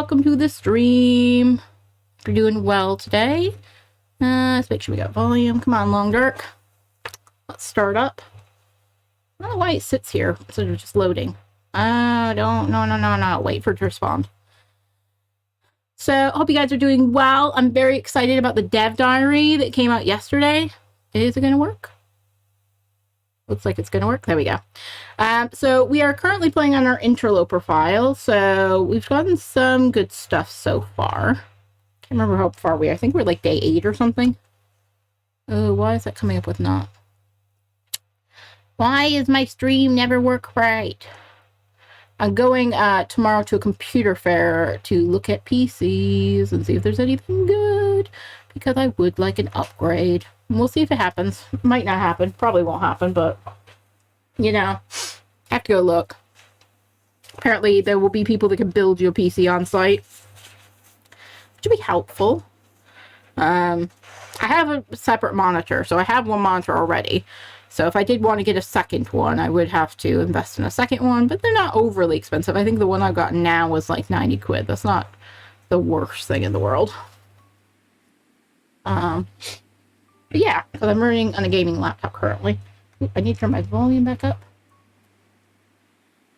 welcome to the stream. If you're doing well today, let's make sure we got volume. Come on, Long Dark. Let's start up. I don't know why it sits here instead of just loading. No. Wait for it to respond. So, I hope you guys are doing well. I'm very excited about the dev diary that came out yesterday. Is it going to work? Looks like it's going to work. There we go. So we are currently playing on our Interloper file. So we've gotten some good stuff so far. Can't remember how far we are. I think we're like day 8 or something. Oh, why is that coming up with not? Why is my stream never work right? I'm going tomorrow to a computer fair to look at PCs and see if there's anything good, because I would like an upgrade. We'll see if it happens. Might not happen. Probably won't happen, but, you know, have to go look. Apparently, there will be people that can build you a PC on site, which would be helpful. I have a separate monitor, so I have one monitor already. So if I did want to get a second one, I would have to invest in a second one, but they're not overly expensive. I think the one I've got now was like 90 quid. That's not the worst thing in the world. But yeah, because I'm running on a gaming laptop currently. Ooh, I need to turn my volume back up.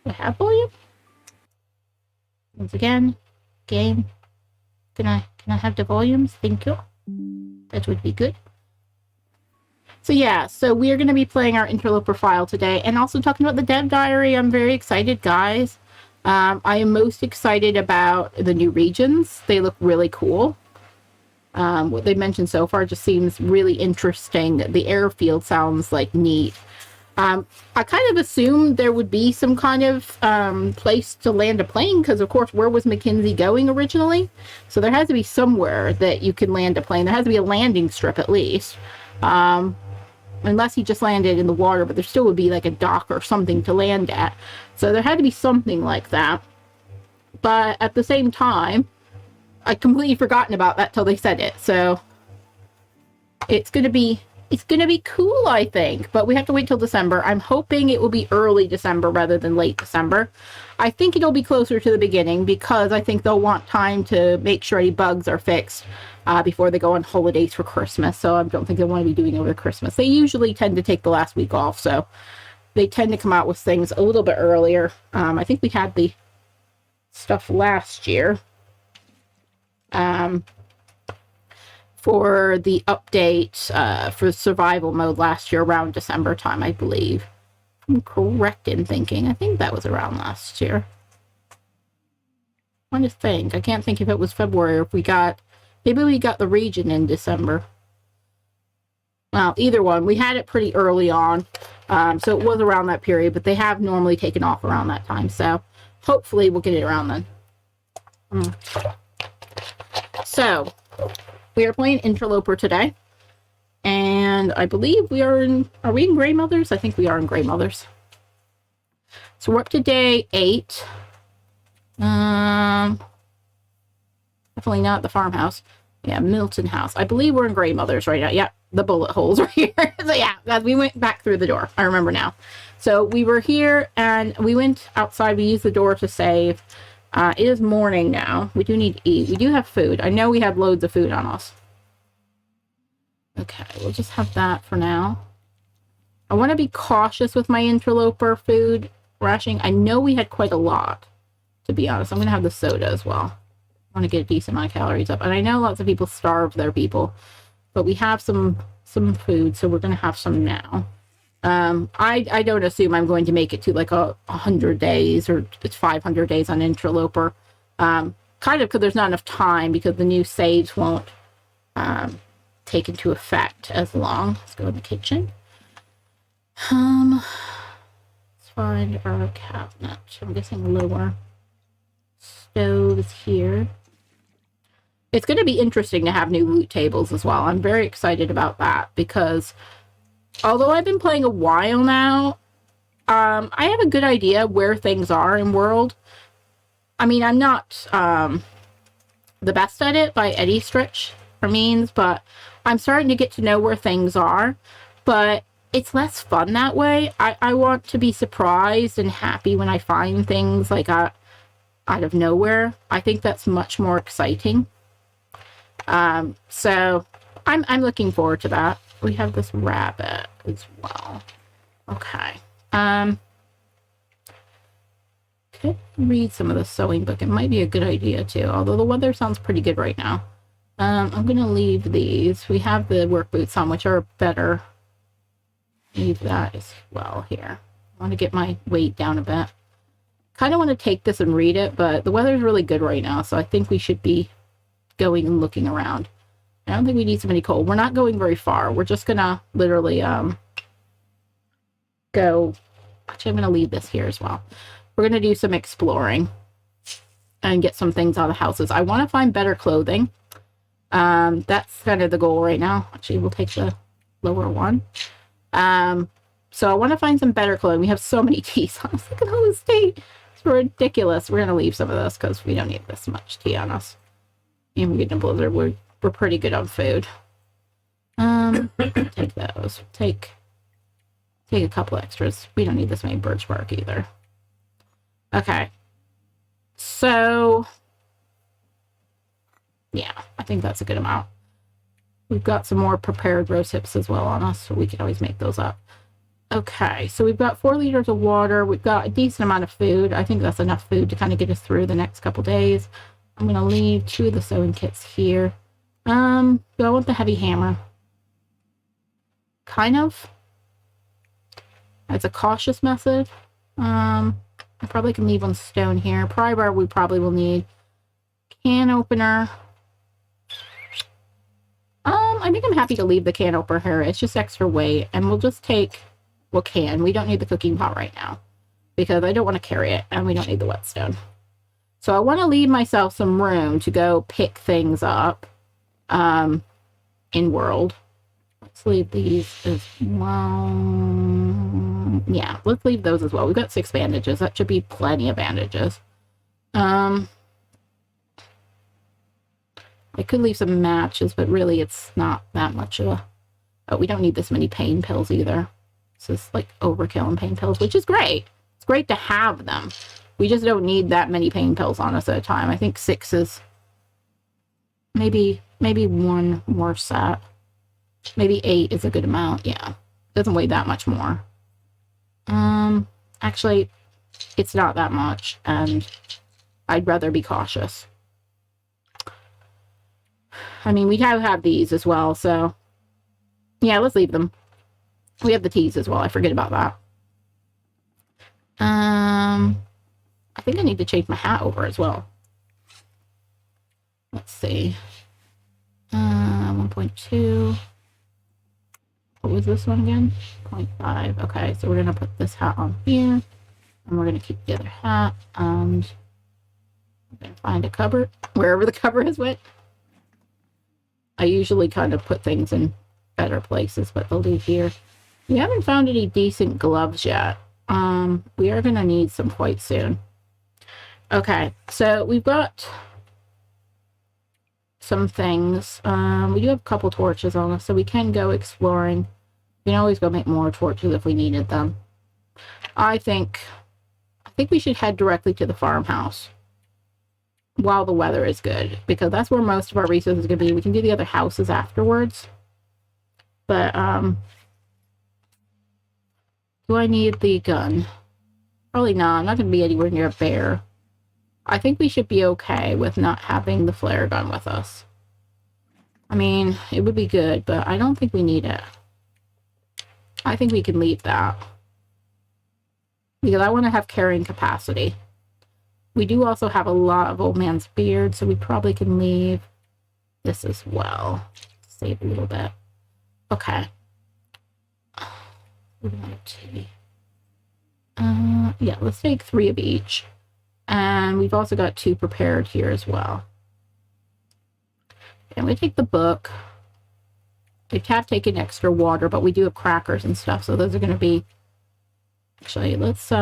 Do I have volume? Once again, game. Can I have the volumes? Thank you. That would be good. So yeah, so we are going to be playing our Interloper file today and also talking about the dev diary. I'm very excited, guys. I am most excited about the new regions. They look really cool. What they mentioned so far just seems really interesting. The airfield sounds like neat. I kind of assumed there would be some kind of place to land a plane, because of course, where was Mackenzie going originally? So there has to be somewhere that you can land a plane. There has to be a landing strip at least. Unless he just landed in the water, but there still would be like a dock or something to land at. So there had to be something like that. But at the same time, I'd completely forgotten about that till they said it. So it's gonna be cool, I think. But we have to wait till December. I'm hoping it will be early December rather than late December. I think it'll be closer to the beginning, because I think they'll want time to make sure any bugs are fixed before they go on holidays for Christmas. So I don't think they want to be doing over Christmas. They usually tend to take the last week off, so they tend to come out with things a little bit earlier. I think we had the stuff last year for the update for survival mode last year around December time, I believe. I'm correct in thinking. I think that was around last year. I want to think. I can't think if it was February or if we got... Maybe we got the region in December. Well, either one. We had it pretty early on. So it was around that period, but they have normally taken off around that time. So hopefully we'll get it around then. So we are playing Interloper today. And I believe we are in... Are we in Grey Mothers? I think we are in Grey Mothers. So we're up to day 8. Definitely not the farmhouse. Yeah, Milton House. I believe we're in Grey Mothers right now. Yeah, the bullet holes are here. So yeah, guys, we went back through the door. I remember now. So we were here and we went outside. We used the door to save. It is morning now. We do need to eat. We do have food. I know we have loads of food on us. Okay, we'll just have that for now. I want to be cautious with my Interloper food rationing. I know we had quite a lot, to be honest. I'm going to have the soda as well. I want to get a decent amount of calories up. And I know lots of people starve their people, but we have some food, so we're going to have some now. I don't assume I'm going to make it to like 100 days or it's 500 days on Interloper. Kind of because there's not enough time, because the new saves won't take into effect as long. Let's go in the kitchen. Let's find our cabinet. I'm guessing lower. Stove is here. It's going to be interesting to have new loot tables as well. I'm very excited about that, because although I've been playing a while now, I have a good idea where things are in world. I mean, I'm not the best at it by any stretch or means, but I'm starting to get to know where things are. But it's less fun that way. I want to be surprised and happy when I find things. Like out of nowhere. I think that's much more exciting. So I'm looking forward to that. We have this rabbit as well. Okay. Could read some of the sewing book. It might be a good idea too, although the weather sounds pretty good right now. I'm gonna leave these. We have the work boots on, which are better. Leave that as well here. I want to get my weight down a bit. Kind of want to take this and read it, but the weather's really good right now, so I think we should be going and looking around. I don't think we need so many coal. We're not going very far. We're just gonna literally go. Actually, I'm gonna leave this here as well. We're gonna do some exploring and get some things out of the houses. I want to find better clothing. That's kind of the goal right now. Actually, we'll take the lower one. So I want to find some better clothing. We have so many teas on us. Look at all this tea. It's ridiculous. We're gonna leave some of this because we don't need this much tea on us. And we get in a blizzard. We're pretty good on food. Take those. Take a couple extras. We don't need this many birch bark either. Okay. So yeah, I think that's a good amount. We've got some more prepared roast hips as well on us, so we can always make those up. Okay, so we've got 4 liters of water. We've got a decent amount of food. I think that's enough food to kind of get us through the next couple days. I'm going to leave 2 of the sewing kits here. Do I want the heavy hammer? Kind of. It's a cautious method. I probably can leave one stone here. Pry bar we probably will need. Can opener. I think I'm happy to leave the can opener here. It's just extra weight. And we'll just take, well, we don't need the cooking pot right now because I don't want to carry it and we don't need the whetstone. So I want to leave myself some room to go pick things up in world. Let's leave these as well. Yeah, let's leave those as well. We've got 6 bandages. That should be plenty of bandages. I could leave some matches, but really it's not that much of a... Oh, we don't need this many pain pills either. This is like overkill in pain pills, which is great. It's great to have them. We just don't need that many pain pills on us at a time. I think 6 is... Maybe 1 more set. Maybe 8 is a good amount. Yeah. Doesn't weigh that much more. Actually, it's not that much, and I'd rather be cautious. I mean, we have these as well, so yeah, let's leave them. We have the teas as well. I forget about that. I think I need to change my hat over as well. Let's see. 1.2. What was this one again? 0.5. Okay, so we're gonna put this hat on here, and we're gonna keep the other hat, and I'm gonna find a cupboard wherever the cupboard is went. I usually kind of put things in better places, but they'll do here. We haven't found any decent gloves yet. We are going to need some quite soon. Okay, so we've got some things. We do have a couple torches on us, so we can go exploring. We can always go make more torches if we needed them. I think we should head directly to the farmhouse while the weather is good, because that's where most of our resources are going to be. We can do the other houses afterwards, but do I need the gun? Probably not. I'm not going to be anywhere near a bear. I think we should be okay with not having the flare gun with us. I mean, it would be good, but I don't think we need it. I think we can leave that, because I want to have carrying capacity. We do also have a lot of old man's beard, so we probably can leave this as well. Save a little bit. Okay. Tea. Yeah, let's take 3 of each. And we've also got 2 prepared here as well. And we take the book. We have taken extra water, but we do have crackers and stuff, so those are going to be... Actually, let's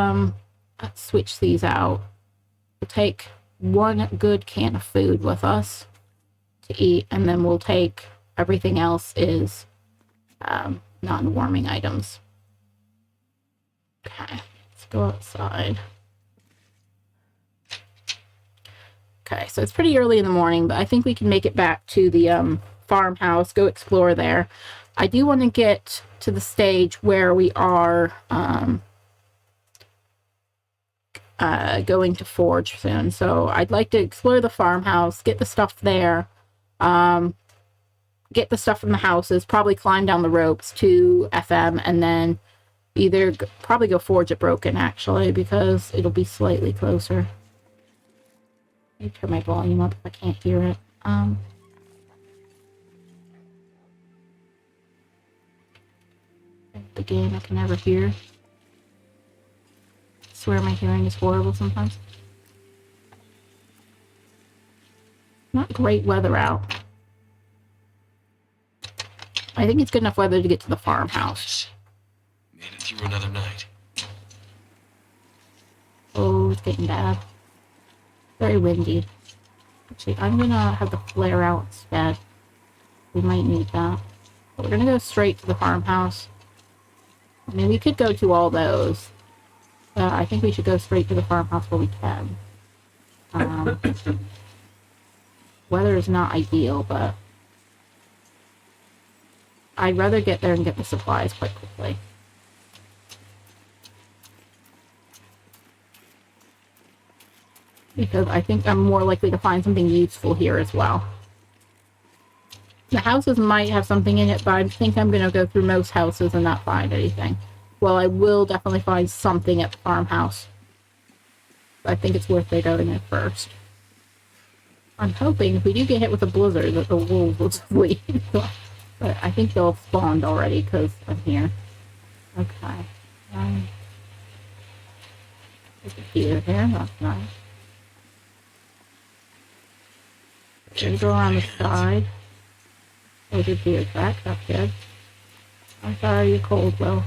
switch these out. We'll take 1 good can of food with us to eat, and then we'll take everything else is non-warming items. Okay, let's go outside. Okay, so it's pretty early in the morning, but I think we can make it back to the farmhouse, go explore there. I do want to get to the stage where we are going to forge soon. So I'd like to explore the farmhouse, get the stuff there, get the stuff from the houses, probably climb down the ropes to FM, and then either probably go forge at Broken, actually, because it'll be slightly closer. Let me turn my volume up if I can't hear it. The game I can never hear. I swear my hearing is horrible sometimes. Not great weather out. I think it's good enough weather to get to the farmhouse. Made it through another night. Oh, it's getting bad. Very windy. Actually, I'm gonna have the flare out instead. We might need that. But we're gonna go straight to the farmhouse. I mean, we could go to all those. I think we should go straight to the farmhouse where we can. Weather is not ideal, but I'd rather get there and get the supplies quite quickly. Because I think I'm more likely to find something useful here as well. The houses might have something in it, but I think I'm going to go through most houses and not find anything. Well, I will definitely find something at the farmhouse. I think it's worth it going there first. I'm hoping if we do get hit with a blizzard that the wolves will flee. But I think they'll have spawned already because I'm here. Okay. There's a deer here, that's nice. Gonna go around the side. There's a deer track, that's good. I'm sorry you're cold, Will.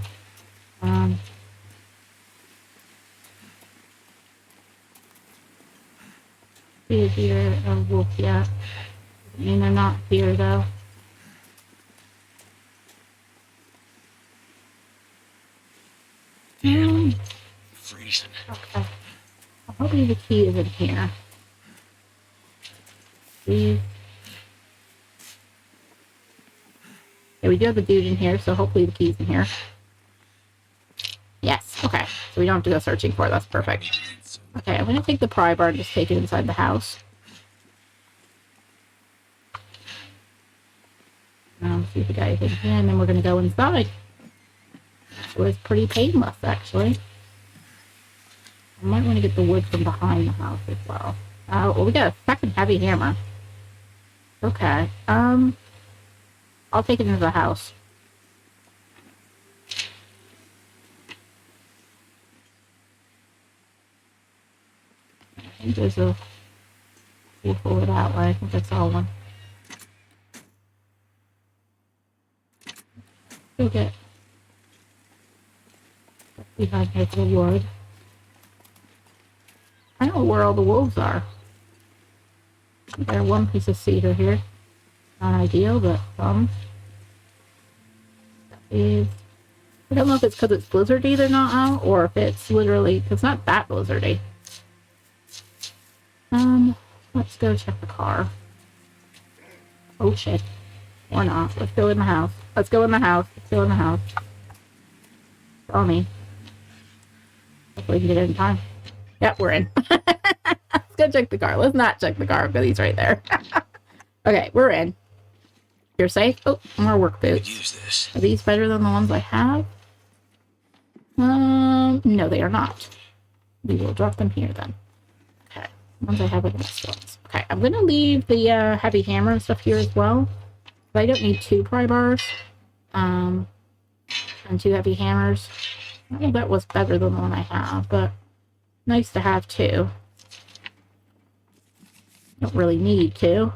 See a deer or a wolf yet. I mean, they're not deer though. Freezing. Okay. I'm hoping the key is in here. Please. Yeah, we do have the dude in here, so hopefully the key's in here. Yes, okay. So we don't have to go searching for it. That's perfect. Okay, I'm going to take the pry bar and just take it inside the house. See if we got anything here, and then we're going to go inside. It was pretty painless, actually. I might want to get the wood from behind the house as well. Well, we got a second heavy hammer. Okay, I'll take it into the house. I think there's a... We'll pull it out, I think that's all one. Go get... behind here for the wood. I don't know where all the wolves are. There's one piece of cedar here. Not ideal, but that is... I don't know if it's because it's blizzardy they're not out, or if it's literally... Cause it's not that blizzardy. Let's go check the car. Oh shit. Or not. Let's go in the house. Let's go in the house. Let's go in the house. Follow me. Hopefully we can get it in time. Yep, we're in. Let's go check the car. Let's not check the car because he's right there. Okay, we're in. You're safe? Oh, more work boots. Use this. Are these better than the ones I have? No, they are not. We will drop them here then. Okay, the ones I have are the best ones. Okay, I'm gonna leave the heavy hammer and stuff here as well. But I don't need 2 pry bars. And 2 heavy hammers. I don't know if that was better than the one I have, but nice to have 2. Don't really need 2.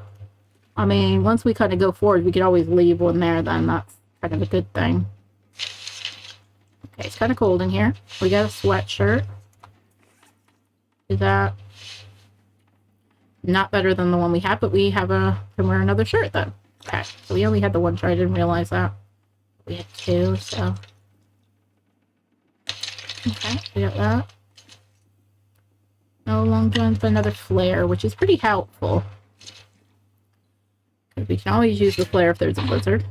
I mean, once we kind of go forward, we could always leave one there, then that's kind of a good thing. Okay, it's kind of cold in here. We got a sweatshirt. Is that not better than the one we have, but we have can wear another shirt then. Okay, so we only had the one shirt. I didn't realize that. We had 2, so. Okay, we got that. No long johns, but another flare, which is pretty helpful. Because we can always use the flare if there's a blizzard.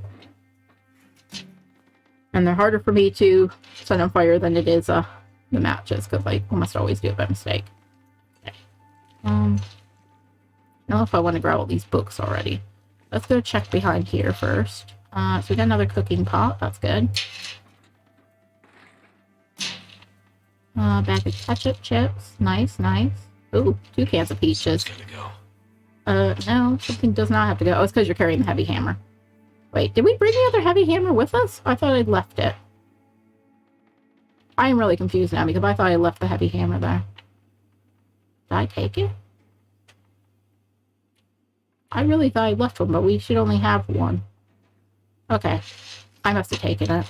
And they're harder for me to set on fire than it is the matches, because I almost always do it by mistake. Okay. I don't know if I want to grab all these books already. Let's go check behind here first. So we got another cooking pot. That's good. Bag of ketchup chips. Nice, nice. Ooh, 2 cans of peaches. No, something does not have to go. Oh, it's because you're carrying the heavy hammer. Wait, did we bring the other heavy hammer with us? I thought I'd left it. I am really confused now because I thought I left the heavy hammer there. Did I take it? I really thought I left one, but we should only have one. Okay. I must have taken it.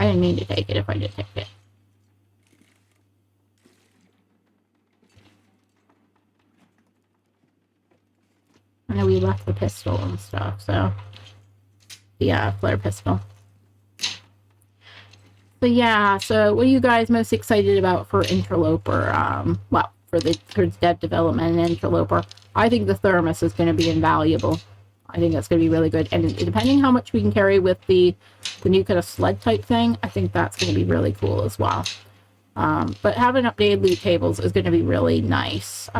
I didn't mean to take it if I did take it. I know we left the pistol and stuff, so... Yeah, flare pistol. So yeah, so what are you guys most excited about for Interloper? Well, for its dev development in Interloper. I think the thermos is going to be invaluable. I think that's going to be really good. And depending how much we can carry with the new kind of sled type thing, I think that's going to be really cool as well. But having updated loot tables is going to be really nice.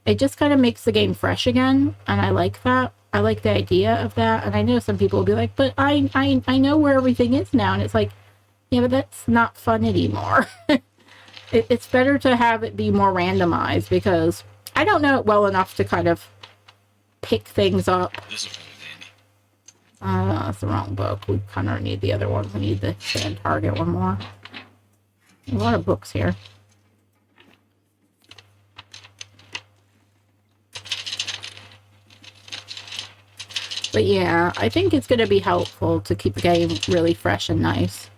It just kind of makes the game fresh again, and I like that. I like the idea of that, and I know some people will be like, but I know where everything is now, and it's like, yeah, but that's not fun anymore. It's better to have it be more randomized, because I don't know it well enough to kind of pick things up. That's the wrong book. We kind of need the other one. We need the sand target one more. A lot of books here. But yeah, I think it's going to be helpful to keep the game really fresh and nice.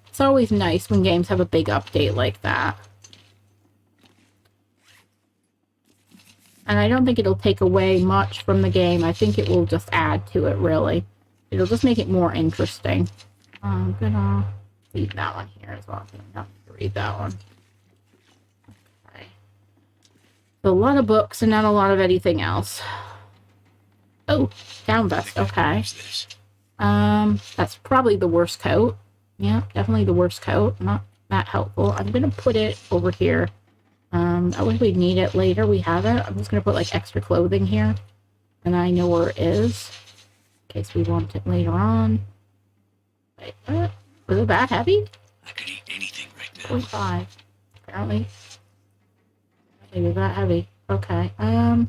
It's always nice when games have a big update like that. And I don't think it'll take away much from the game. I think it will just add to it, really. It'll just make it more interesting. I'm gonna leave that one here as well. I don't have to read that one. Okay. So a lot of books and not a lot of anything else. Oh, down vest. Okay. That's probably the worst coat. Yeah, definitely the worst coat. Not that helpful. I'm gonna put it over here. I wish we'd need it later. We have it. I'm just gonna put like extra clothing here. And I know where it is. In case we want it later on. Wait, was it that heavy? I could eat anything right now. 45. Apparently. It was that heavy. Okay. I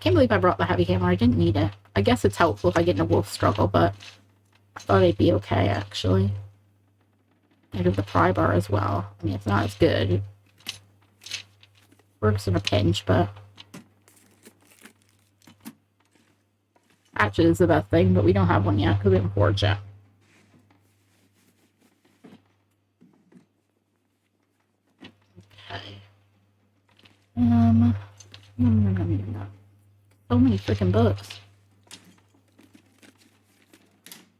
can't believe I brought the heavy hammer. I didn't need it. I guess it's helpful if I get in a wolf struggle, but I thought I'd be okay, actually. I did the pry bar as well. I mean, it's not as good. It works in a pinch, but hatchet is the best thing, but we don't have one yet because we haven't forged yet. Okay. So many freaking books.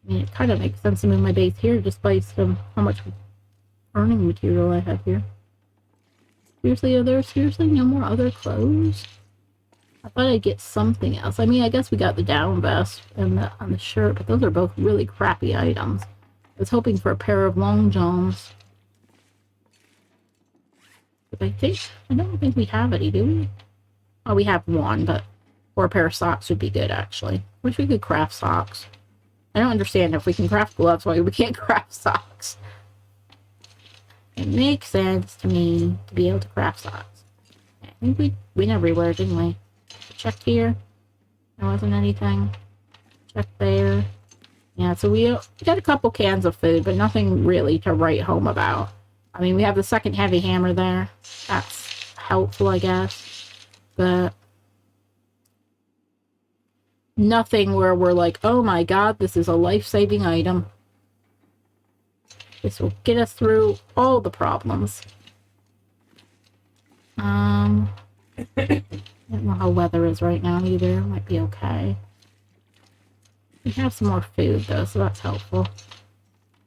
I mean, it kind of makes sense to move my base here just based on how much earning material I have here. Seriously, are there seriously no more other clothes? I thought I'd get something else. I mean, I guess we got the down vest and the shirt, but those are both really crappy items. I was hoping for a pair of long johns. But I don't think we have any, do we? Oh, we have one, but or a pair of socks would be good, actually. Wish we could craft socks. I don't understand if we can craft gloves, why we can't craft socks. It makes sense to me to be able to craft socks. I think we went everywhere, didn't we? Checked here. There wasn't anything. Checked there. Yeah, so we got a couple cans of food, but nothing really to write home about. I mean, we have the second heavy hammer there. That's helpful, I guess. But nothing where we're like, oh my god, this is a life-saving item. This will get us through all the problems. I don't know how weather is right now either. Might be okay. We have some more food, though, so that's helpful.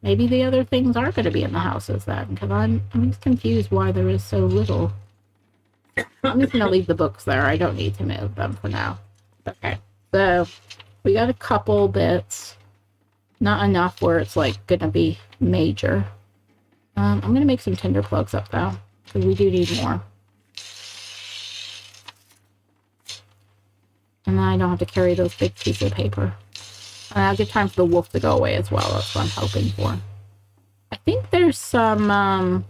Maybe the other things are going to be in the houses then, because I'm just confused why there is so little. I'm just going to leave the books there. I don't need to move them for now. Okay, so we got a couple bits. Not enough where it's, like, going to be major. I'm going to make some tinder plugs up, though, because we do need more. And then I don't have to carry those big pieces of paper. And I'll give time for the wolf to go away as well. That's what I'm hoping for. I think there's some,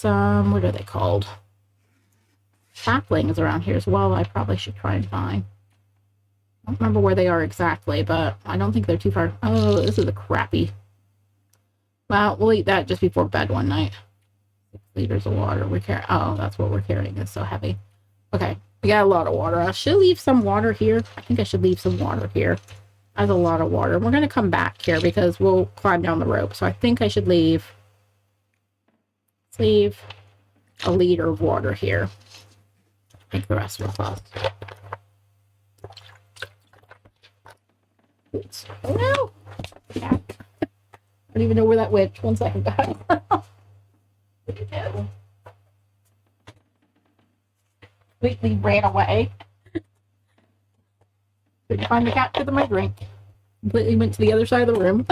what are they called? Saplings around here as well I probably should try and find. I don't remember where they are exactly, but I don't think they're too far. Oh, this is a crappy. Well, we'll eat that just before bed one night. 6 liters of water we're carrying. Oh, that's what we're carrying. It's so heavy. Okay, we got a lot of water. I should leave some water here. I think I should leave some water here. That's a lot of water. We're going to come back here because we'll climb down the rope. So I think I should leave. Let's leave a liter of water here. I think the rest will fall. Oops. Oh no! Yeah. I don't even know where that went. 1 second, guys. Where'd it go? Completely ran away. Couldn't find the cat to my drink. Completely went to the other side of the room.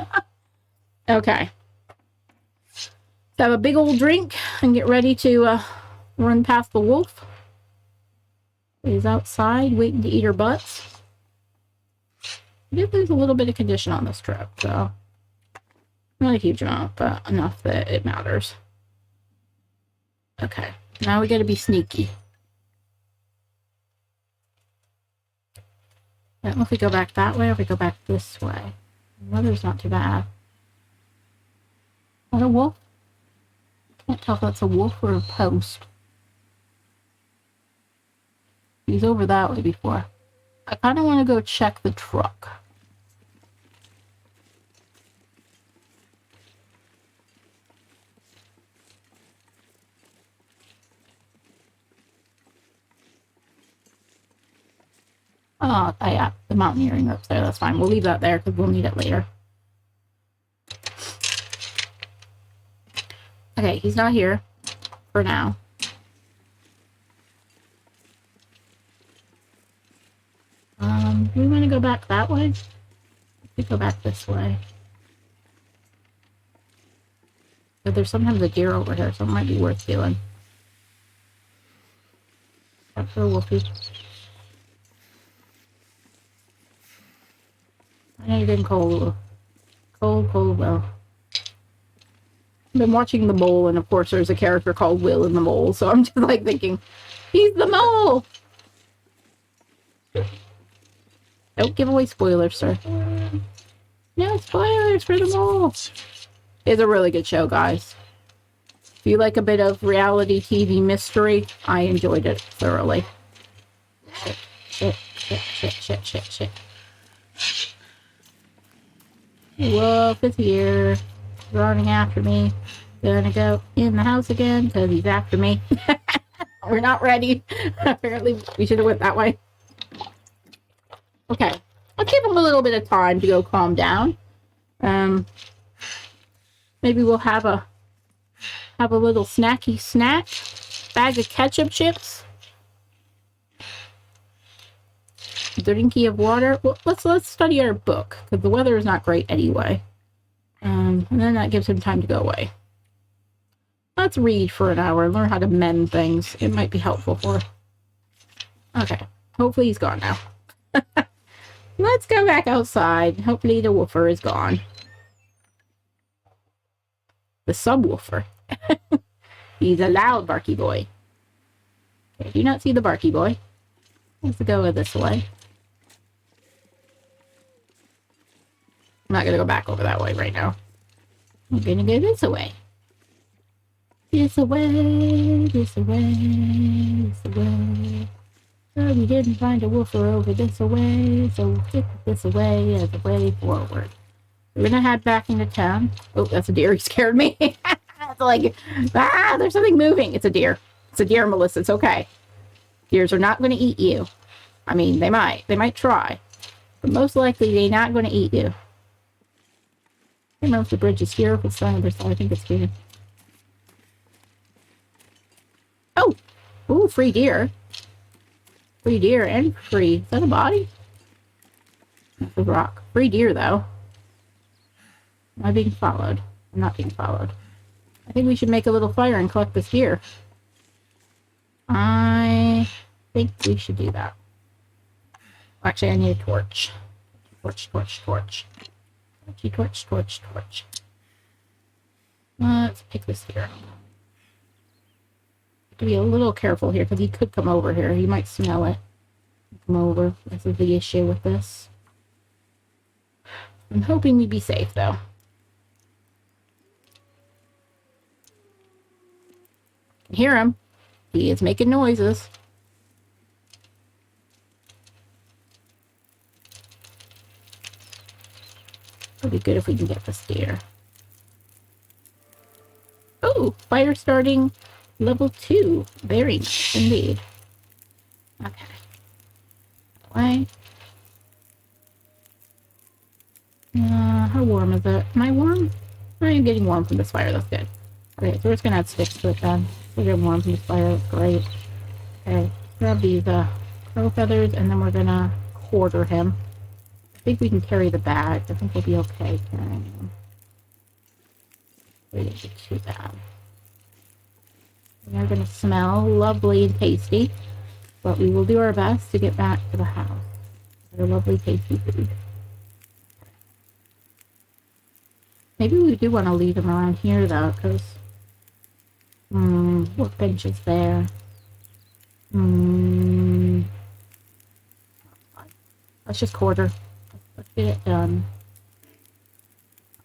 Okay. So have a big old drink and get ready to run past the wolf. He's outside waiting to eat her butts. We did lose a little bit of condition on this trip, so not a huge amount, but enough that it matters. Okay, now we gotta be sneaky. I don't know if we go back that way or if we go back this way. The weather's not too bad. What, a wolf? Can't tell if that's a wolf or a post. He's over that way before. I kind of want to go check the truck. Oh, yeah, the mountaineering rope's there. That's fine. We'll leave that there because we'll need it later. Okay, he's not here for now. We want to go back that way? We go back this way. But there's sometimes a deer over here, so it might be worth doing. That's for Wolfie. I know you're getting cold. Cold, Will. I've been watching The Mole, and of course there's a character called Will in The Mole, so I'm just like thinking, he's the mole! Don't give away spoilers, sir. No spoilers for The Mole! It's a really good show, guys. If you like a bit of reality TV mystery, I enjoyed it thoroughly. Shit. Wolf is here. Running after me. Gonna go in the house again because he's after me. We're not ready. Apparently we should have went that way. Okay. Let's give him a little bit of time to go calm down. Maybe we'll have a little snacky snack. Bag of ketchup chips. Drinky of water. Well, let's study our book because the weather is not great anyway. And then that gives him time to go away. Let's read for an hour and learn how to mend things. It might be helpful for. Okay. Hopefully he's gone now. Let's go back outside. Hopefully the woofer is gone. The subwoofer. He's a loud barky boy. Okay, do not see the barky boy. Let's go this way. I'm not going to go back over that way right now. I'm going to go this way. This away. So we didn't find a woofer over this away, so we'll stick this away as a way forward. We're going to head back into town. Oh, that's a deer. He scared me. It's like, there's something moving. It's a deer. It's a deer, Melissa. It's okay. Deers are not going to eat you. I mean, they might. They might try. But most likely, they're not going to eat you. I don't know if the bridge is here, if it's on the other side. I think it's here. Oh! Ooh, free deer. Free deer and free. Is that a body? That's a rock. Free deer, though. Am I being followed? I'm not being followed. I think we should make a little fire and collect this deer. I think we should do that. Actually, I need a torch. Torch. Torchy torch. Let's pick this deer up. Have to be a little careful here because he could come over here. He might smell it. Come over. This is the issue with this. I'm hoping we'd be safe, though. I can hear him. He is making noises. It'll be good if we can get this deer. Oh, fire starting level 2. Very nice indeed. Okay. Away. How warm is it? Am I warm? I am getting warm from this fire. That's good. Okay, so we're just gonna add sticks to it then. We're getting warm from this fire. That's great. Okay, grab these crow feathers, and then we're gonna quarter him. I think we can carry the bag. I think we'll be okay carrying him. We didn't get too bad. They're gonna smell lovely and tasty, but we will do our best to get back to the house. They're lovely, tasty food. Maybe we do want to leave them around here though, because workbench is there. Let's just quarter. Let's get it done.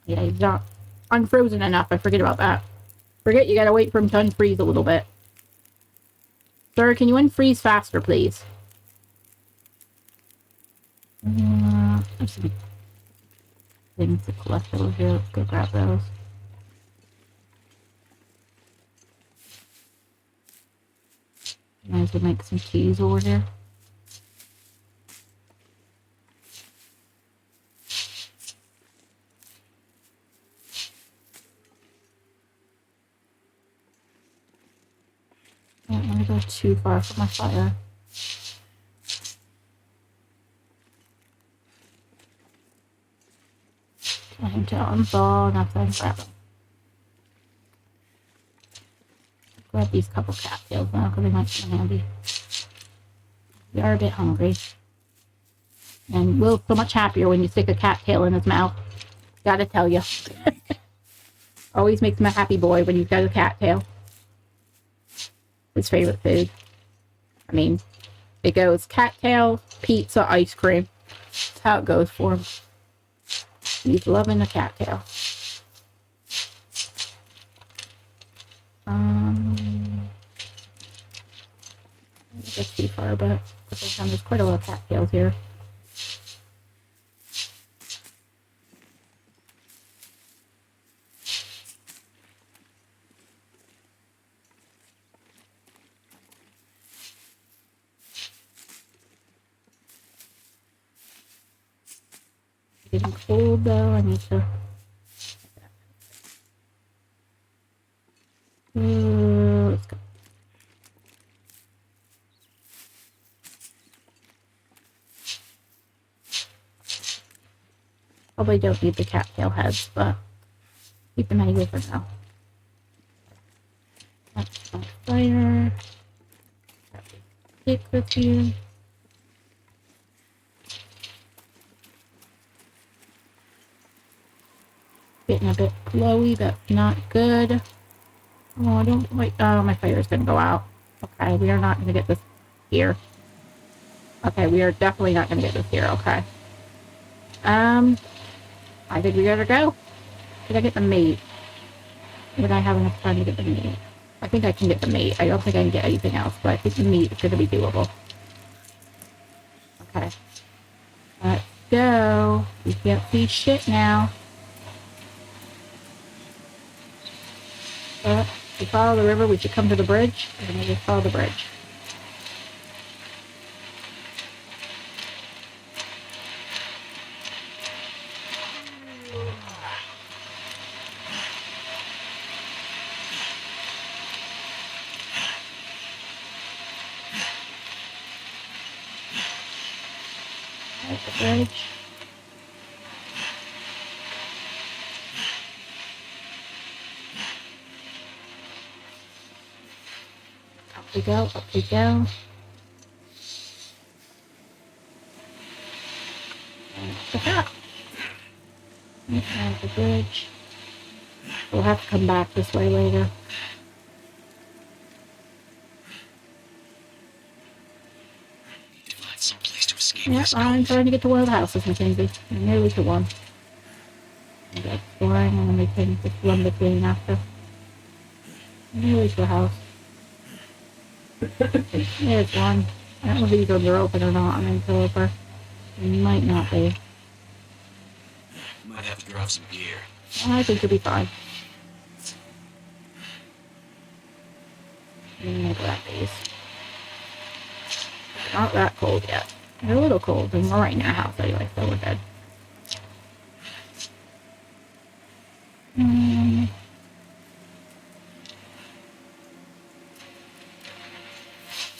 Yeah, he's not unfrozen enough. I forget about that. Forget you gotta wait for him to unfreeze a little bit. Sir, can you unfreeze faster, please? There's some things to collect over here. Let's go grab those. Might as well make some teas over here. I don't want to go too far from my fire. Trying to unthaw nothing. Grab these couple cattails now because they might come handy. We are a bit hungry. And Will's so much happier when you stick a cattail in his mouth. Gotta tell you. Always makes him a happy boy when you've got a cattail. His favorite food. I mean, it goes cattail, pizza, ice cream. That's how it goes for him. He's loving a cattail. Not too far, but at the same time, there's quite a lot of cattails here. Getting cold though, I need to. Let's go. Probably don't need the cattail heads, but keep them anyway for now. That's my fire. Stick with you. Getting a bit glowy, that's not good. Oh, don't wait. Oh, my fire is gonna go out. Okay, we are not gonna get this here. Okay, we are definitely not gonna get this here. Okay. I think we gotta go. Did I get the meat? Would I have enough time to get the meat? I think I can get the meat. I don't think I can get anything else, but I think the meat is gonna be doable. Okay. Let's go. We can't see shit now. If we follow the river, we should come to the bridge. And then we just follow the bridge. Bridge. Up we go, up we go. Look at that. There's the bridge. We'll have to come back this way later. Need to find some place to escape Yep, this I'm cold. trying to get to one of the houses, Mackenzie. I'm nearly to one. I'm just exploring and then we can just run between after. I'm nearly to the house. There's one. I don't know if these doors are open or not. I'm in Interloper. They might not be. Might have to drop some gear. I think you'll be fine. I'm gonna grab these. They're not that cold yet. They're a little cold, and we're right in our house anyway, so we're good.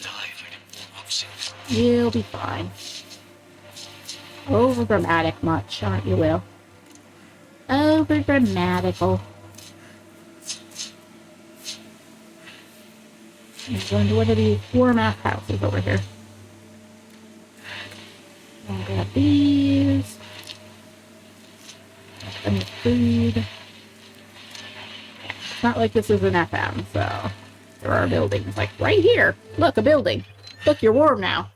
Die if I didn't warm up soon. You'll be fine. Over dramatic much, aren't you, Will? Over dramatical. I'm going to one of these warm ass houses over here. I'll grab these. Some food. It's not like this is an FM, so there are buildings like right here. Look, a building. Look, you're warm now.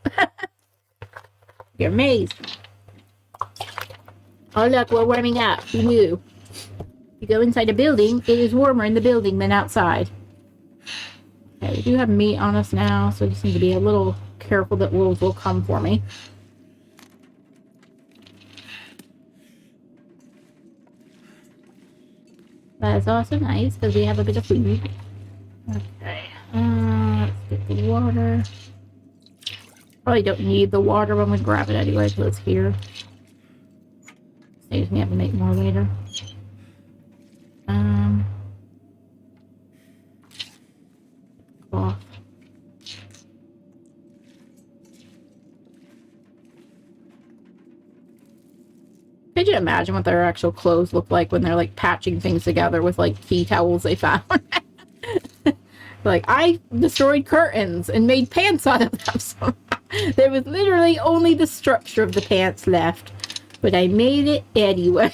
You're amazed. Oh look, we're warming up. Who knew? You go inside a building, it is warmer in the building than outside. Okay, we do have meat on us now, so I just need to be a little careful that wolves will come for me. That is also nice, because we have a bit of food. Okay, let's get the water. Probably don't need the water when we grab it anyway, so it's here. Saves me having to make more later. Cloth. Could you imagine what their actual clothes look like when they're like patching things together with like tea towels they found? Like, I destroyed curtains and made pants out of them. So there was literally only the structure of the pants left, but I made it anyway.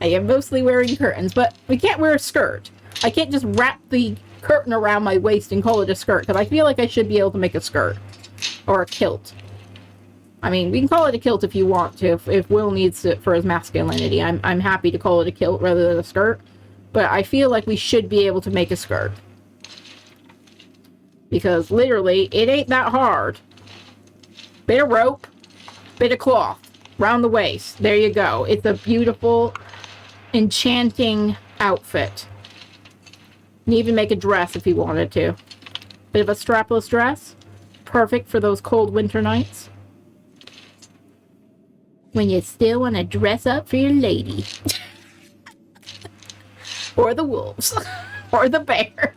I am mostly wearing curtains, but we can't wear a skirt. I can't just wrap the curtain around my waist and call it a skirt, because I feel like I should be able to make a skirt or a kilt. I mean, we can call it a kilt if you want to, if Will needs it for his masculinity. I'm happy to call it a kilt rather than a skirt, but I feel like we should be able to make a skirt. Because literally, it ain't that hard. Bit of rope, bit of cloth, round the waist. There you go. It's a beautiful, enchanting outfit. You can even make a dress if you wanted to. Bit of a strapless dress. Perfect for those cold winter nights. When you still want to dress up for your lady. Or the wolves. Or the bear.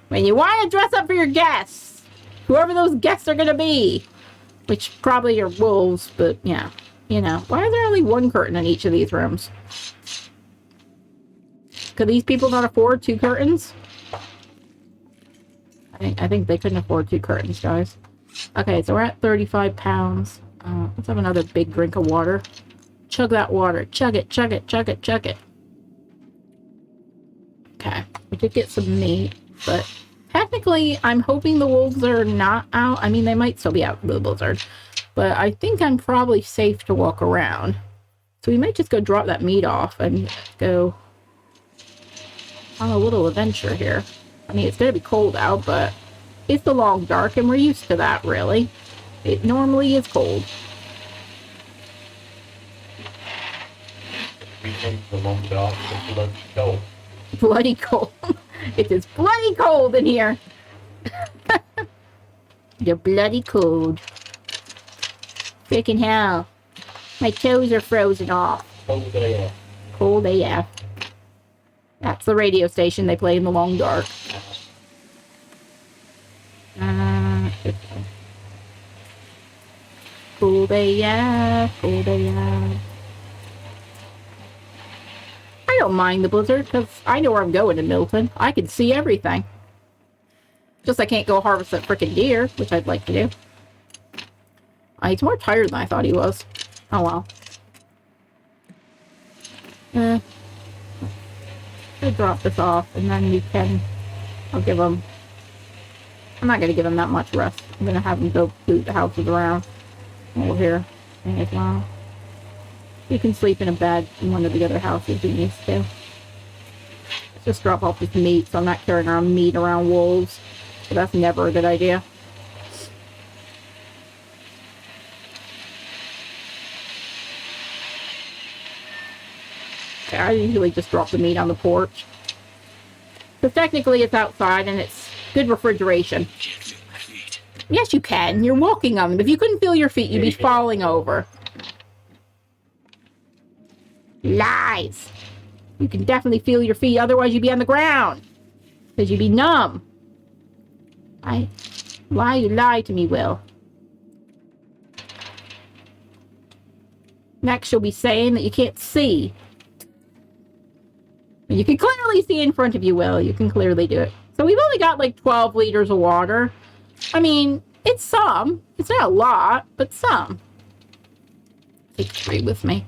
When you want to dress up for your guests. Whoever those guests are going to be. Which probably are wolves, but yeah. You know. Why is there only one curtain in each of these rooms? Could these people not afford 2 curtains? I think they couldn't afford 2 curtains, guys. Okay, so we're at 35 pounds. Let's have another big drink of water. Chug that water. Chug it, chug it, chug it, chug it. Okay, we did get some meat, but technically, I'm hoping the wolves are not out. I mean, they might still be out with the blizzard, but I think I'm probably safe to walk around. So we might just go drop that meat off and go on a little adventure here. I mean, it's going to be cold out, but it's the long dark, and we're used to that, really. It normally is cold. We think the long dark, the blood cold. Bloody cold. It is bloody cold in here. You're bloody cold. Freaking hell. My toes are frozen off. Cold AF. Cold AF. That's the radio station they play in the long dark. Cold cool day, yeah, cool day, yeah. I don't mind the blizzard because I know where I'm going in Milton. I can see everything. Just I can't go harvest that frickin' deer, which I'd like to do. He's more tired than I thought he was. Oh well. I'll drop this off and then we can... I'll give him... I'm not going to give him that much rest. I'm going to have him go loot the houses around over here as well. He can sleep in a bed in one of the other houses if he needs to. Let's just drop off his meat so I'm not carrying around meat around wolves. So that's never a good idea. Okay, I usually just drop the meat on the porch. Because technically it's outside and it's good refrigeration. Can't feel my feet. Yes, you can. You're walking on them. If you couldn't feel your feet, you'd be falling over. Lies. You can definitely feel your feet, otherwise you'd be on the ground. Because you'd be numb. Why you lie to me, Will? Next you'll be saying that you can't see. You can clearly see in front of you, Will. You can clearly do it. So we've only got like 12 liters of water. I mean, it's some. It's not a lot, but some. Take 3 with me.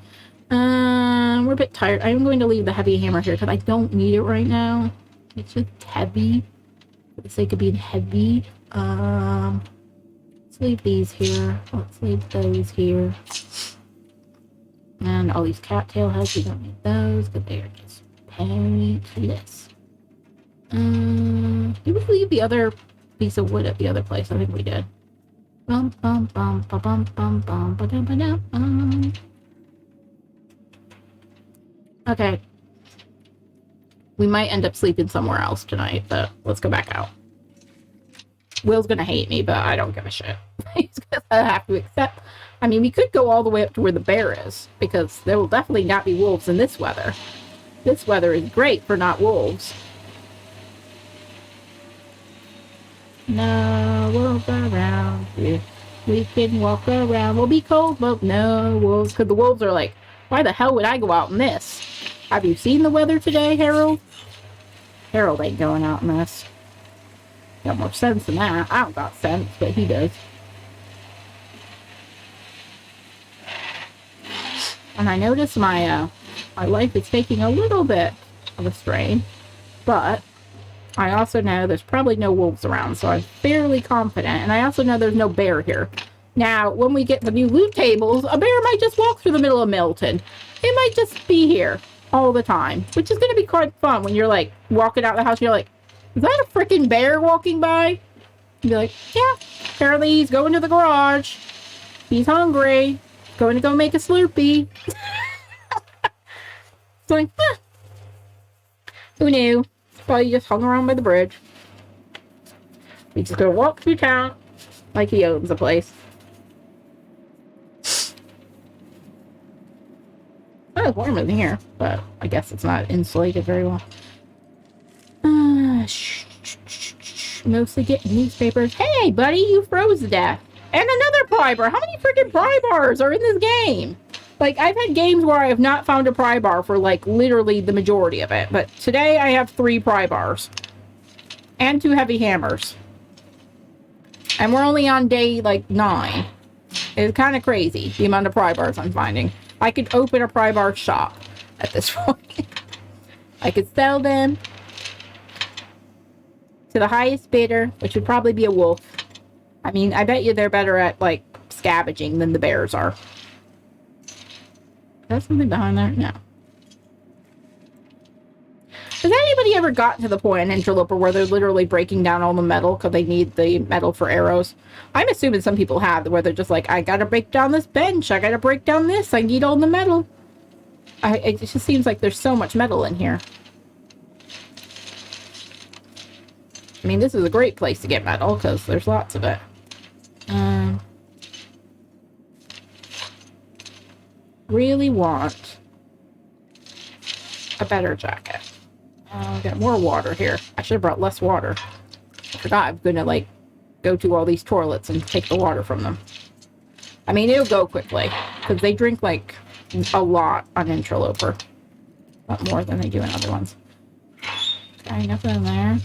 We're a bit tired. I'm going to leave the heavy hammer here because I don't need it right now. It's just heavy. For the sake of being heavy. Let's leave these here. Let's leave those here. And all these cattail heads, we don't need those because they are just painless. Did we leave the other piece of wood at the other place? I think we did. Bum bum bum bum bum bum bum ba-dum ba-dum bum. Okay. We might end up sleeping somewhere else tonight, but let's go back out. Will's gonna hate me, but I don't give a shit. He's gonna have to accept. I mean, we could go all the way up to where the bear is, because there will definitely not be wolves in this weather. This weather is great for not wolves. No wolves around here. We can walk around. We'll be cold, but no wolves. Because the wolves are like, why the hell would I go out in this? Have you seen the weather today, Harold? Harold ain't going out in this. Got more sense than that. I don't got sense, but he does. And I notice my life is taking a little bit of a strain, but I also know there's probably no wolves around, so I'm fairly confident. And I also know there's no bear here. Now, when we get the new loot tables, a bear might just walk through the middle of Milton. It might just be here all the time, which is going to be quite fun when you're like walking out the house and you're like, is that a freaking bear walking by? You'd be like, yeah, apparently he's going to the garage. He's hungry. Going to go make a Slurpee. It's like, huh. Who knew? Probably just hung around by the bridge. He's just gonna walk through town like he owns the place. Oh, it's warm in here, but I guess it's not insulated very well. Mostly getting newspapers. Hey, buddy, you froze to death. And another pry bar. How many freaking pry bars are in this game? Like, I've had games where I have not found a pry bar for, like, literally the majority of it. But today I have 3 pry bars. And 2 heavy hammers. And we're only on day, like, 9. It's kind of crazy, the amount of pry bars I'm finding. I could open a pry bar shop at this point. I could sell them to the highest bidder, which would probably be a wolf. I mean, I bet you they're better at, like, scavenging than the bears are. Is there something behind there? No. Has anybody ever gotten to the point in Interloper where they're literally breaking down all the metal because they need the metal for arrows? I'm assuming some people have, where they're just like, I gotta break down this bench, I gotta break down this, I need all the metal. It just seems like there's so much metal in here. I mean, this is a great place to get metal because there's lots of it. Really want a better jacket. Got more water here. I should have brought less water. I forgot I'm gonna, like, go to all these toilets and take the water from them. I mean, it'll go quickly because they drink like a lot on Interloper. A lot more than they do in other ones. Okay, nothing in there.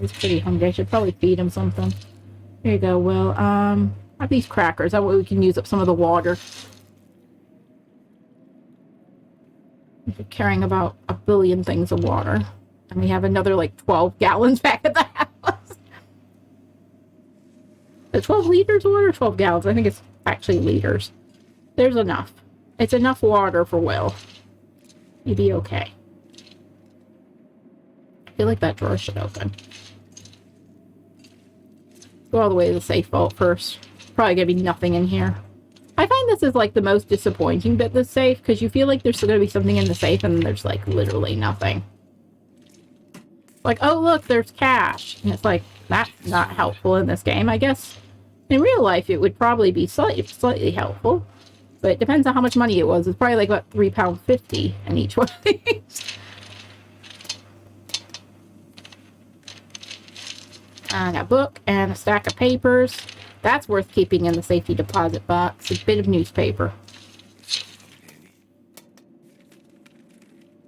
He's pretty hungry. I should probably feed him something. There you go, Will. Have these crackers. That way we can use up some of the water. We're carrying about 1 billion things of water. And we have another like 12 gallons back at the house. The 12 liters of water or 12 gallons? I think it's actually liters. There's enough. It's enough water for Will. You'd be okay. I feel like that drawer should open. Go all the way to the safe vault first. Probably gonna be nothing in here. I find this is like the most disappointing bit, this safe, because you feel like there's still gonna be something in the safe and there's like literally nothing. Like, oh look, there's cash. And it's like, that's not helpful in this game. I guess in real life it would probably be slightly helpful. But it depends on how much money it was. It's probably like about £3.50 in each one of these. And a book and a stack of papers. That's worth keeping in the safety deposit box. A bit of newspaper.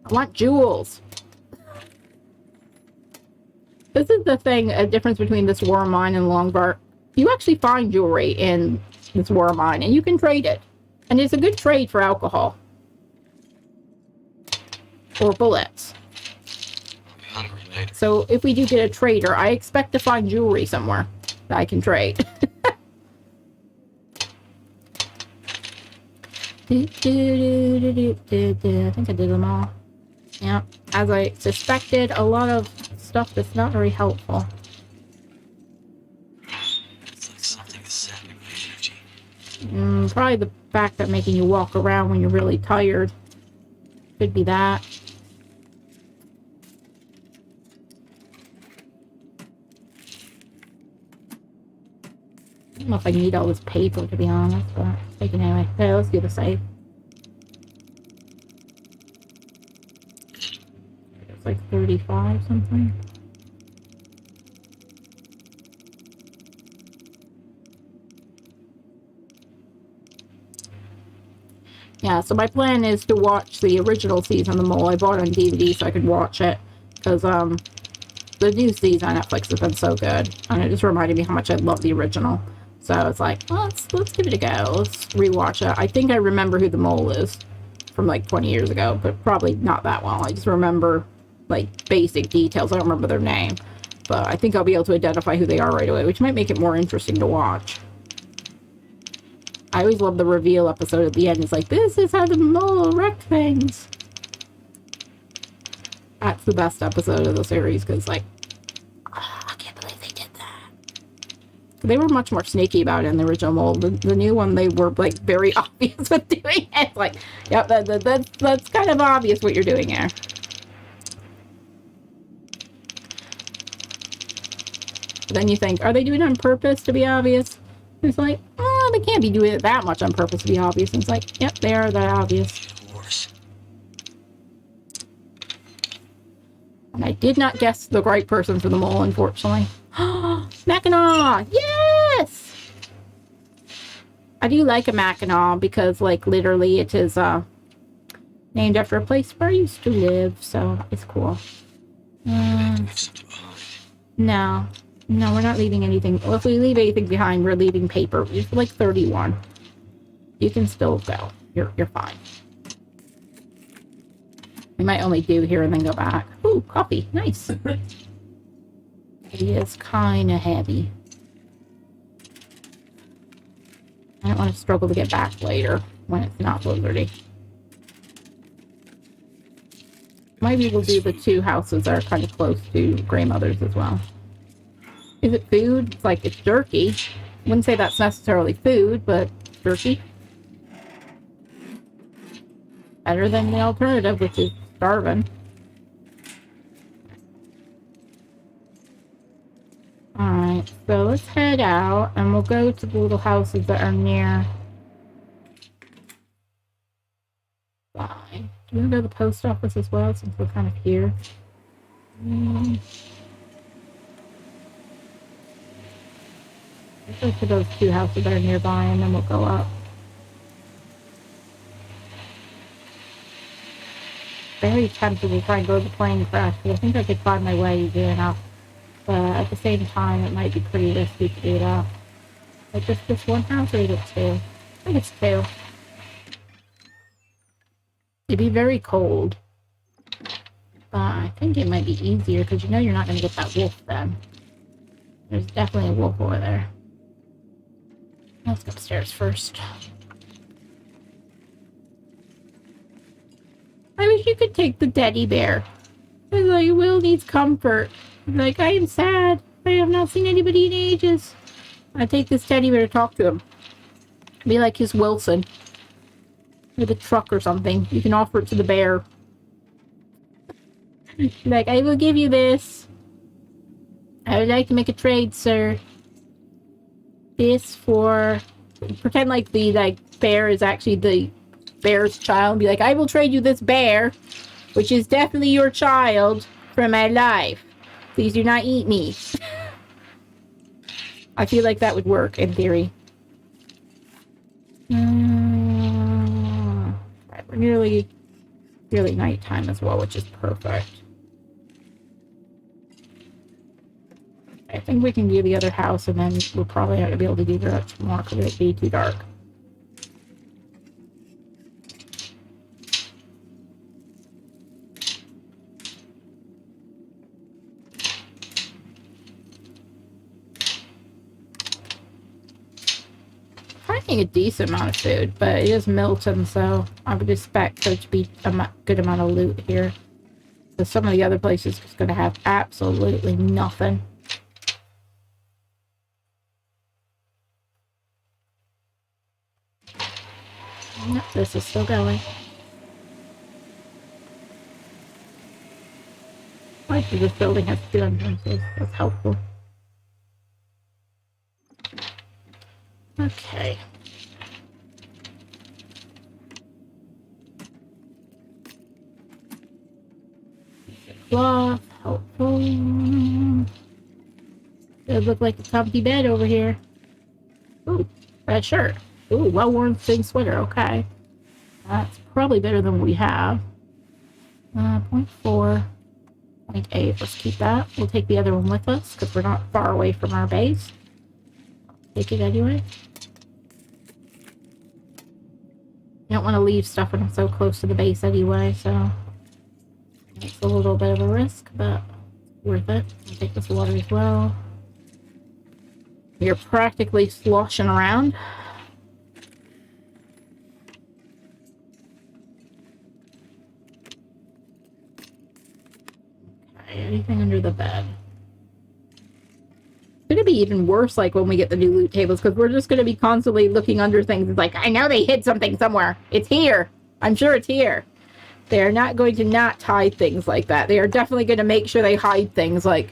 I want jewels. This is the thing, a difference between this war mine and Longbar. You actually find jewelry in this war mine, and you can trade it. And it's a good trade for alcohol. Or bullets. I'll be hungry later. So if we do get a trader, I expect to find jewelry somewhere that I can trade. I think I did them all. Yeah, as I suspected, a lot of stuff that's not very helpful. It's like something is sapping my energy. Probably the fact that making you walk around when you're really tired. Could be that. I don't know if I need all this paper, to be honest, but take it anyway. Okay, let's do the safe. It's like 35 something. Yeah, so my plan is to watch the original season of The Mole. I bought it on DVD so I could watch it, because the new season on Netflix has been so good, and it just reminded me how much I love the original. So it's like, well, let's give it a go. Let's rewatch it. I think I remember who the mole is from like 20 years ago, but probably not that well. I just remember like basic details. I don't remember their name, but I think I'll be able to identify who they are right away, which might make it more interesting to watch. I always love the reveal episode at the end. It's like, this is how the mole wrecked things. That's the best episode of the series, because like, I can't believe they did that. They were much more sneaky about it in the original mole. The new one, they were like very obvious with doing it. It's like, yep, that's kind of obvious what you're doing here. But then you think, are they doing it on purpose to be obvious? It's like, oh, they can't be doing it that much on purpose to be obvious. And it's like, yep, they are that obvious. And I did not guess the right person for the mole, unfortunately. Mackinac! Yes! I do like a Mackinac because, like, literally it is named after a place where I used to live, so it's cool. No. No, we're not leaving anything. Well, if we leave anything behind, we're leaving paper. It's like 31. You can still go. You're fine. We might only do here and then go back. Ooh, coffee. Nice. It is kind of heavy. I don't want to struggle to get back later when it's not blizzardy. Maybe we'll do the two houses that are kind of close to grandmother's as well. Is it food? It's like, it's jerky. Wouldn't say that's necessarily food, but jerky. Better than the alternative, which is starving. Alright, so let's head out, and we'll go to the little houses that are near. Bye. Do we go to the post office as well, since we're kind of here? Let's go to those two houses that are nearby, and then we'll go up. Very tempted to try and go to the plane crash, because I think I could find my way easy enough. But at the same time, it might be pretty risky to do that. Like, just this one house, or is it two? I think it's two. It'd be very cold. But I think it might be easier, because you know you're not going to get that wolf then. There's definitely a wolf over there. Let's go upstairs first. I wish you could take the teddy bear. It's like, Will needs comfort. Like, I am sad. I have not seen anybody in ages. I take this teddy bear to talk to him. Be like his Wilson. With a truck or something. You can offer it to the bear. Like, I will give you this. I would like to make a trade, sir. This for... Pretend like the, bear is actually the bear's child. Be like, I will trade you this bear, which is definitely your child, for my life. Please do not eat me. I feel like that would work, in theory. Right, we're nearly nighttime as well, which is perfect. I think we can do the other house, and then we'll probably have to be able to do that tomorrow, because it'd be too dark. Finding a decent amount of food, but it is Milton, so I would expect there to be a good amount of loot here. So some of the other places is going to have absolutely nothing. Nope, this is still going. I see this building has two entrances. That's helpful. Okay. Cloth, helpful. Does look like a comfy bed over here. Ooh, red shirt. Ooh, well-worn thin sweater. Okay. That's probably better than what we have. 0.4. 0.8. Let's keep that. We'll take the other one with us, because we're not far away from our base. Take it anyway. I don't want to leave stuff when I'm so close to the base anyway, so it's a little bit of a risk, but worth it. I'll take this water as well. You're practically sloshing around. Okay, anything under the bed? It's gonna be even worse, like, when we get the new loot tables, because we're just gonna be constantly looking under things. It's like, I know they hid something somewhere. It's here. I'm sure it's here. They are not going to not hide things like that. They are definitely going to make sure they hide things. Like,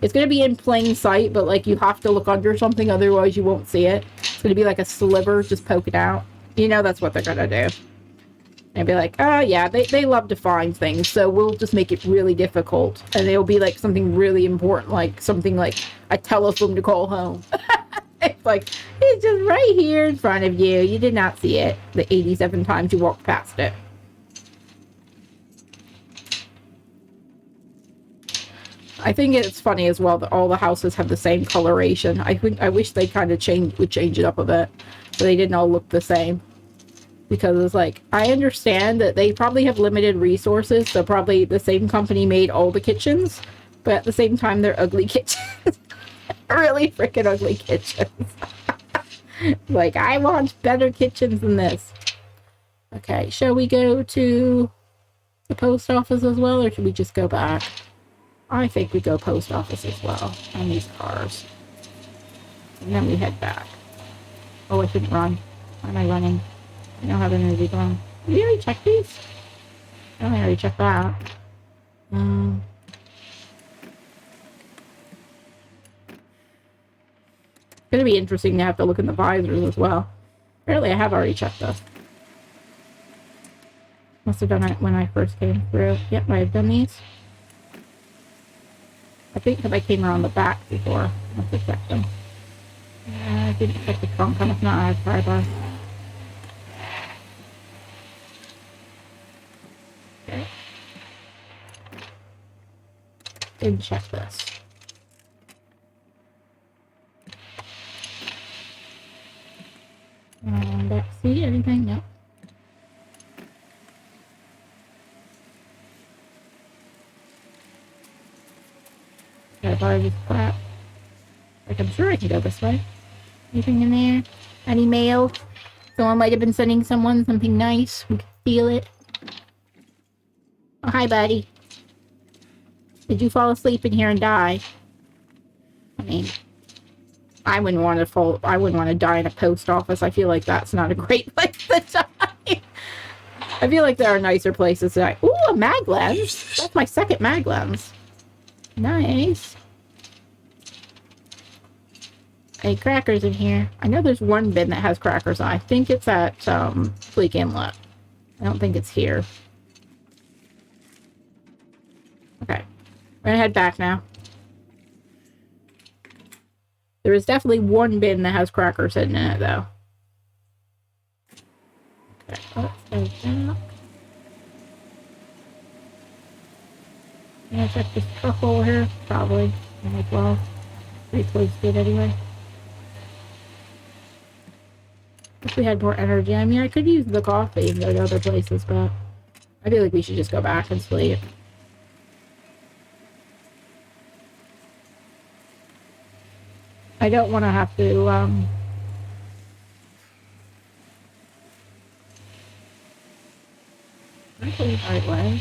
it's going to be in plain sight, but, like, you have to look under something, otherwise you won't see it. It's going to be like a sliver just poking out. You know that's what they're going to do. And be like, oh, yeah, they love to find things, so we'll just make it really difficult. And it'll be, like, something really important, like something like a telephone to call home. It's like, it's just right here in front of you. You did not see it the 87 times you walked past it. I think it's funny as well that all the houses have the same coloration. I wish they kind of would change it up a bit, so they didn't all look the same. Because it's like, I understand that they probably have limited resources, so probably the same company made all the kitchens, but at the same time they're ugly kitchens. Really freaking ugly kitchens. Like, I want better kitchens than this. Okay, shall we go to the post office as well, or should we just go back? I think we go post office as well on these cars. And then we head back. Oh, I shouldn't run. Why am I running? I don't have energy going. Did we already check these? I already checked that. It's gonna be interesting to have to look in the visors as well. Apparently I have already checked this. Must have done it when I first came through. Yep, I have done these. I think because I came around the back before. I must have checked them. I didn't check the trunk. I'm not out of fiber. Okay. Didn't check this. Back seat, anything? No. Gotta buy this crap. Like, I'm sure I can go this way. Anything in there? Any mail? Someone might have been sending someone something nice. We can steal it. Oh, hi, buddy. Did you fall asleep in here and die? I mean, I wouldn't want to fall. I wouldn't want to die in a post office. I feel like that's not a great place to die. I feel like there are nicer places to die. Ooh, a mag lens. That's my second mag lens. Nice. Hey, crackers in here. I know there's one bin that has crackers on. I think it's at Fleek Inlet. I don't think it's here. Okay. We're gonna head back now. There is definitely one bin that has crackers hidden in it, though. Okay, let's go back. Can I check this truck over here? Probably. Might as well. Pretty close to it anyway. If we had more energy. I mean, I could use the coffee and go to other places, but I feel like we should just go back and sleep. I don't want to have to, am I going the right way?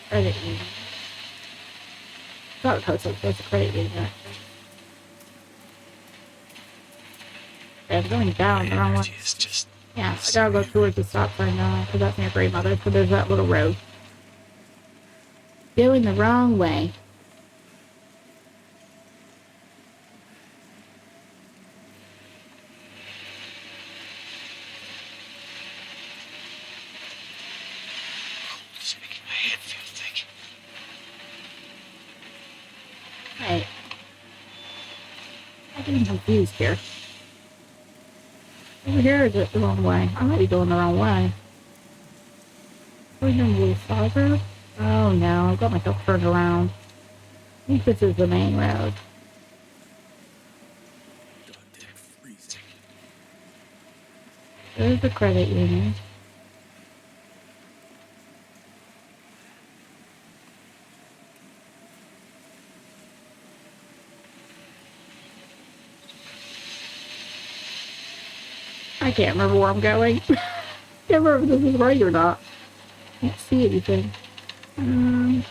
Credit union. I thought it was a credit union, actually. Okay, I'm going down the wrong way. It's just Yeah, I gotta go towards the stop sign now, because that's near Grandmother, so there's that little road. Going the wrong way. it's making my head feel thick. Hey. I'm getting confused here. Over here is it the wrong way? I might be going the wrong way. We're doing a little side road? Oh no, I've got myself turned around. I think this is the main road. Goddamn freezing. There's the credit union. I can't remember where I'm going. Can't remember if this is right or not. Can't see anything. I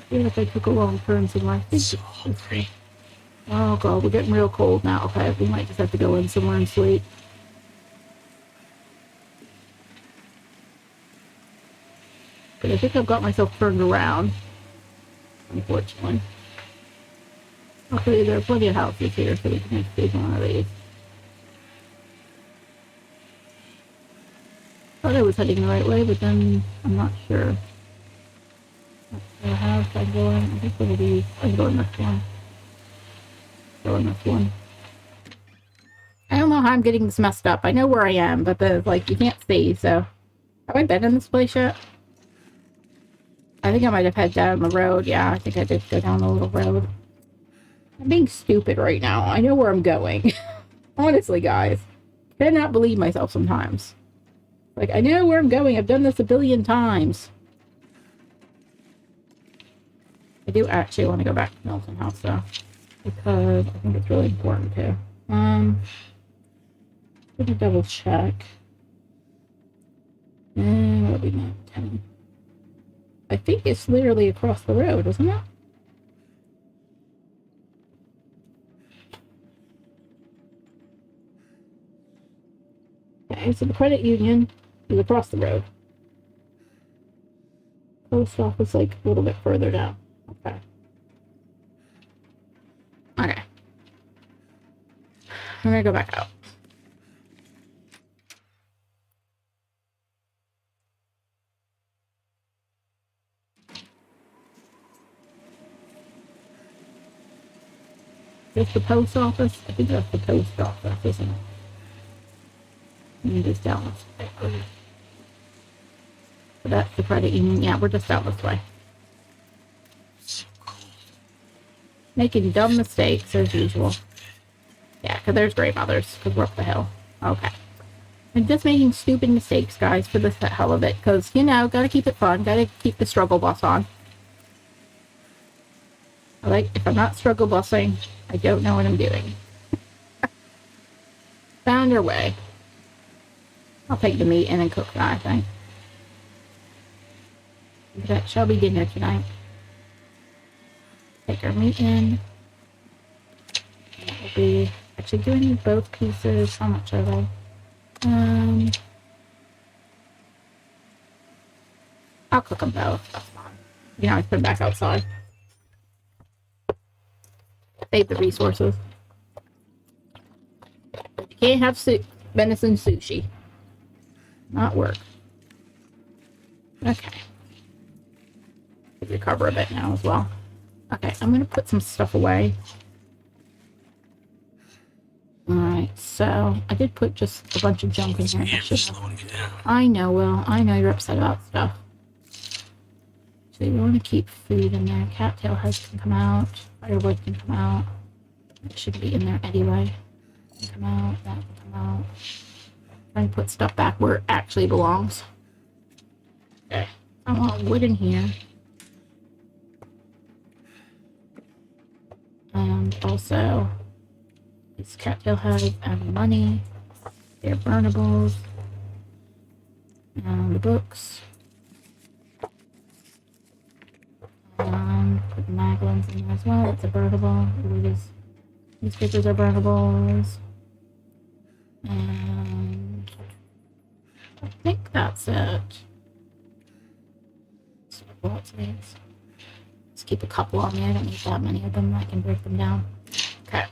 feel like I took a wrong turn somewhere. I think So hungry. oh god, we're getting real cold now. Okay, we might just have to go in somewhere and sleep. But I think I've got myself turned around. Unfortunately. Luckily, there are plenty of houses here, so we can escape one of these. Thought I was heading the right way, but then I'm not sure. That's the house I'm going. I think one of these. I'm going this one. Going this one. I don't know how I'm getting this messed up. I know where I am, but like, you can't see, so. Have I been in this place yet? I think I might have head down the road. Yeah, I think I did go down the little road. I'm being stupid right now. I know where I'm going. Honestly, guys. I cannot believe myself sometimes. Like, I know where I'm going. I've done this a billion times. I do actually want to go back to Milton House, though. Because I think it's really important, too. I'm gonna double check. And what do we know? 10. I think it's literally across the road, isn't it? Okay, so the credit union is across the road. Post office, like, a little bit further down. Okay. Okay. I'm gonna go back out. this the post office? I think that's the post office, isn't it? And just down this way. So that's the credit union. Yeah, we're just down this way. So cold. Making dumb mistakes as usual. Yeah, because there's grandmothers, because we're up the hill. Okay. I'm just making stupid mistakes, guys, for the hell of it, because, you know, gotta keep it fun, gotta keep the struggle bus on. Like, if I'm not struggle busing, I don't know what I'm doing. Found your way. I'll take the meat in and cook that, I think. That shall be dinner tonight. Take our meat in. That will be actually doing both pieces. How much are they? I'll cook them both. That's fine. You know, I put them back outside. Save the resources. You can't have venison sushi. Not work. Okay. Recover a bit now as well. Okay, I'm gonna put some stuff away. Alright, so I did put just a bunch of junk in here. Yeah, slowing you down. I know, Will. I know you're upset about stuff. So you want to keep food in there. Cattail heads can come out. Firewood can come out. It should be in there anyway. Can come out. That can come out. Try and put stuff back where it actually belongs. Okay. I want wood in here. And also, these cattail heads and money. They're burnables. And the books. Put the maglins in there as well. It's a burnable. These papers are burnables. And I think that's it. So lots of these. Let's keep a couple on me. I don't need that many of them. I can break them down. Okay.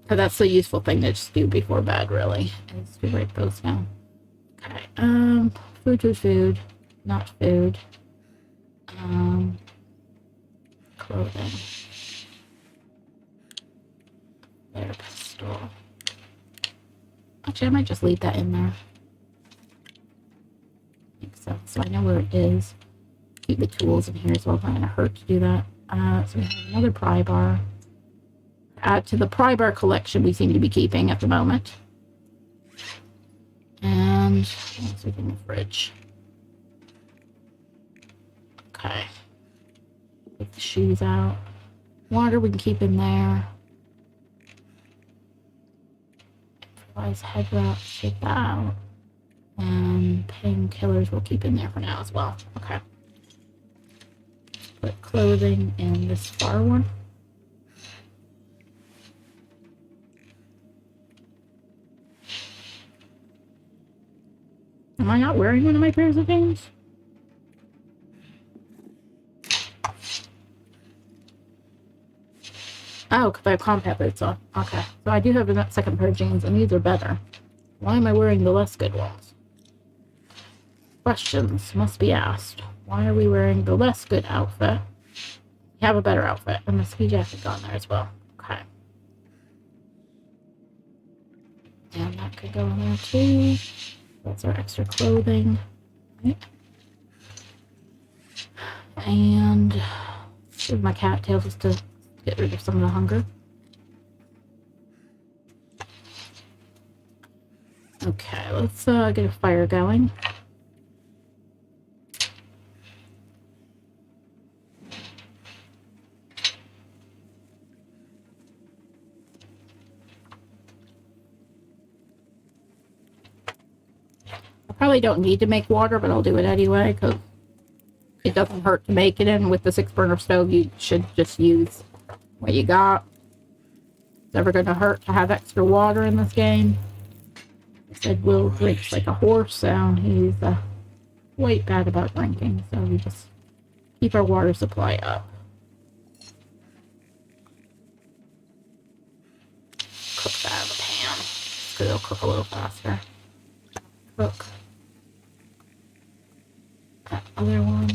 So that's the useful thing to just do before bed, really, is to break those down. Okay. Food. Not food. Clothing. Their pistol. Actually, I might just leave that in there. I think so I know where it is. Keep the tools in here as well. It's not going to hurt to do that. So we have another pry bar. Add to the pry bar collection we seem to be keeping at the moment. And what's in the fridge? Okay. Take the shoes out. Water we can keep in there. Improvised head wrap, take that out. And painkillers we'll keep in there for now as well. Okay. Put clothing in this far one. Am I not wearing one of my pairs of jeans? Oh, because I have compact boots on. Okay. So I do have a second pair of jeans, and these are better. Why am I wearing the less good ones? Questions must be asked. Why are we wearing the less good outfit? We have a better outfit, and the ski jacket on there as well. Okay. And that could go in there too. That's our extra clothing. Right. And give my cattail just to get rid of some of the hunger. Okay, let's get a fire going. I probably don't need to make water, but I'll do it anyway because it doesn't hurt to make it in. With the 6-burner stove, you should just use what you got. It's never going to hurt to have extra water in this game. I said Will drinks like a horse, so he's quite bad about drinking, so we just keep our water supply up. Cook that out of the pan, because it'll cook a little faster. Cook that other one.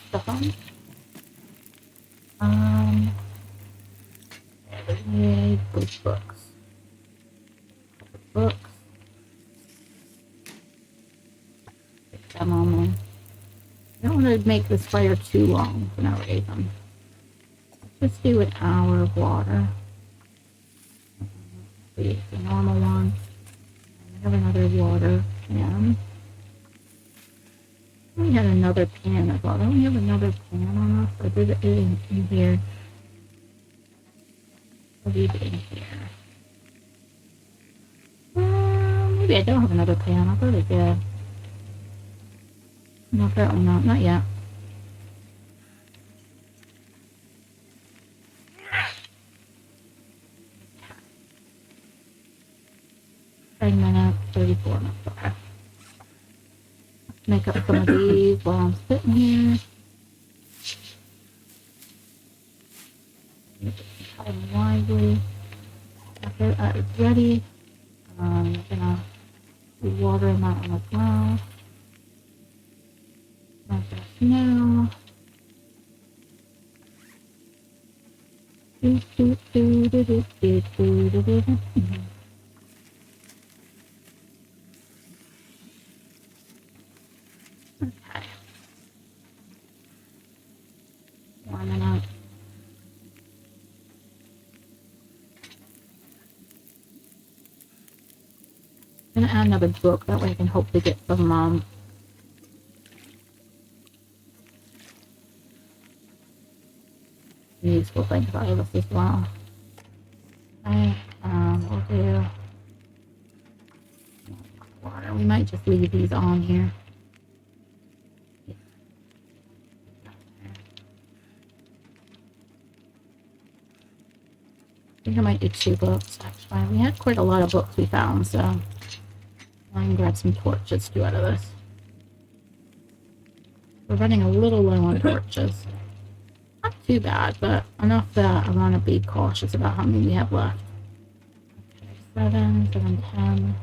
Stuff on. these books. Books. Pick them all in. I don't want to make this fire too long when I raise them. Let's do an hour of water. The normal one. I have another water pan. We had another pan as well. Don't we have another pan on us? Or did it in here? I'll leave it in here. Maybe I don't have another pan. I thought I did. No, apparently not. Not yet. Minutes, 34 minutes. Okay. Let's make up some of these while I'm sitting here. Time wisely. After that is ready, I'm gonna be watering that one as well. Like this now. Do, do, do, do, do, do, do, do, do, do. Okay. 1 minute. I'm gonna add another book, that way I can hopefully get some useful things out of this as well. Okay, we'll do water. We might just leave these on here. I think I might do 2 books, actually. We had quite a lot of books we found, so I can grab some torches too out of this. We're running a little low on torches. Not too bad, but enough that I want to be cautious about how many we have left. Okay, 7, 10.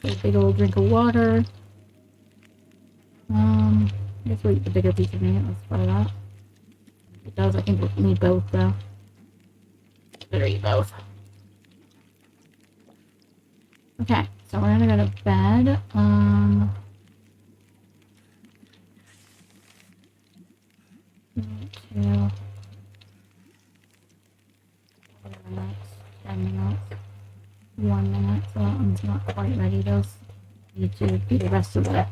A big old drink of water. I guess we'll eat the bigger piece of meat. Let's try that. If it does, I think we'll need both though. Better eat both. Okay, so we're gonna go to bed. Two, 4 minutes, 10 minutes, 1 minute, so that one's not quite ready. Those need to do the rest of the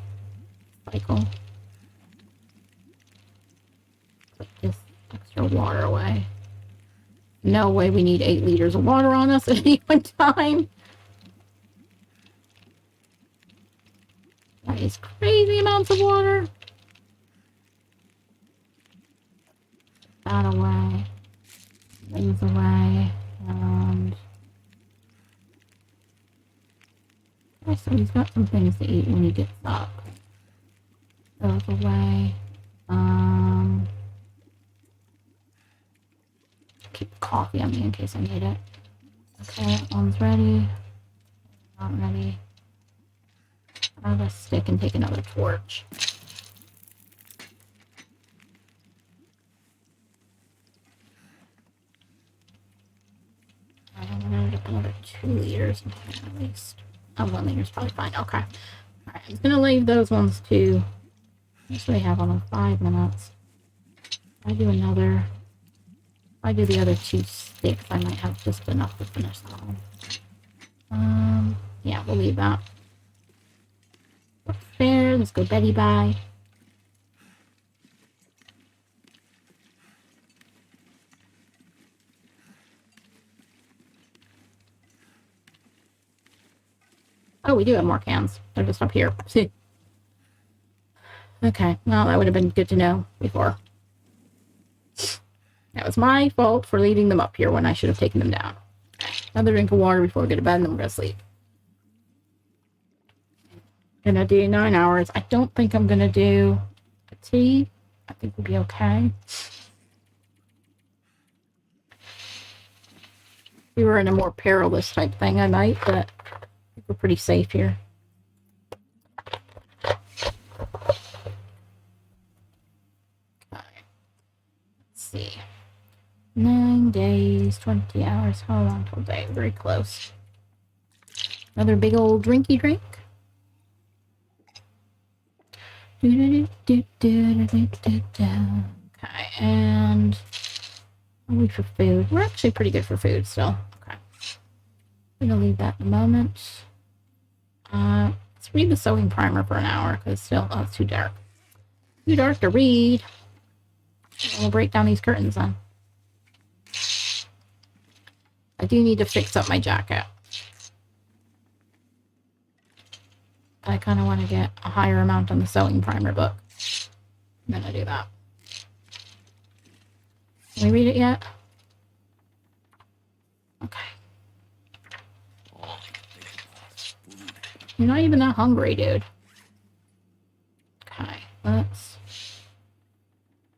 cycle. Put this extra water away. No way we need 8 liters of water on us at any one time. That is crazy amounts of water. That away. Things away. And okay, so he's got some things to eat when he gets up. Those away. Keep the coffee on me in case I need it. Okay, that one's ready. Not ready. I'll have a stick and take another torch. I'm gonna get another 2 liters in here at least. Oh, 1 liter's probably fine. Okay. Alright, I'm gonna leave those ones too. Usually have on 5 minutes. I do another. If I do the other 2 sticks, I might have just enough to finish that one. Yeah, we'll leave that. There, let's go Betty bye. Oh, we do have more cans. They're just up here. See. Okay, well, that would have been good to know before. That was my fault for leaving them up here when I should have taken them down. Another drink of water before we go to bed, and then we're gonna sleep. Gonna do 9 hours. I don't think I'm gonna do a tea. I think we'll be okay. If we were in a more perilous type thing, I might, but I think we're pretty safe here. Okay. Let's see. No, 14 days, 20 hours. How long till day? Very close. Another big old drinky drink. Okay, and what are we for food? We're actually pretty good for food still. Okay. I'm gonna leave that in a moment. Let's read the sewing primer for an hour, because still, oh, it's too dark. Too dark to read. We'll break down these curtains then. I do need to fix up my jacket. I kind of want to get a higher amount on the sewing primer book. I'm gonna do that. Can we read it yet? Okay. You're not even that hungry, dude. Okay, let's...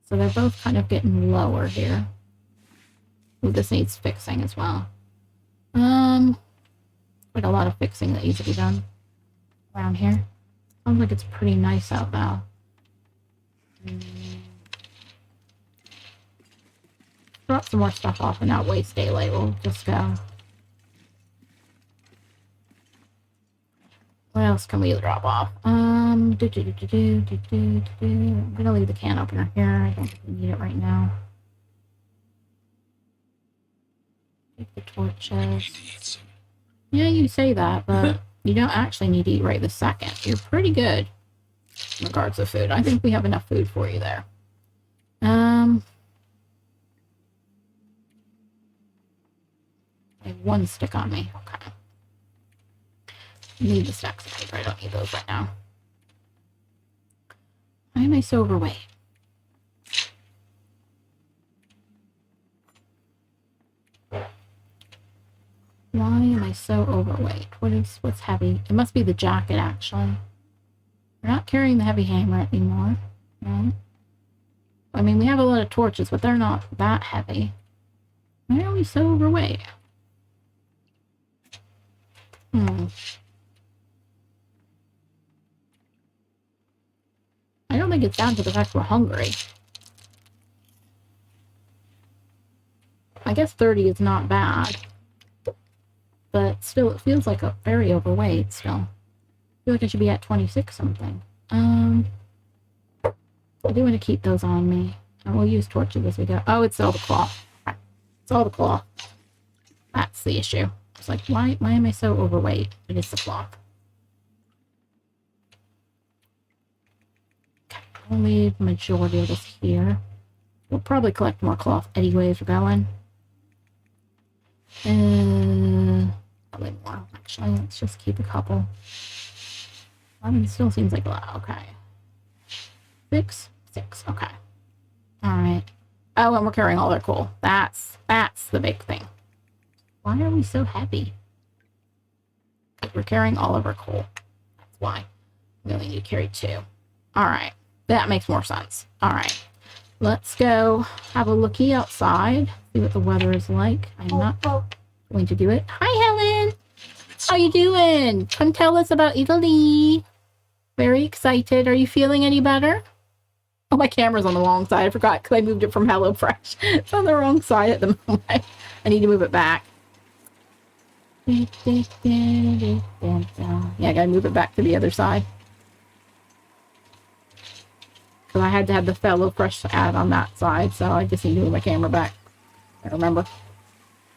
So they're both kind of getting lower here. Ooh, this needs fixing as well. Quite a lot of fixing that needs to be done around here. Sounds like it's pretty nice out now. Drop some more stuff off and not waste daylight. We'll just go. What else can we drop off? I'm gonna leave the can opener here. I don't think we need it right now. Take the torches. Yeah, you say that, but you don't actually need to eat right this second. You're pretty good in regards to food. I think we have enough food for you there. I have one stick on me. Okay. Need the stacks of paper. I don't need those right now. Why am I so overweight? Why am I so overweight? What's heavy? It must be the jacket, actually. We're not carrying the heavy hammer anymore. Right? I mean, we have a lot of torches, but they're not that heavy. Why are we so overweight? I don't think it's down to the fact we're hungry. I guess 30 is not bad. But still, it feels like a very overweight still. I feel like I should be at 26 something. I do want to keep those on me. And we'll use torches as we go. Oh, it's all the cloth. It's all the cloth. That's the issue. It's like, why am I so overweight? It is the cloth. I'll leave the majority of this here. We'll probably collect more cloth anyways we're going. Probably more, actually. Let's just keep a couple. 11 still seems like a lot. Okay. 6? 6. Okay. Alright. Oh, and we're carrying all their coal. That's the big thing. Why are we so heavy? Because we're carrying all of our coal. That's why. We only need to carry 2. Alright. That makes more sense. Alright. Let's go have a looky outside. See what the weather is like. I'm not going to do it. Hi, Helen! How you doing? Come tell us about Italy. Very excited. Are you feeling any better? Oh, my camera's on the wrong side. I forgot because I moved it from HelloFresh. It's on the wrong side at the moment. I need to move it back. Yeah, I gotta move it back to the other side. Because I had to have the HelloFresh ad on that side, so I just need to move my camera back. I remember.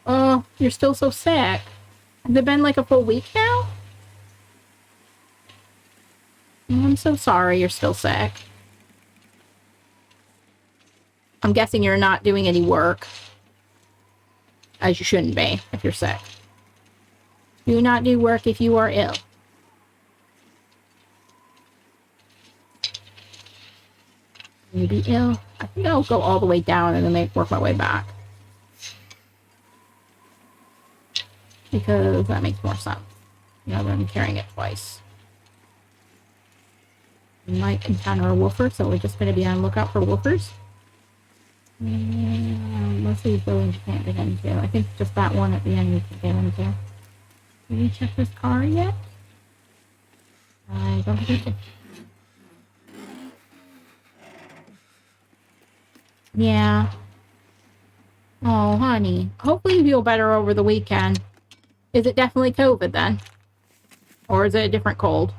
Oh, you're still so sick. Has it been like a full week now? Oh, I'm so sorry you're still sick. I'm guessing you're not doing any work. As you shouldn't be, if you're sick. Do not do work if you are ill. You be ill? I think I'll go all the way down and then work my way back. Because that makes more sense. Rather than carrying it twice. We might encounter a woofer, so we're just going to be on the lookout for woofers. Most of these buildings you can't get into. I think just that one at the end you can get into. Did you check this car yet? I don't think it. Yeah. Oh, honey. Hopefully you feel better over the weekend. Is it definitely COVID then? Or is it a different cold?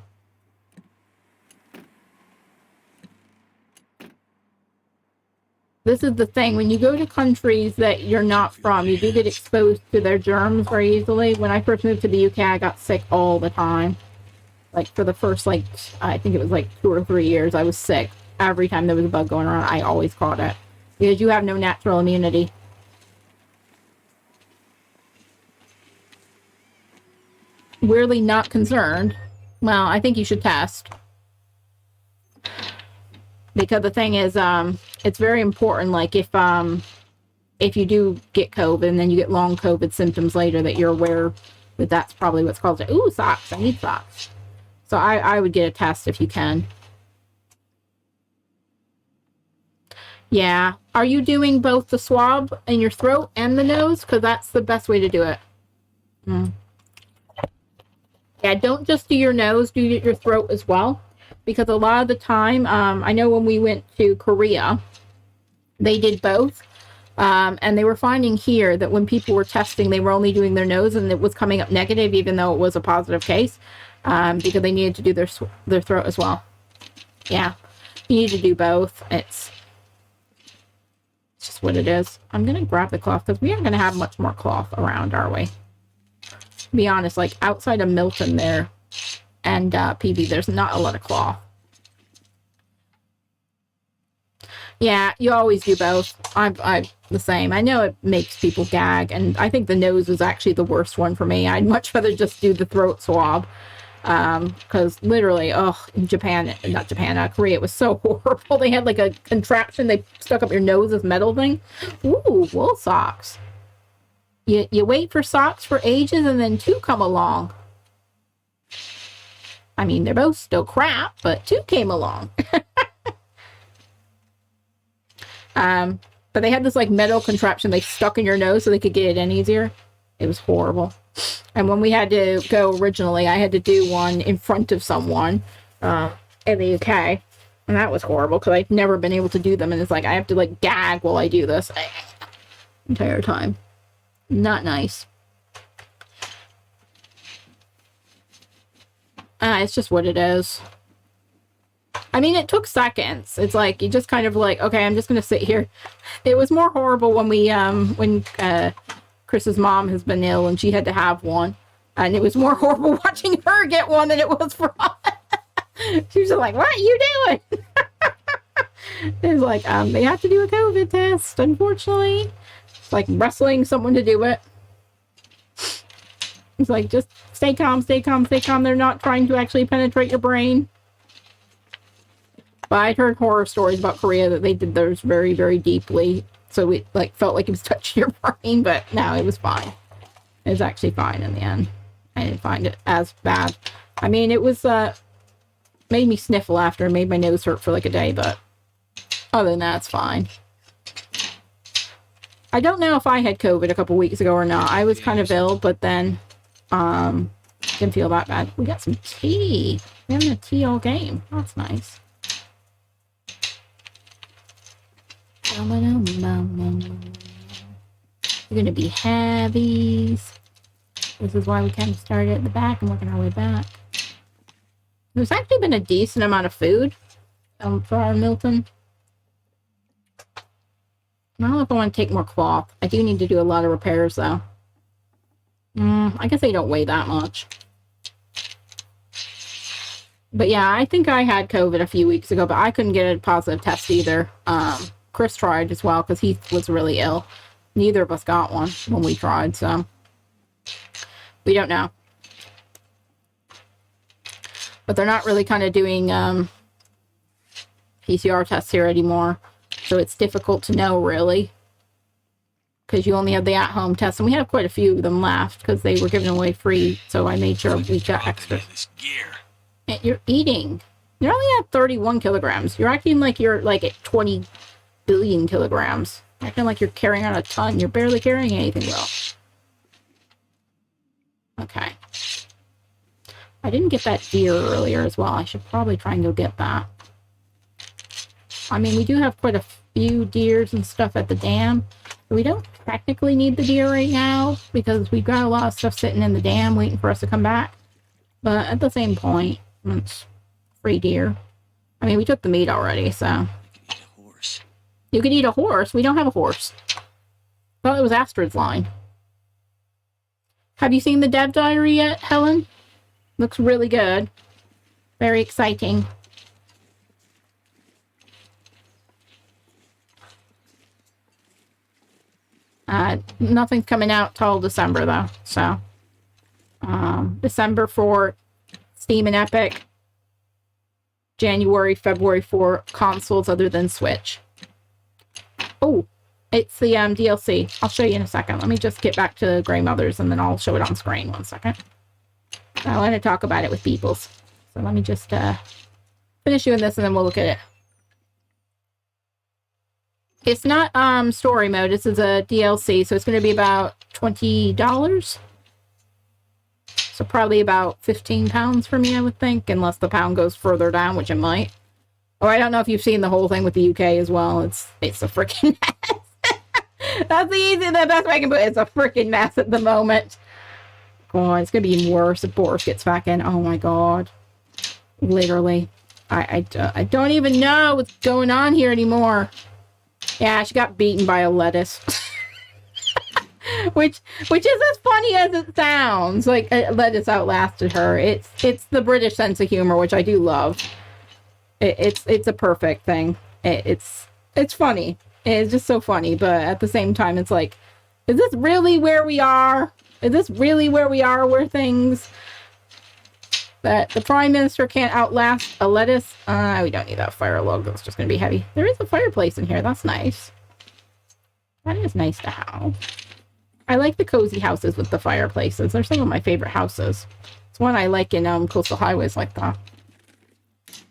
This is the thing. When you go to countries that you're not from, you do get exposed to their germs very easily. When I first moved to the UK, I got sick all the time. Like, for the first, like, I think it was like 2 or 3 years, I was sick. Every time there was a bug going around, I always caught it. Because you have no natural immunity. Weirdly not concerned. Well, I think you should test. Because the thing is, it's very important, like, if you do get COVID and then you get long COVID symptoms later, that you're aware that that's probably what's caused it. Ooh, socks. I need socks. So I would get a test if you can. Yeah. Are you doing both the swab in your throat and the nose? Because that's the best way to do it. Yeah, don't just do your nose, do your throat as well. Because a lot of the time, I know when we went to Korea, they did both. And they were finding here that when people were testing, they were only doing their nose and it was coming up negative, even though it was a positive case, because they needed to do their throat as well. Yeah, you need to do both. It's just what it is. I'm going to grab the cloth because we aren't going to have much more cloth around, are we? To be honest, like outside of Milton there and PB, there's not a lot of cloth. Yeah, you always do both. I'm the same. I know it makes people gag, and I think the nose is actually the worst one for me. I'd much rather just do the throat swab. Because literally, in Japan, not Japan, Korea, it was so horrible. They had like a contraption they stuck up your nose as metal thing. Ooh, wool socks. You wait for socks for ages and then 2 come along. I mean, they're both still crap, but 2 came along. But they had this like metal contraption they stuck in your nose so they could get it in easier. It was horrible. And when we had to go originally, I had to do one in front of someone in the UK. And that was horrible because I've never been able to do them. And it's like I have to like gag while I do this entire time. Not nice. It's just what it is. I mean, it took seconds. It's like, you just kind of like, okay, I'm just going to sit here. It was more horrible when we, when Chris's mom has been ill and she had to have one. And it was more horrible watching her get one than it was for us. She was just like, what are you doing? It's like, they have to do a COVID test, unfortunately. It's like wrestling someone to do it. It's like, just stay calm, stay calm, stay calm. They're not trying to actually penetrate your brain. But I'd heard horror stories about Korea that they did theirs very, very deeply. So it like felt like it was touching your brain, but no, it was fine. It was actually fine in the end. I didn't find it as bad. I mean, it was, made me sniffle after, made my nose hurt for like a day, but other than that, it's fine. I don't know if I had COVID a couple weeks ago or not. I was kind of ill, but then, didn't feel that bad. We got some tea. We're having a tea all game. That's nice. You're gonna be heavies. This is why we kind of started at the back and working our way back. There's actually been a decent amount of food for our Milton. I don't know if I want to take more cloth. I do need to do a lot of repairs though. I guess they don't weigh that much. But yeah, I think I had COVID a few weeks ago, but I couldn't get a positive test either. Chris tried as well because he was really ill. Neither of us got one when we tried, so we don't know. But they're not really kind of doing PCR tests here anymore, so it's difficult to know really because you only have the at-home tests, and we have quite a few of them left because they were given away free, so I made sure we got extra. And you're eating. You're only at 31 kilograms. You're acting like you're like at 20 billion kilograms. Acting like you're carrying on a ton. You're barely carrying anything, though. Okay. I didn't get that deer earlier as well. I should probably try and go get that. I mean, we do have quite a few deers and stuff at the dam. But we don't practically need the deer right now because we've got a lot of stuff sitting in the dam waiting for us to come back. But at the same point, it's free deer. I mean, we took the meat already, so. Eat a horse. You could eat a horse. We don't have a horse. Thought it was Astrid's line. Have you seen the dev diary yet, Helen? Looks really good. Very exciting. Nothing's coming out till December, though. So, December for Steam and Epic. January, February for consoles other than Switch. Oh, it's the DLC. I'll show you in a second. Let me just get back to Grey Mothers, and then I'll show it on screen. 1 second. I want to talk about it with peoples. So let me just finish doing this, and then we'll look at it. It's not story mode. This is a DLC, so it's going to be about $20. So probably about £15 for me, I would think, unless the pound goes further down, which it might. Oh, I don't know if you've seen the whole thing with the UK as well. It's a freaking mess. That's the best way I can put it. It's a freaking mess at the moment. God, it's going to be even worse if Boris gets back in. Oh my God. Literally. I don't even know what's going on here anymore. Yeah, she got beaten by a lettuce. which is as funny as it sounds. Like, lettuce outlasted her. It's the British sense of humor, which I do love. It's a perfect thing. It's funny. It's just so funny, but at the same time, it's like, is this really where we are? Is this really where we are, where things that the Prime Minister can't outlast a lettuce? We don't need that fire log. That's just going to be heavy. There is a fireplace in here. That's nice. That is nice to have. I like the cozy houses with the fireplaces. They're some of my favorite houses. It's one I like in coastal highways like that.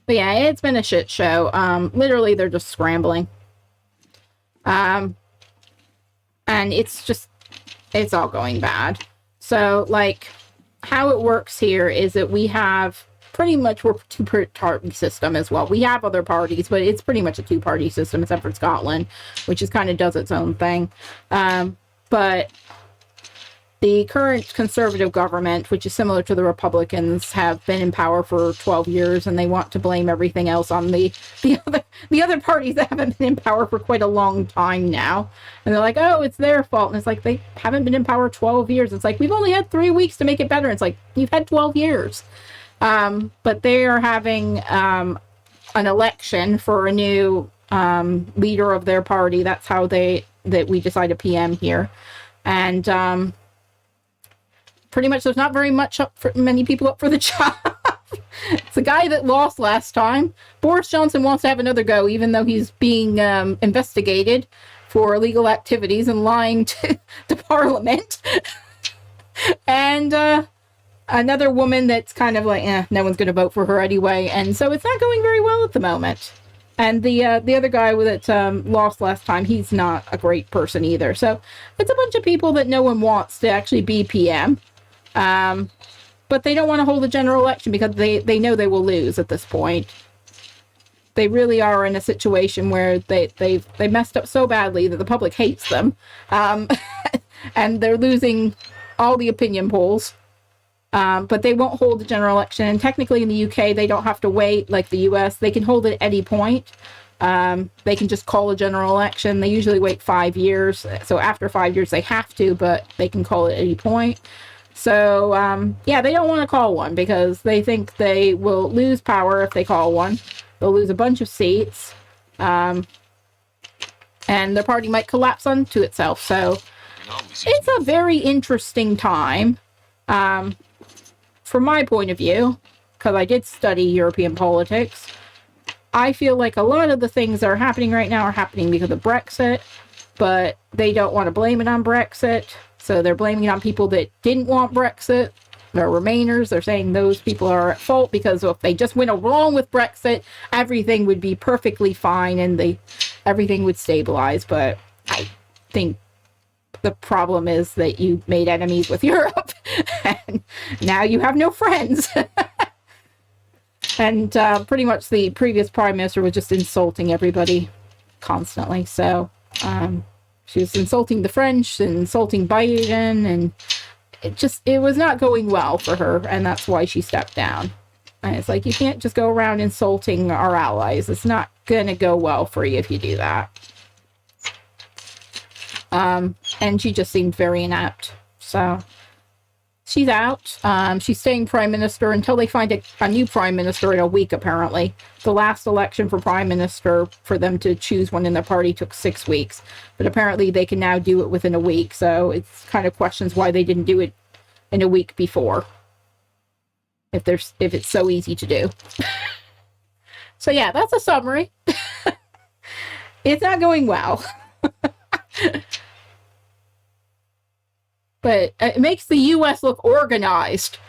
But yeah, it's been a shit show. Literally, they're just scrambling. And it's all going bad. So, like, how it works here is that we have pretty much, we're a two-party system as well. We have other parties, but it's pretty much a two-party system, except for Scotland, which is kind of does its own thing. But the current Conservative government, which is similar to the Republicans, have been in power for 12 years, and they want to blame everything else on the other parties that haven't been in power for quite a long time now. And they're like, oh, it's their fault. And it's like, they haven't been in power 12 years. It's like, we've only had 3 weeks to make it better. It's like, you've had 12 years. But they are having an election for a new leader of their party. That's how that we decide a PM here. And pretty much there's not very much many people up for the job. It's the guy that lost last time. Boris Johnson wants to have another go, even though he's being investigated for illegal activities and lying to Parliament. And another woman that's kind of like, no one's going to vote for her anyway. And so it's not going very well at the moment. And the other guy that lost last time, he's not a great person either. So it's a bunch of people that no one wants to actually be PM. But they don't want to hold a general election because they know they will lose at this point. They really are in a situation where they messed up so badly that the public hates them. And they're losing all the opinion polls. But they won't hold a general election. And technically in the UK, they don't have to wait like the US. They can hold it at any point. They can just call a general election. They usually wait 5 years. So after 5 years, they have to, but they can call it at any point. So, yeah, they don't want to call one because they think they will lose power if they call one. They'll lose a bunch of seats. And their party might collapse onto itself. So it's a very interesting time. From my point of view, because I did study European politics, I feel like a lot of the things that are happening right now are happening because of Brexit, but they don't want to blame it on Brexit. So they're blaming it on people that didn't want Brexit. They're Remainers. They're saying those people are at fault because if they just went along with Brexit, everything would be perfectly fine and everything would stabilize. But I think the problem is that you made enemies with Europe and now you have no friends. And pretty much the previous prime minister was just insulting everybody constantly. So She was insulting the French and insulting Biden, and it was not going well for her, and that's why she stepped down. And it's like, you can't just go around insulting our allies. It's not gonna go well for you if you do that. And she just seemed very inept. So she's out. She's staying prime minister until they find a new prime minister in a week, apparently. The last election for prime minister, for them to choose one in the party, took 6 weeks. But apparently they can now do it within a week. So it's kind of questions why they didn't do it in a week before. If it's so easy to do. So yeah, that's a summary. It's not going well. But it makes the U.S. look organized,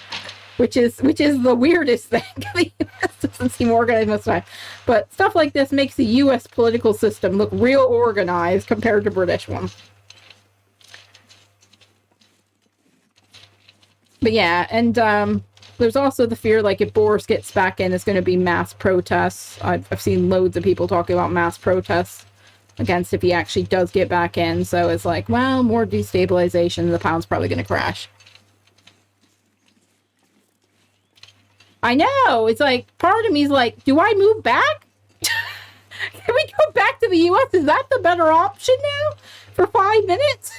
which is the weirdest thing. The U.S. doesn't seem organized most of the time. But stuff like this makes the U.S. political system look real organized compared to British one. But yeah, and there's also the fear, like, if Boris gets back in, it's going to be mass protests. I've seen loads of people talking about mass protests against if he actually does get back in. So it's like, well, more destabilization. The pound's probably going to crash. I know. It's like, part of me is like, do I move back? Can we go back to the U.S.? Is that the better option now? For 5 minutes?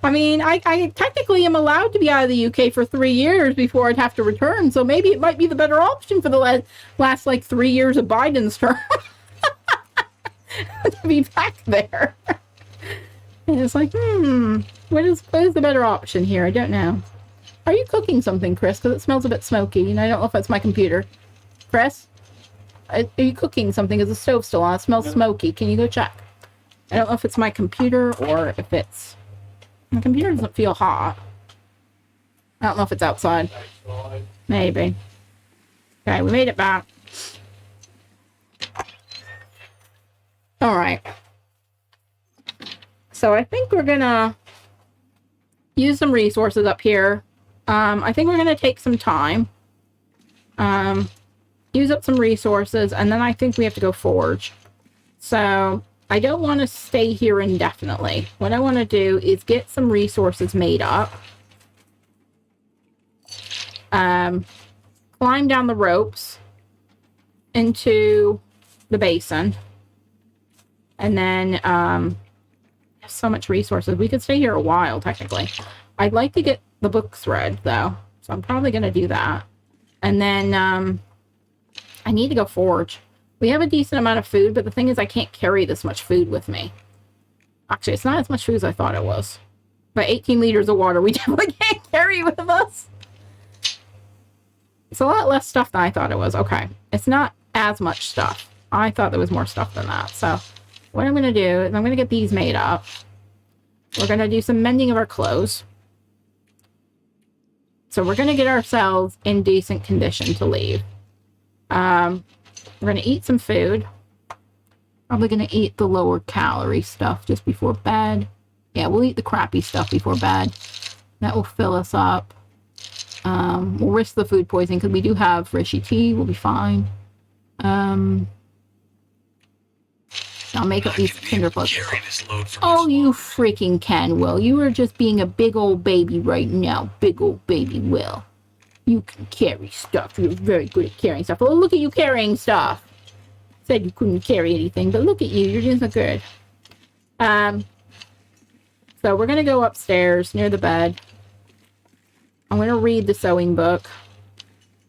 I mean, I technically am allowed to be out of the UK for 3 years before I'd have to return. So maybe it might be the better option for the last like 3 years of Biden's term. To be back there. And it's like, what is the better option here? I don't know. Are you cooking something, Chris? Because it smells a bit smoky, and I don't know if it's my computer. Chris? Are you cooking something? Is the stove still on? It smells smoky. Can you go check? I don't know if it's my computer or if it's... My computer doesn't feel hot. I don't know if it's outside. Maybe. Okay, we made it back. Alright. So I think we're gonna use some resources up here. I think we're gonna take some time. Use up some resources, and then I think we have to go forge. So I don't want to stay here indefinitely. What I want to do is get some resources made up. Climb down the ropes into the basin. And then, so much resources. We could stay here a while, technically. I'd like to get the books read, though. So I'm probably going to do that. And then, I need to go forge. We have a decent amount of food, but the thing is I can't carry this much food with me. Actually, it's not as much food as I thought it was. But 18 liters of water we definitely can't carry with us. It's a lot less stuff than I thought it was. Okay. It's not as much stuff. I thought there was more stuff than that. So what I'm going to do is I'm going to get these made up. We're going to do some mending of our clothes. So we're going to get ourselves in decent condition to leave. We're going to eat some food. Probably going to eat the lower calorie stuff just before bed. Yeah, we'll eat the crappy stuff before bed. That will fill us up. We'll risk the food poisoning because we do have Rishi tea. We'll be fine. I'll make up these Kinder Plus. Oh, you freaking can, Will. You are just being a big old baby right now. Big old baby Will. You can carry stuff. You're very good at carrying stuff. Oh, look at you carrying stuff. Said you couldn't carry anything, but look at you. You're doing so good. So we're going to go upstairs near the bed. I'm going to read the sewing book.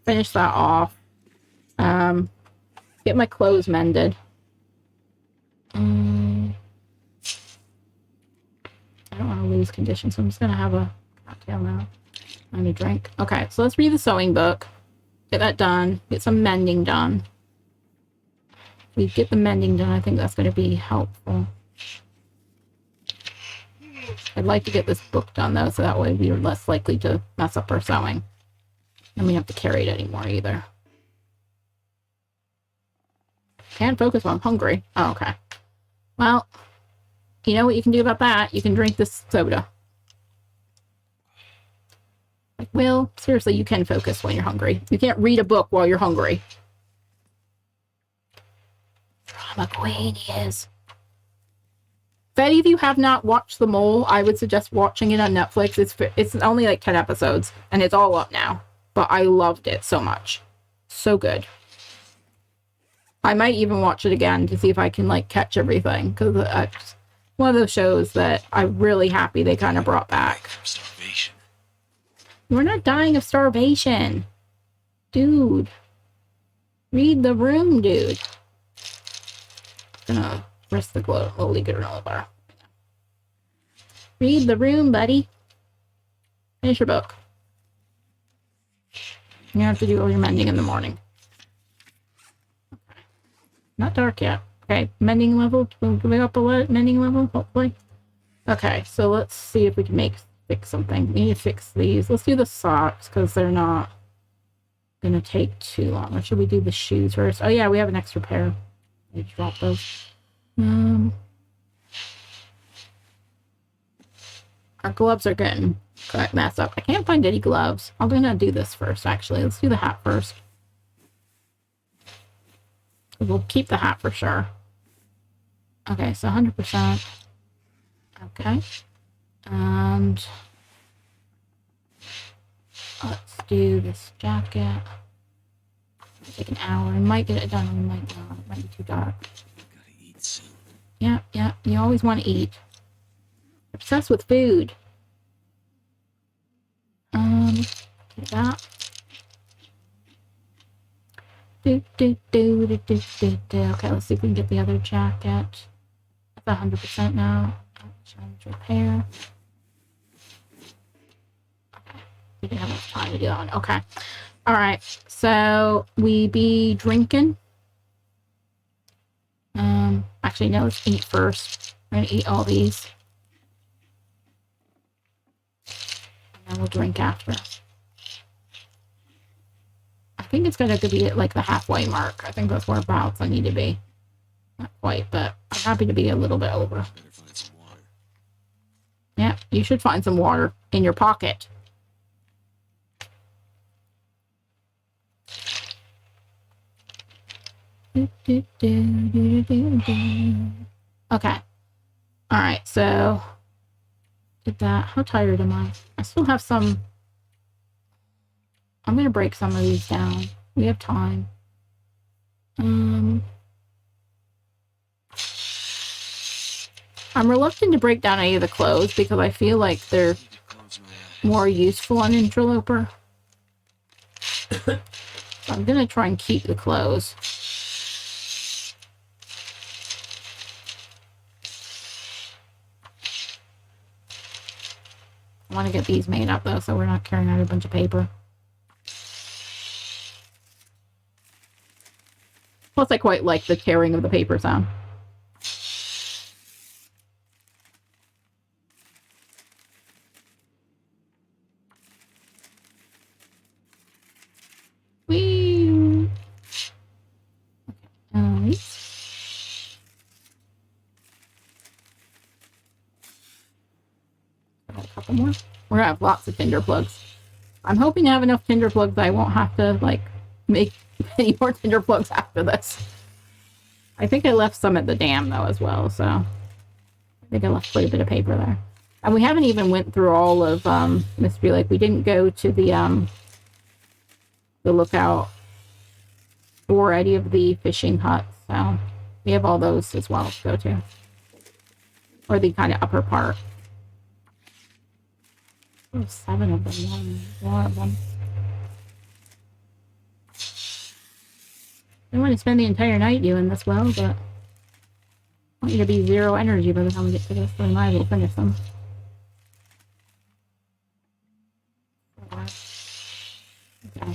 Finish that off. Get my clothes mended. I don't want to lose condition, so I'm just going to have a cocktail now. And a drink. Okay, so let's read the sewing book. Get that done. Get some mending done. If we get the mending done, I think that's going to be helpful. I'd like to get this book done, though, so that way we're less likely to mess up our sewing. And we don't have to carry it anymore, either. Can't focus when I'm hungry. Oh, okay. Well, you know what you can do about that? You can drink this soda. Like, Will, seriously, you can focus when you're hungry. You can't read a book while you're hungry. Drama queen he is. If any of you have not watched The Mole, I would suggest watching it on Netflix. It's only like 10 episodes, and it's all up now. But I loved it so much. So good. I might even watch it again to see if I can, like, catch everything. Because it's one of those shows that I'm really happy they kind of brought back. Starvation. We're not dying of starvation. Dude. Read the room, dude. Gonna risk the glow. We'll leave it granola bar. Read the room, buddy. Finish your book. You have to do all your mending in the morning. Okay. Not dark yet. Okay, mending level. We'll go up a mending level, hopefully. Okay, so let's see if we can fix something. We need to fix these. Let's do the socks, because they're not gonna take too long. Or should we do the shoes first? Oh yeah, we have an extra pair. Let's drop those. Our gloves are getting messed up. I can't find any gloves. I'm gonna do this first, actually. Let's do the hat first. We'll keep the hat for sure. Okay, so 100%. Okay. And let's do this jacket. It'll take an hour. I might get it done. I might not. It might be too dark. Gotta eat soon. Yeah. You always want to eat. Obsessed with food. Get that. Okay, let's see if we can get the other jacket. That's 100% now. Change repair. Okay. We didn't have enough time to do that one. Okay. Alright. So we be drinking. Actually no, let's eat first. We're gonna eat all these. And then we'll drink after. I think it's gonna be at like the halfway mark. I think that's whereabouts I need to be. Not quite, but I'm happy to be a little bit over. Better find some water. Yeah, you should find some water in your pocket. Okay. Alright, so did that. How tired am I? I still have some. I'm gonna break some of these down. We have time. I'm reluctant to break down any of the clothes because I feel like they're more useful on Interloper. So I'm gonna try and keep the clothes. I want to get these made up though, so we're not carrying out a bunch of paper. Plus, I quite like the tearing of the paper sound. Whee! Okay, a couple more. We're gonna have lots of tinder plugs. I'm hoping to have enough tinder plugs that I won't have to, like, make any more tinder plugs after this. I think I left some at the dam, though, as well, so I think I left quite a bit of paper there. And we haven't even went through all of Mystery Lake. We didn't go to the lookout or any of the fishing huts, so we have all those as well to go to. Or the kind of upper part. Oh, 7 of them. One of them. I don't want to spend the entire night doing this well, but I want you to be 0 energy by the time we get to this, so we might as well finish them. Okay.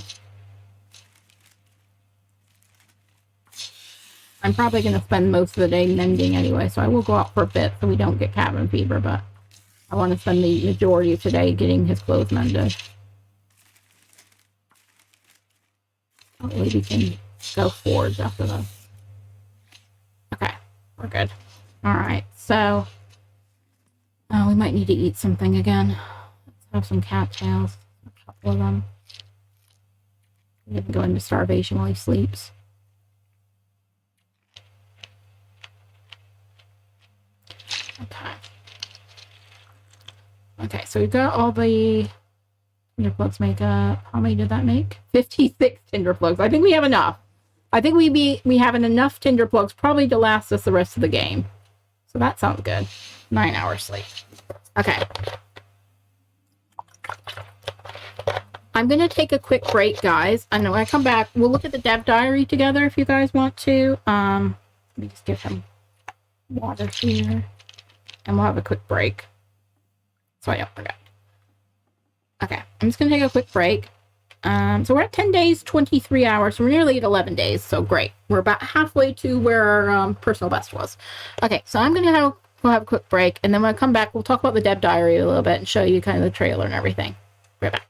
I'm probably going to spend most of the day mending anyway, so I will go out for a bit so we don't get cabin fever, but I want to spend the majority of today getting his clothes mended. Hopefully we can go forwards after this. Okay, we're good. Alright, so we might need to eat something again. Let's have some cattails. A couple of them. We can go into starvation while he sleeps. Okay. Okay, so we've got all the tinder plugs make up. How many did that make? 56 tinder plugs. I think we have enough. I think we have enough tinder plugs probably to last us the rest of the game. So that sounds good. 9 hours sleep. Okay. I'm going to take a quick break, guys. I know when I come back, we'll look at the dev diary together if you guys want to. Let me just give him water here. And we'll have a quick break. So I don't forget. Okay, I'm just going to take a quick break. So we're at 10 days, 23 hours. We're nearly at 11 days, so great. We're about halfway to where our personal best was. Okay, so I'm going to have a quick break, and then when I come back, we'll talk about the dev diary a little bit and show you kind of the trailer and everything. Right back.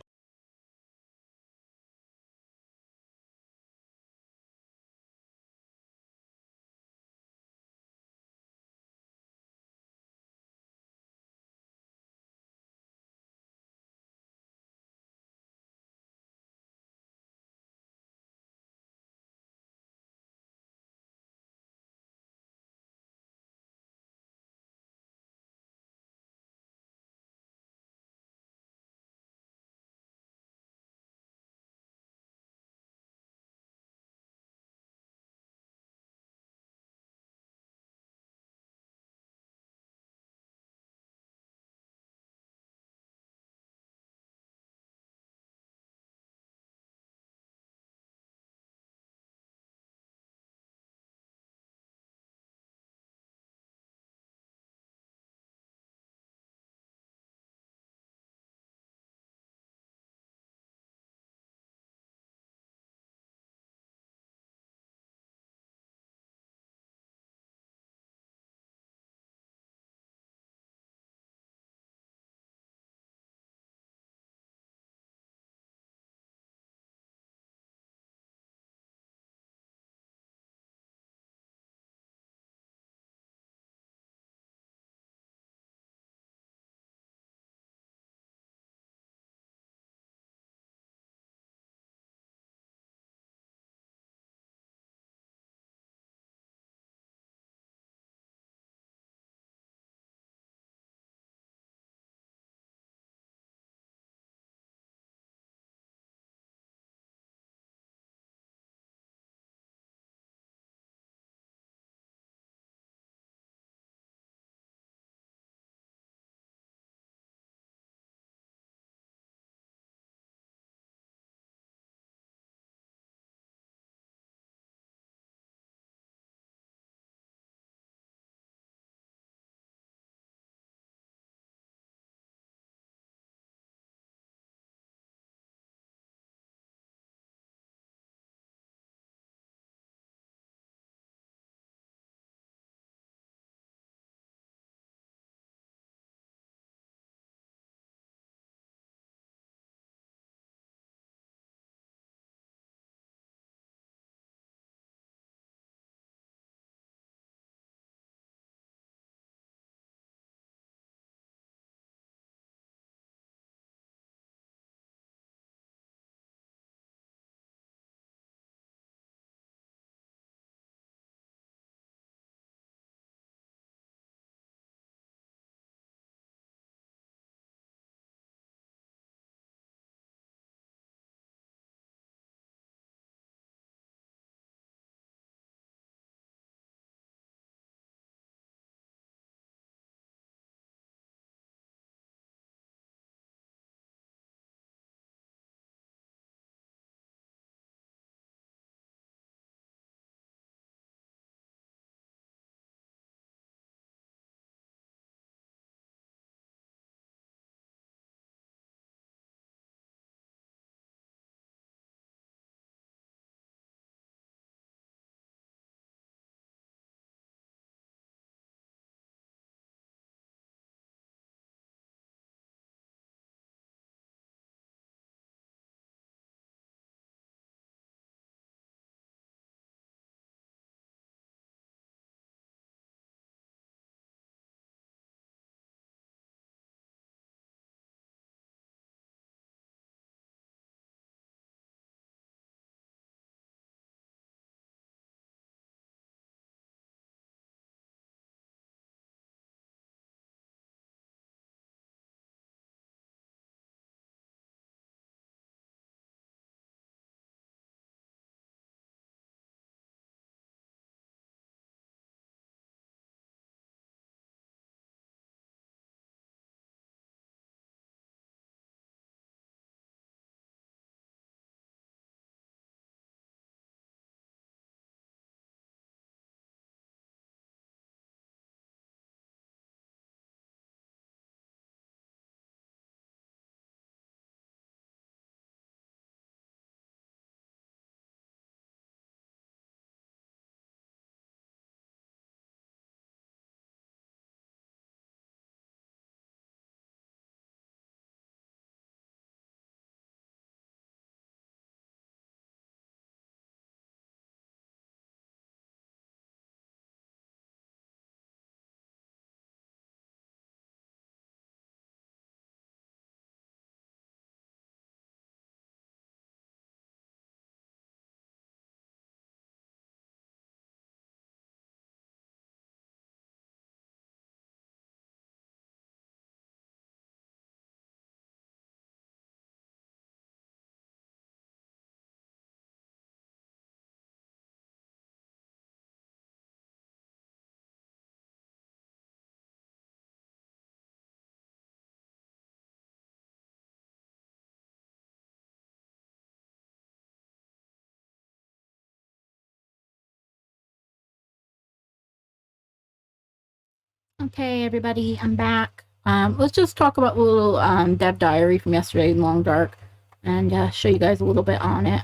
Okay, everybody, I'm back. Let's just talk about the little dev diary from yesterday in Long Dark and show you guys a little bit on it.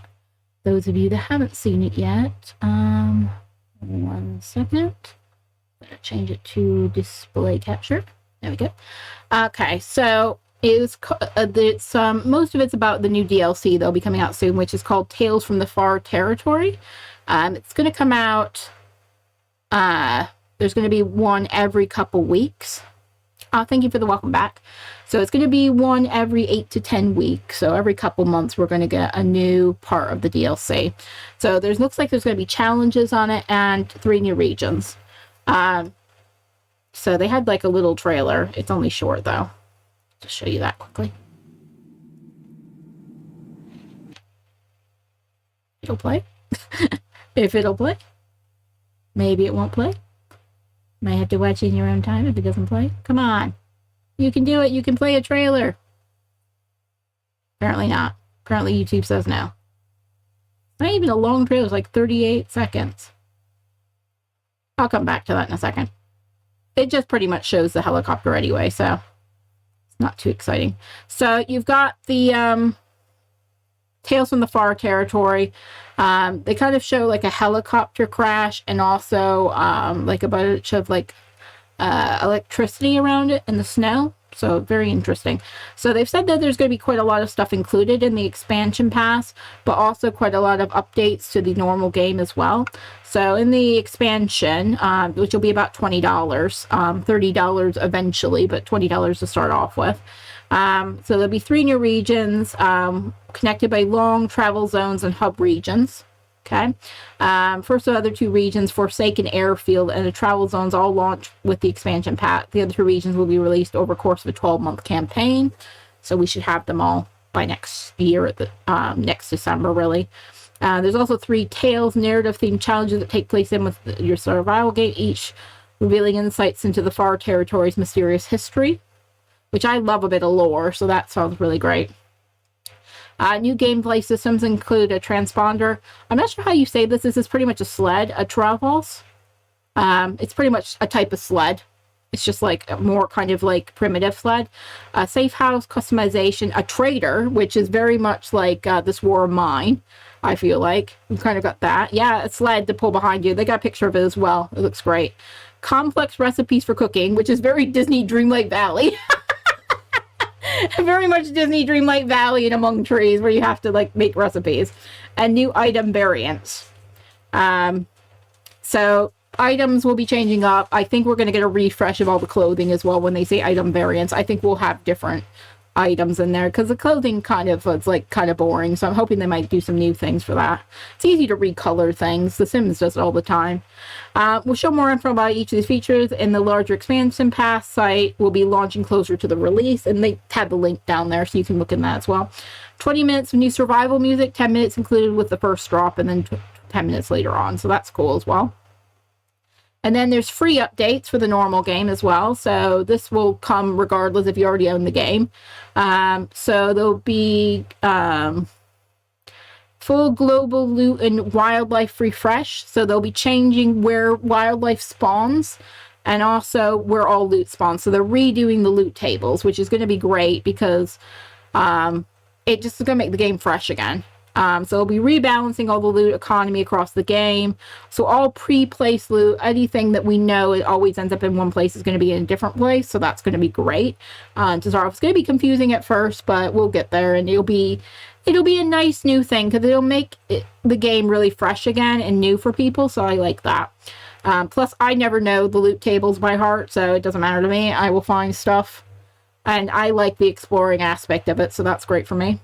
Those of you that haven't seen it yet, 1 second. Better change it to display capture. There we go. Okay, so it's most of it's about the new DLC that'll be coming out soon, which is called Tales from the Far Territory. It's going to come out. There's going to be one every couple weeks. Thank you for the welcome back. So it's going to be one every 8 to 10 weeks. So every couple months, we're going to get a new part of the DLC. So looks like there's going to be challenges on it and 3 new regions. So they had like a little trailer. It's only short though. Just show you that quickly. It'll play. If it'll play. Maybe it won't play. Might have to watch it in your own time if it doesn't play. Come on. You can do it. You can play a trailer. Apparently not. Apparently YouTube says no. Not even a long trailer. It's like 38 seconds. I'll come back to that in a second. It just pretty much shows the helicopter anyway, so it's not too exciting. So you've got the Tales from the Far Territory. They kind of show like a helicopter crash and also like a bunch of like electricity around it in the snow. So very interesting. So they've said that there's going to be quite a lot of stuff included in the expansion pass, but also quite a lot of updates to the normal game as well. So in the expansion, which will be about $20, $30 eventually, but $20 to start off with. So there'll be 3 new regions connected by long travel zones and hub regions. Okay. First, the other 2 regions, Forsaken Airfield and the travel zones, all launch with the expansion pack. The other 2 regions will be released over the course of a 12-month campaign. So we should have them all by next year, at the next December, really. There's also 3 Tales narrative-themed challenges that take place in with your survival game, each revealing insights into the Far Territory's mysterious history, which I love a bit of lore, so that sounds really great. New gameplay systems include a transponder. I'm not sure how you say this. This is pretty much a sled, a travels. It's pretty much a type of sled. It's just like a more kind of like primitive sled. A safe house customization, a trader, which is very much like this War of Mine, I feel like. We've kind of got that. Yeah, a sled to pull behind you. They got a picture of it as well. It looks great. Complex recipes for cooking, which is very Disney Dreamlight Valley. Very much Disney Dreamlight Valley and Among Trees, where you have to like make recipes. And new item variants. So items will be changing up. I think we're going to get a refresh of all the clothing as well when they say item variants. I think we'll have different items in there because the clothing kind of was like kind of boring. So I'm hoping they might do some new things for that. It's easy to recolor things. The Sims does it all the time. We'll show more info about each of these features in the larger expansion pass site. Will be launching closer to the release, and they have the link down there so you can look in that as well. 20 minutes of new survival music, 10 minutes included with the first drop, and then 10 minutes later on. So that's cool as well. And then there's free updates for the normal game as well. So this will come regardless if you already own the game. So there'll be full global loot and wildlife refresh. So they'll be changing where wildlife spawns and also where all loot spawns. So they're redoing the loot tables, which is going to be great because it just is going to make the game fresh again. So they'll be rebalancing all the loot economy across the game. So all pre-placed loot, anything that we know it always ends up in one place is going to be in a different place. So that's going to be great. To start off, it's going to be confusing at first, but we'll get there, and it'll be a nice new thing because it'll make the game really fresh again and new for people. So I like that. Plus, I never know the loot tables by heart, so it doesn't matter to me. I will find stuff, and I like the exploring aspect of it, so that's great for me.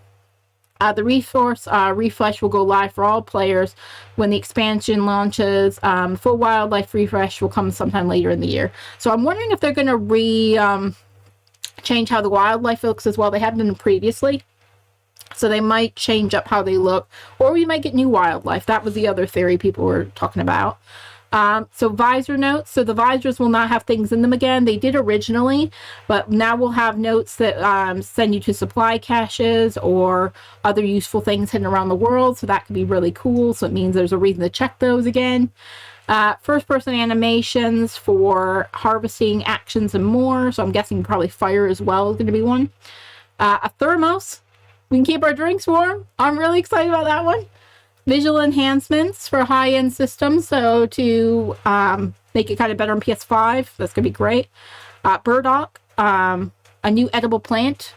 The resource refresh will go live for all players when the expansion launches. Full wildlife refresh will come sometime later in the year. So I'm wondering if they're going to change how the wildlife looks as well. They haven't done previously. So they might change up how they look. Or we might get new wildlife. That was the other theory people were talking about. So visor notes. So the visors will not have things in them again. They did originally, but now we'll have notes that send you to supply caches or other useful things hidden around the world. So that could be really cool. So it means there's a reason to check those again. First-person animations for harvesting actions and more. So I'm guessing probably fire as well is going to be one. A thermos. We can keep our drinks warm. I'm really excited about that one. Visual enhancements for high-end systems. So to make it kind of better on PS5. That's going to be great. Burdock. A new edible plant.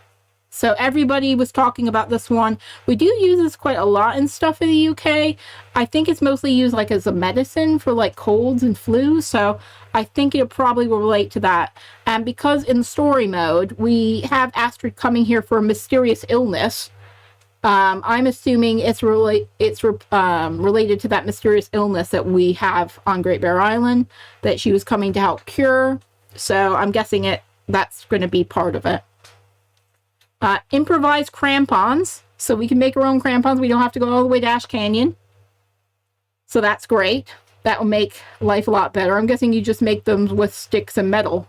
So everybody was talking about this one. We do use this quite a lot and stuff in the UK. I think it's mostly used like as a medicine for like colds and flu. So I think it probably will relate to that. And because in story mode, we have Astrid coming here for a mysterious illness. I'm assuming it's related to that mysterious illness that we have on Great Bear Island that she was coming to help cure. So I'm guessing that's going to be part of it. Improvised crampons. So we can make our own crampons. We don't have to go all the way to Ash Canyon. So that's great. That will make life a lot better. I'm guessing you just make them with sticks and metal.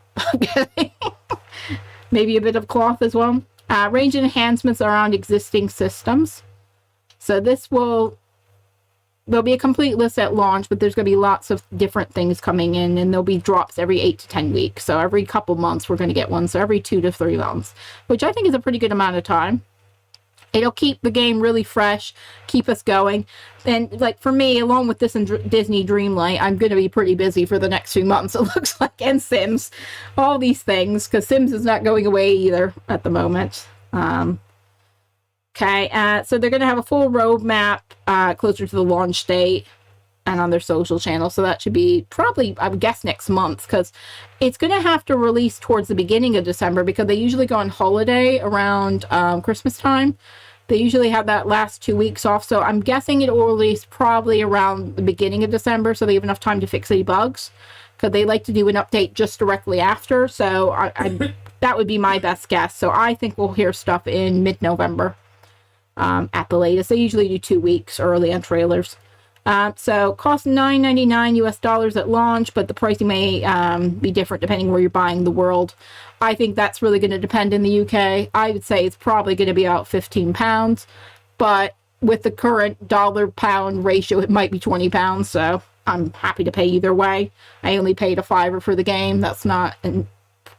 Maybe a bit of cloth as well. Range enhancements around existing systems. So there'll be a complete list at launch, but there's going to be lots of different things coming in, and there'll be drops every 8 to 10 weeks. So every couple months we're going to get one. So every 2 to 3 months, which I think is a pretty good amount of time. It'll keep the game really fresh, keep us going. And like for me, along with this and Disney Dreamlight, I'm going to be pretty busy for the next few months, it looks like, and Sims. All these things, because Sims is not going away either at the moment. Okay, so they're going to have a full roadmap closer to the launch date and on their social channel. So that should be probably, I would guess, next month, because it's going to have to release towards the beginning of December because they usually go on holiday around Christmas time. They usually have that last 2 weeks off. So I'm guessing it will release probably around the beginning of December so they have enough time to fix any bugs, because they like to do an update just directly after. So that would be my best guess. So I think we'll hear stuff in mid-November. At the latest. They usually do 2 weeks early on trailers. So cost $9.99 US at launch, but the pricing may be different depending where you're buying the world. I think that's really going to depend in the UK. I would say it's probably going to be about £15, but with the current dollar-pound ratio, it might be £20. So I'm happy to pay either way. I only paid $5 for the game. That's not an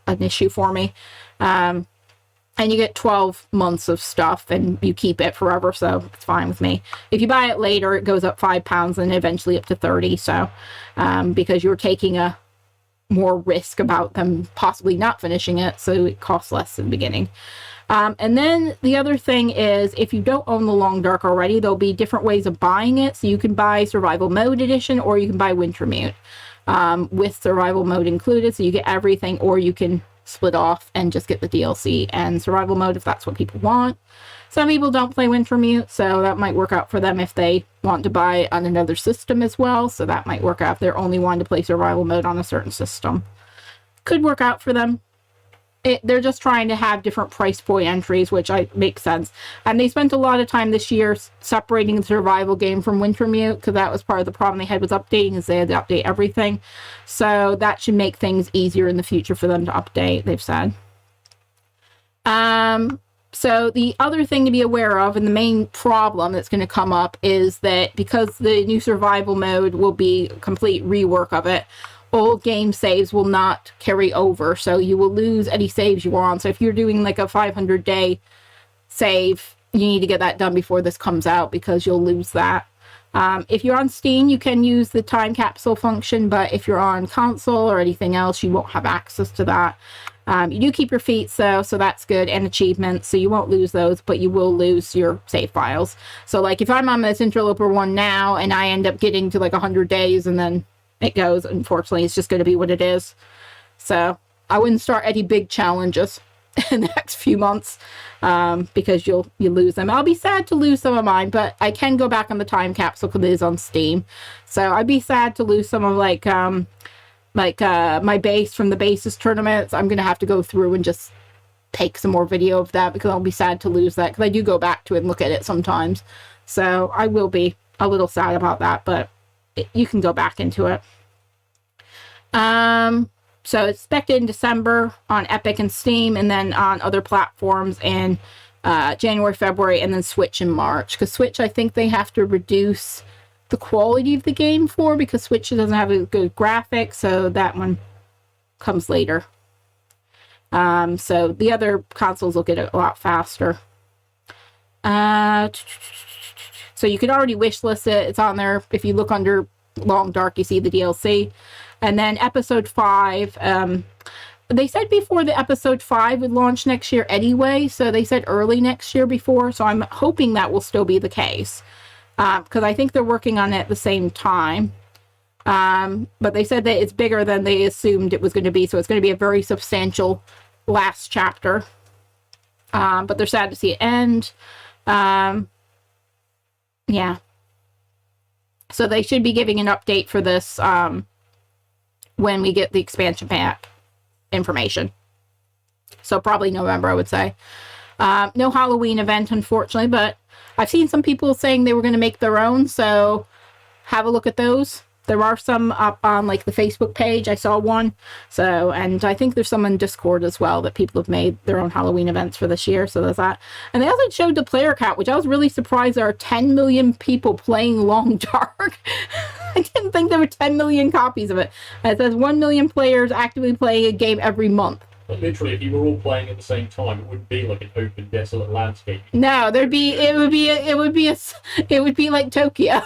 issue for me. And you get 12 months of stuff and you keep it forever, so it's fine with me. If you buy it later, it goes up £5 and eventually up to 30. So because you're taking a more risk about them possibly not finishing it, so it costs less in the beginning. And then the other thing is, if you don't own the Long Dark already, there'll be different ways of buying it. So you can buy Survival Mode Edition, or you can buy Wintermute with Survival Mode included, so you get everything, or you can split off and just get the DLC and survival mode if that's what people want. Some people don't play Wintermute, so that might work out for them if they want to buy it on another system as well. So that might work out if they're only wanting to play survival mode on a certain system. Could work out for them. They're just trying to have different price point entries, which makes sense. And they spent a lot of time this year separating the survival game from Wintermute, because that was part of the problem they had with updating, is they had to update everything. So that should make things easier in the future for them to update, they've said. So the other thing to be aware of, and the main problem that's going to come up, is that because the new survival mode will be a complete rework of it, old game saves will not carry over, so you will lose any saves you are on. So if you're doing like a 500-day save, you need to get that done before this comes out, because you'll lose that. If you're on Steam, you can use the time capsule function, but if you're on console or anything else, you won't have access to that. You do keep your feats though, so that's good, and achievements, so you won't lose those, but you will lose your save files. So like if I'm on this Interloper one now and I end up getting to like 100 days and then it goes, unfortunately, it's just going to be what it is. So I wouldn't start any big challenges in the next few months, because you lose them. I'll be sad to lose some of mine, but I can go back on the time capsule because it is on Steam. So I'd be sad to lose some of my base from the bases tournaments. I'm going to have to go through and just take some more video of that, because I'll be sad to lose that, because I do go back to it and look at it sometimes. So I will be a little sad about that, but you can go back into it. So it's expected in December on Epic and Steam, and then on other platforms in January, February, and then Switch in March. Because Switch, I think they have to reduce the quality of the game for, because Switch doesn't have a good graphic, so that one comes later. So the other consoles will get it a lot faster. So you can already wishlist it. It's on there. If you look under Long Dark, you see the DLC. And then episode 5, they said before the episode 5 would launch next year anyway, so they said early next year before, so I'm hoping that will still be the case, because I think they're working on it at the same time. But they said that it's bigger than they assumed it was going to be, so it's going to be a very substantial last chapter. But they're sad to see it end. Yeah. So they should be giving an update for this when we get the expansion pack information. So probably November, I would say. No Halloween event, unfortunately, but I've seen some people saying they were going to make their own, so have a look at those. There are some up on like the Facebook page. I saw one. So, and I think there's some in Discord as well that people have made their own Halloween events for this year. So there's that. And they also showed the player count, which I was really surprised there are 10 million people playing Long Dark. I didn't think there were 10 million copies of it. It says 1 million players actively playing a game every month. But literally, if you were all playing at the same time, it wouldn't be like an open, desolate landscape. No, it would be like Tokyo.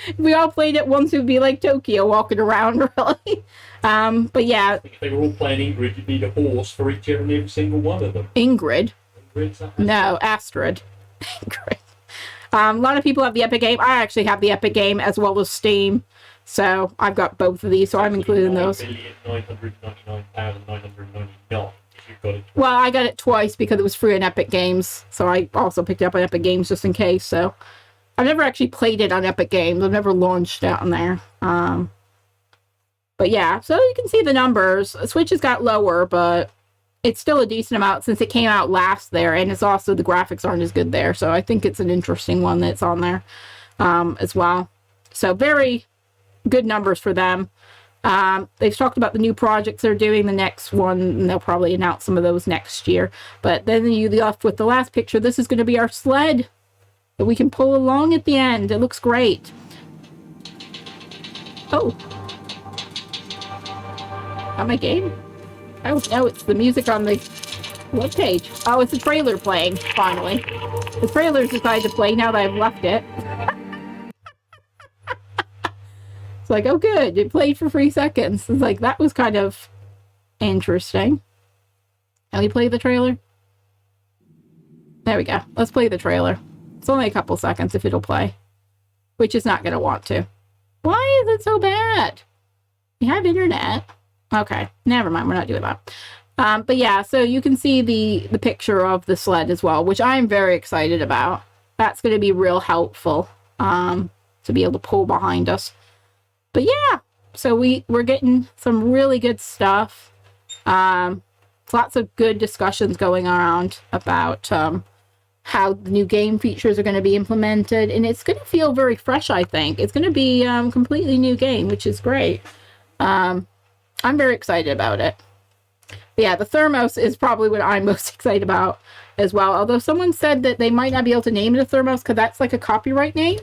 If we all played it once, it would be like Tokyo walking around, really. But yeah. If they were all playing Ingrid, you'd need a horse for each and every single one of them. Ingrid? Ingrid? No, Astrid. Ingrid. A lot of people have the Epic game. I actually have the Epic game as well as Steam. So I've got both of these, so I'm including those. 999,999 if you've got it. Well, I got it twice because it was free on Epic Games. So I also picked it up on Epic Games just in case, so. I've never actually played it on Epic Games. I've never launched it on there. But yeah, so you can see the numbers. Switch has got lower, but it's still a decent amount since it came out last there. And it's also, the graphics aren't as good there. So I think it's an interesting one that's on there as well. So very good numbers for them. They've talked about the new projects they're doing. The next one, and they'll probably announce some of those next year. But then you left with the last picture. This is going to be our sled that we can pull along at the end. It looks great. Oh. Got my game? Oh, no, it's the music on the web page. Oh, it's the trailer playing, finally. The trailer's decided to play now that I've left it. It's like, oh good, it played for 3 seconds. It's like, that was kind of interesting. Can we play the trailer? There we go. Let's play the trailer. It's only a couple seconds if it'll play. Which is not going to want to. Why is it so bad? You have internet. Okay, never mind. We're not doing that. But yeah, so you can see the picture of the sled as well, which I'm very excited about. That's going to be real helpful to be able to pull behind us. But yeah, so we're getting some really good stuff. Lots of good discussions going around about how the new game features are going to be implemented, and it's going to feel very fresh. I think it's going to be completely new game, which is great. I'm very excited about it. But yeah, the Thermos is probably what I'm most excited about as well, although someone said that they might not be able to name it a Thermos because that's like a copyright name.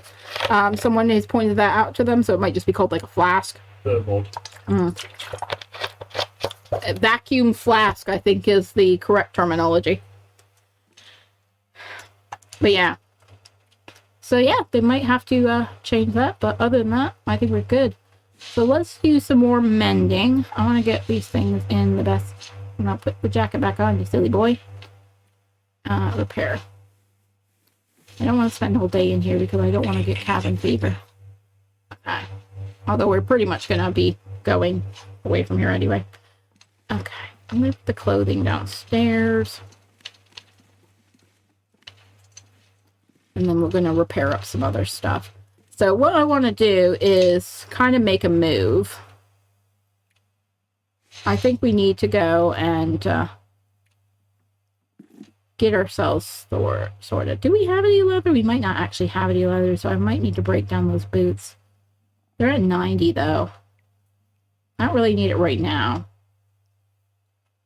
Someone has pointed that out to them, so it might just be called like a flask. A vacuum flask, I think, is the correct terminology. But yeah. So yeah, they might have to change that. But other than that, I think we're good. So let's do some more mending. I want to get these things in the best. And I'll put the jacket back on, you silly boy. Repair. I don't want to spend the whole day in here because I don't want to get cabin fever. Okay. Although we're pretty much going to be going away from here anyway. Okay. Move the clothing downstairs. And then we're going to repair up some other stuff. So what I want to do is kind of make a move. I think we need to go and get ourselves sorted. Do we have any leather? We might not actually have any leather, so I might need to break down those boots. They're at 90 though. I don't really need it right now.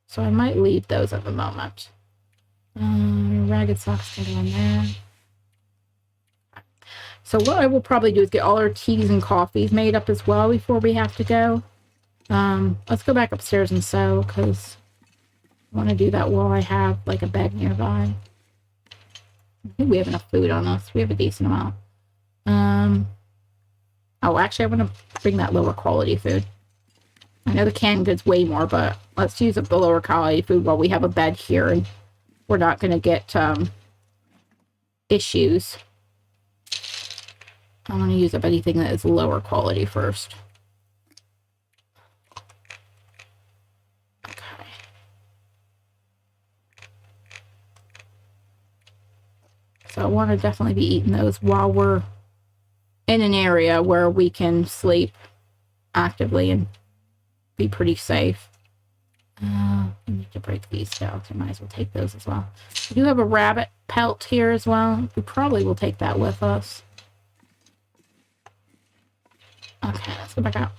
So I might leave those at the moment. Ragged socks can go in there. So what I will probably do is get all our teas and coffees made up as well before we have to go. Let's go back upstairs and sew, because I want to do that while I have, like, a bed nearby. I think we have enough food on us. We have a decent amount. Oh, actually, I want to bring that lower quality food. I know the canned goods way more, but let's use up the lower quality food while we have a bed here, and we're not going to get, issues. I want to use up anything that is lower quality first. Okay. So I want to definitely be eating those while we're in an area where we can sleep actively and be pretty safe. I need to break these down, so I might as well take those as well. We do have a rabbit pelt here as well. We probably will take that with us. Okay, let's go back out.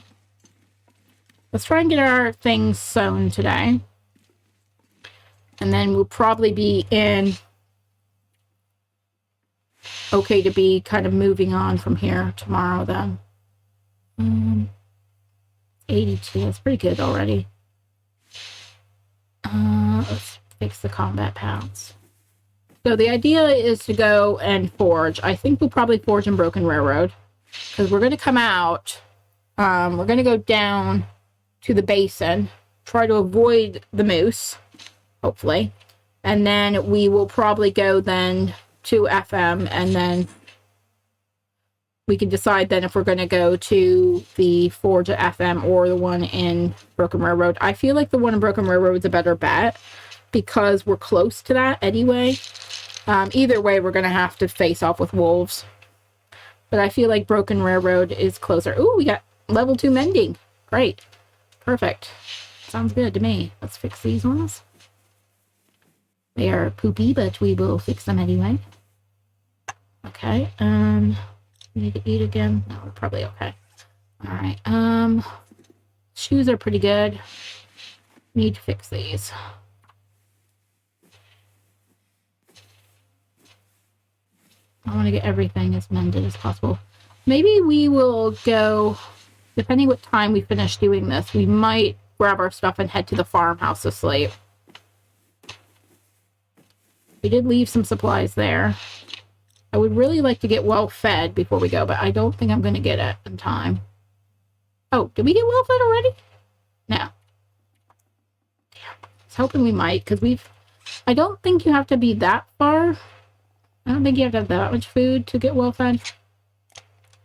Let's try and get our things sewn today. And then we'll probably be in okay to be kind of moving on from here tomorrow then. 82, that's pretty good already. Let's fix the combat pants. So the idea is to go and forge. I think we'll probably forge in Broken Railroad, because we're going to come out. We're going to go down to the basin, try to avoid the moose, hopefully. And then we will probably go then to FM, and then we can decide then if we're going to go to the forge at FM or the one in Broken Railroad. I feel like the one in Broken Railroad is a better bet, because we're close to that anyway. Either way, we're going to have to face off with wolves. But I feel like Broken Railroad is closer. Ooh, we got level 2 mending. Great. Perfect. Sounds good to me. Let's fix these ones. They are poopy, but we will fix them anyway. Okay. We need to eat again. No, we're probably okay. All right. Shoes are pretty good. Need to fix these. I want to get everything as mended as possible. Maybe we will go, depending what time we finish doing this, we might grab our stuff and head to the farmhouse to sleep. We did leave some supplies there. I would really like to get well fed before we go, but I don't think I'm going to get it in time. Oh, did we get well fed already? No. Damn. I was hoping we might, because I don't think you have to be that far. I don't think you have to have that much food to get well fed.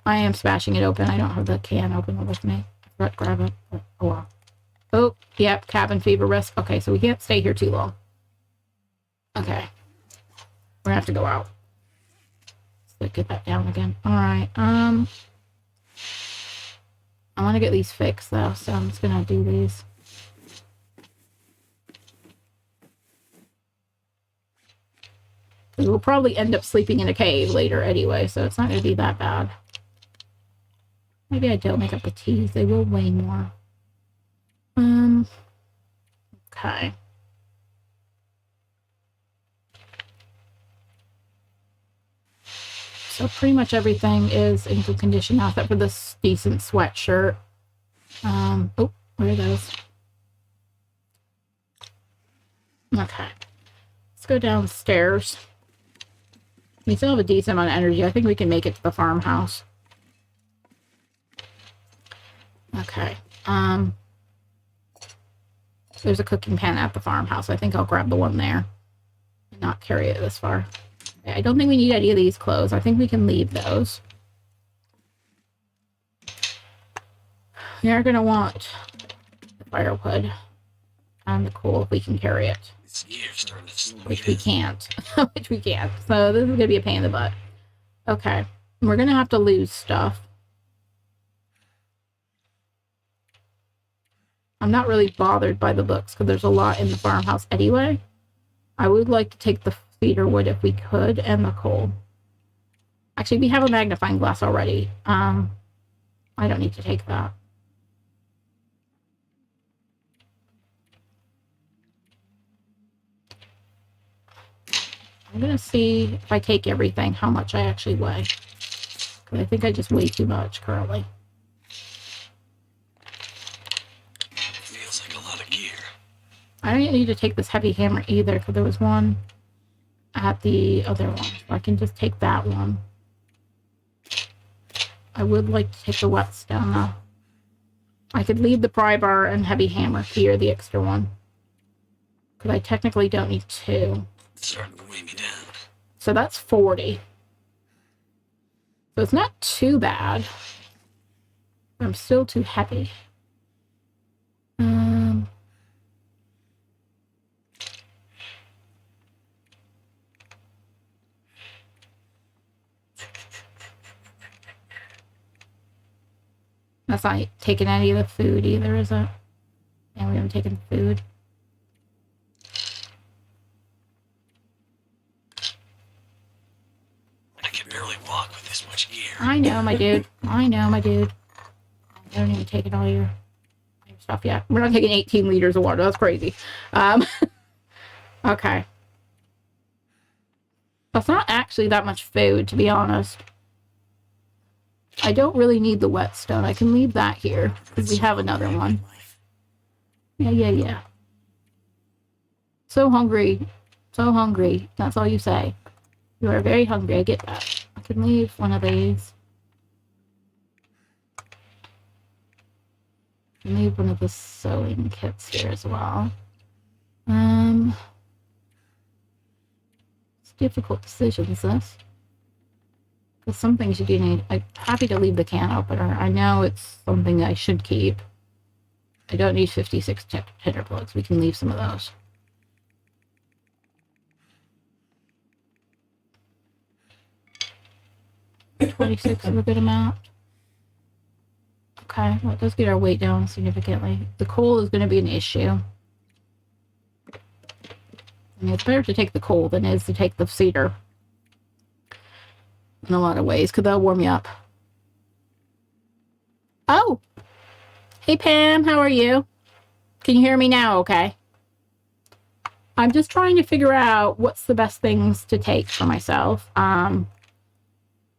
I am smashing it open. I don't have the can open with me. I forgot to grab it. Oh, well. Oh, yep. Cabin fever risk. Okay, so we can't stay here too long. Okay. We're gonna have to go out. Let's get that down again. Alright, I want to get these fixed, though, so I'm just gonna do these. We'll probably end up sleeping in a cave later anyway, so it's not gonna be that bad. Maybe I don't make up the teas. They will weigh more. Okay. So pretty much everything is in good condition now, except for this decent sweatshirt. Oh, where are those? Okay. Let's go downstairs. We still have a decent amount of energy. I think we can make it to the farmhouse. Okay. There's a cooking pan at the farmhouse. I think I'll grab the one there and not carry it this far. I don't think we need any of these clothes. I think we can leave those. We are going to want the firewood and the coal if we can carry it. Which we can't. Which we can't. So this is going to be a pain in the butt. Okay. We're going to have to lose stuff. I'm not really bothered by the books because there's a lot in the farmhouse anyway. I would like to take the cedar wood if we could, and the coal. Actually, we have a magnifying glass already. I don't need to take that. I'm gonna see if I take everything, how much I actually weigh. Because I think I just weigh too much currently. Feels like a lot of gear. I don't need to take this heavy hammer either, because there was one at the other one. So I can just take that one. I would like to take the whetstone though. I could leave the pry bar and heavy hammer here, the extra one. Because I technically don't need two. It's starting to weigh me down. So that's 40. So it's not too bad. I'm still too heavy. That's not taking any of the food either, is it? And we haven't taken food. I can barely walk with this much gear. I know, my dude. I know, my dude. I don't even take it all your stuff yet. We're not taking 18 liters of water. That's crazy. Okay. That's not actually that much food, to be honest. I don't really need the whetstone. I can leave that here, because we have another one. Yeah. So hungry. So hungry. That's all you say. You are very hungry. I get that. I can leave one of these. Leave one of the sewing kits here as well. It's difficult decisions, this. Because some things you do need. I'm happy to leave the can opener. I know it's something I should keep. I don't need 56 tinder plugs. We can leave some of those. $26 is a good amount. Okay, well, it does get our weight down significantly. The coal is going to be an issue. I mean, it's better to take the coal than it is to take the cedar. In a lot of ways, because they'll warm you up. Oh! Hey, Pam, how are you? Can you hear me now okay? I'm just trying to figure out what's the best things to take for myself. I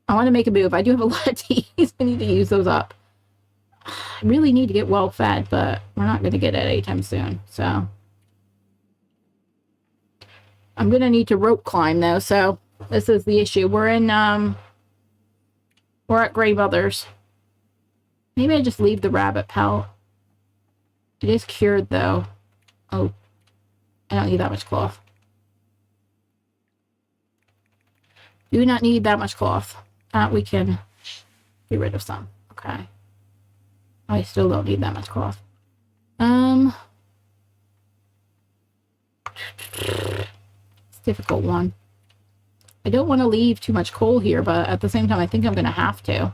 want to make a move. I do have a lot of teas. I need to use those up. I really need to get well fed, but we're not going to get it anytime soon, so. I'm going to need to rope climb, though, so this is the issue. We're at Grey Mother's. Maybe I just leave the rabbit pelt. It is cured, though. Oh, I don't need that much cloth. Do not need that much cloth. We can get rid of some. Okay. I still don't need that much cloth. It's a difficult one. I don't want to leave too much coal here, but at the same time, I think I'm going to have to.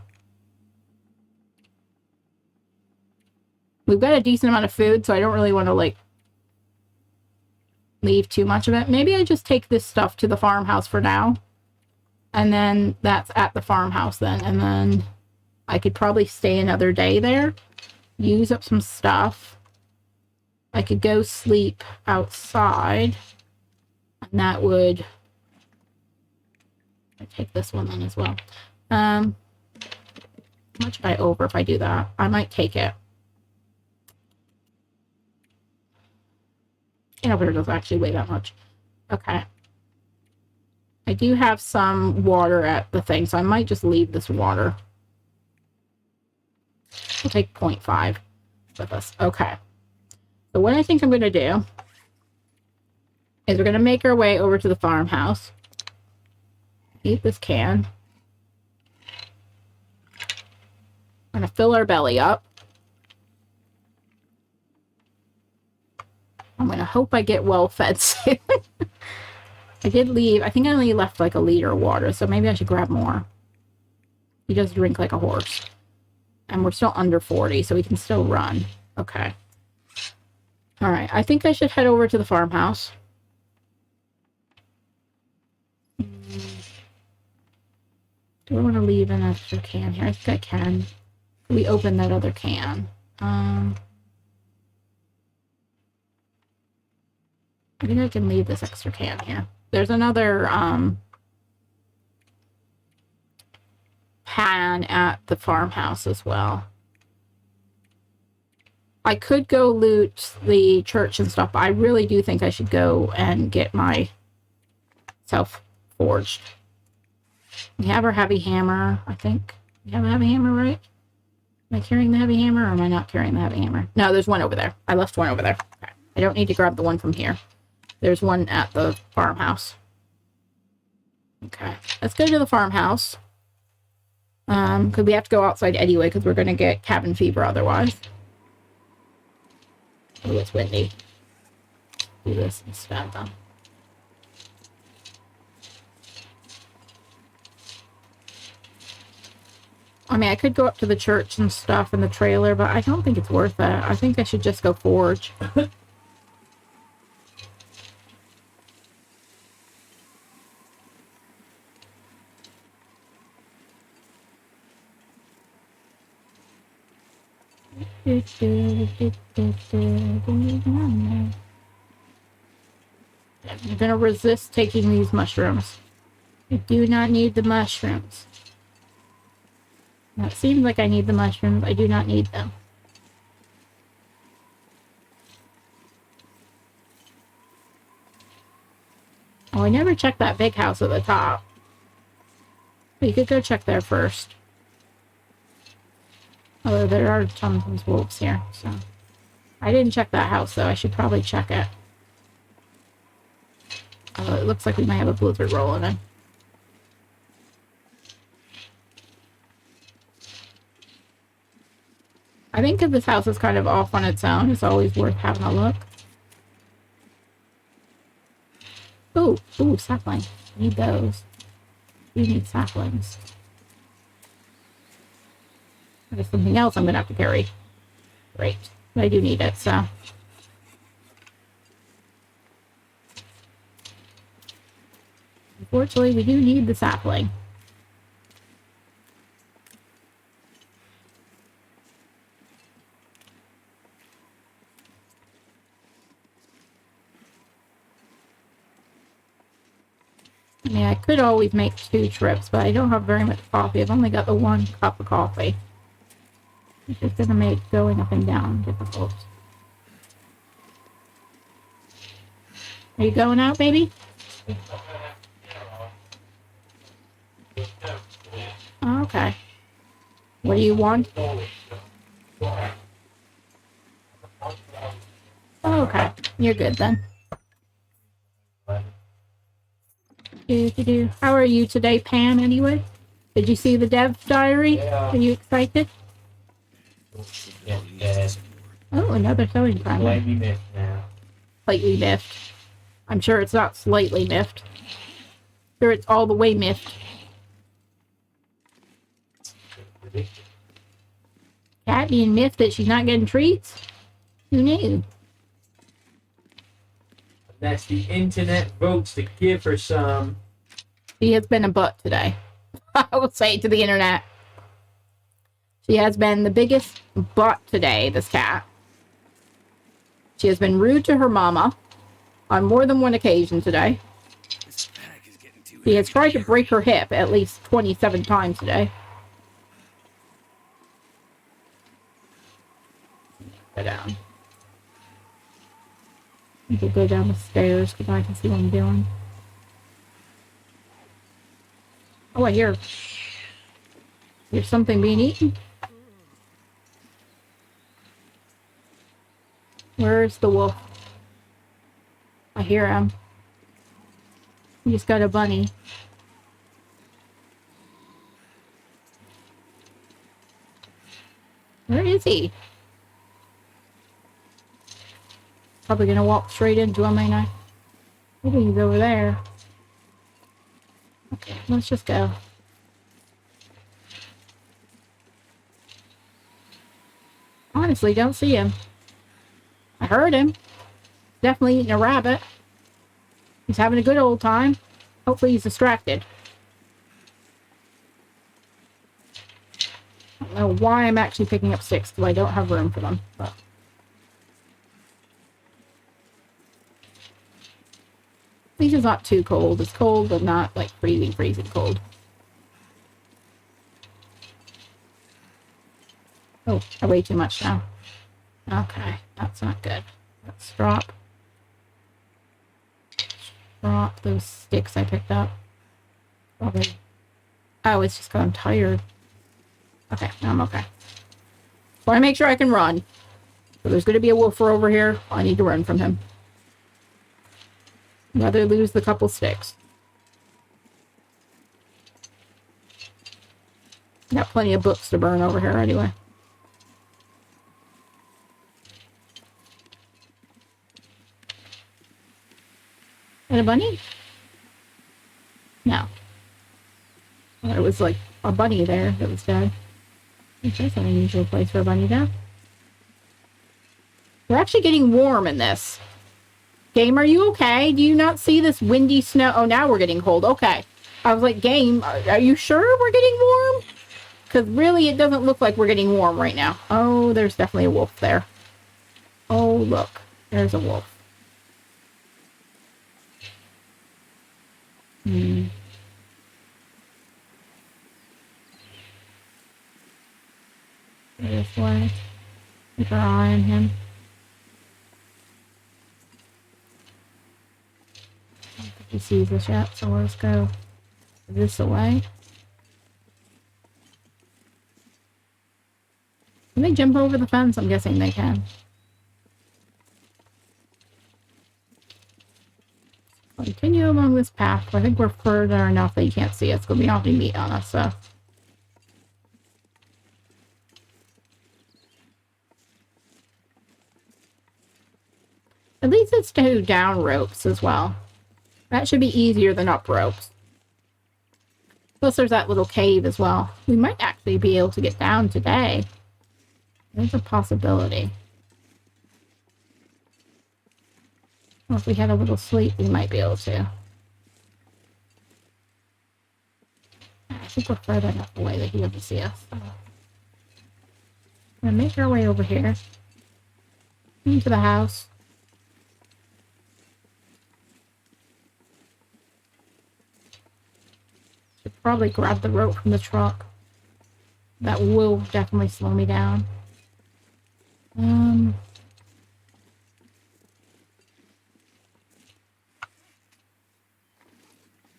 We've got a decent amount of food, so I don't really want to, like, leave too much of it. Maybe I just take this stuff to the farmhouse for now. And then that's at the farmhouse then. And then I could probably stay another day there. Use up some stuff. I could go sleep outside. And that would... I take this one then as well. How much am I over if I do that? I might take it. You know, but it doesn't actually weigh that much. Okay. I do have some water at the thing, so I might just leave this water. We'll take 0.5 with us. Okay. So what I think I'm going to do is we're going to make our way over to the farmhouse. Eat this can. I'm going to fill our belly up. I'm going to hope I get well fed soon. I did leave. I think I only left like a liter of water, so maybe I should grab more. He does drink like a horse. And we're still under 40, so we can still run. Okay. Alright, I think I should head over to the farmhouse. Do I want to leave an extra can here? I think I can. We open that other can. I think I can leave this extra can here. There's another pan at the farmhouse as well. I could go loot the church and stuff, but I really do think I should go and get myself forged. We have our heavy hammer, I think. We have a heavy hammer, right? Am I carrying the heavy hammer or am I not carrying the heavy hammer? No, there's one over there. I left one over there. Okay. I don't need to grab the one from here. There's one at the farmhouse. Okay. Let's go to the farmhouse. Because we have to go outside anyway because we're going to get cabin fever otherwise. Oh, it's windy. Do this instead, though. I mean, I could go up to the church and stuff in the trailer, but I don't think it's worth it. I think I should just go forge. I'm gonna resist taking these mushrooms. I do not need the mushrooms. Now, it seems like I need the mushrooms. I do not need them. Oh, I never checked that big house at the top. We could go check there first. Although there are tons of wolves here, so... I didn't check that house, though. I should probably check it. Although it looks like we might have a blizzard rolling in. I think if this house is kind of off on its own, it's always worth having a look. Ooh, sapling. Need those. You need saplings. There's something else I'm going to have to carry. Great. But I do need it, so. Unfortunately, we do need the sapling. I mean, I could always make 2 trips, but I don't have very much coffee. I've only got the 1 cup of coffee. It's just gonna make going up and down difficult. Are you going out, baby? Oh, okay. What do you want? Oh, okay. You're good then. How are you today, Pam, anyway? Did you see the dev diary? Yeah. Are you excited? Yeah. Oh, another sewing primer. Slightly missed now. Slightly miffed. I'm sure it's not slightly miffed. Sure, it's all the way miffed. Cat being miffed that she's not getting treats? Who knew? That's the internet votes to give her some. She has been a butt today. I will say it to the internet. She has been the biggest butt today, this cat. She has been rude to her mama on more than one occasion today. She has tried to break her hip at least 27 times today. Go down. I will go down the stairs because I can see what I'm doing. Oh, I hear something being eaten. Where's the wolf? I hear him. He's got a bunny. Where is he? Probably gonna walk straight into him, ain't I? Maybe he's over there. Okay, let's just go. Honestly, don't see him. I heard him. Definitely eating a rabbit. He's having a good old time. Hopefully he's distracted. I don't know why I'm actually picking up sticks, because I don't have room for them. But at least it's not too cold. It's cold, but not like freezing cold. Oh, I weigh too much now. Okay, that's not good. Let's drop those sticks I picked up. Probably. Oh, it's just because I'm tired. Okay, I'm okay. Want to make sure I can run. So there's going to be a wolfer over here. I need to run from him. Rather lose the couple sticks. Got plenty of books to burn over here anyway. And a bunny? No. Well, there was like a bunny there that was dead. That's an unusual place for a bunny to. We're actually getting warm in this. Game, are you okay? Do you not see this windy snow? Oh, now we're getting cold. Okay. I was like, Game, are you sure we're getting warm? Because really, it doesn't look like we're getting warm right now. Oh, there's definitely a wolf there. Oh, look. There's a wolf. This way. Keep our eye on him. I don't think he sees us yet, so let's go this way. Can they jump over the fence? I'm guessing they can. Continue along this path. I think we're further enough that you can't see us. It's going to be awfully meat on us, so. At least it's to down ropes as well. That should be easier than up ropes. Plus there's that little cave as well. We might actually be able to get down today. There's a possibility. Or if we had a little sleep, we might be able to. I think we're further enough away that he doesn't see us. So. We're gonna make our way over here. Into the house. Should probably grab the rope from the truck. That will definitely slow me down.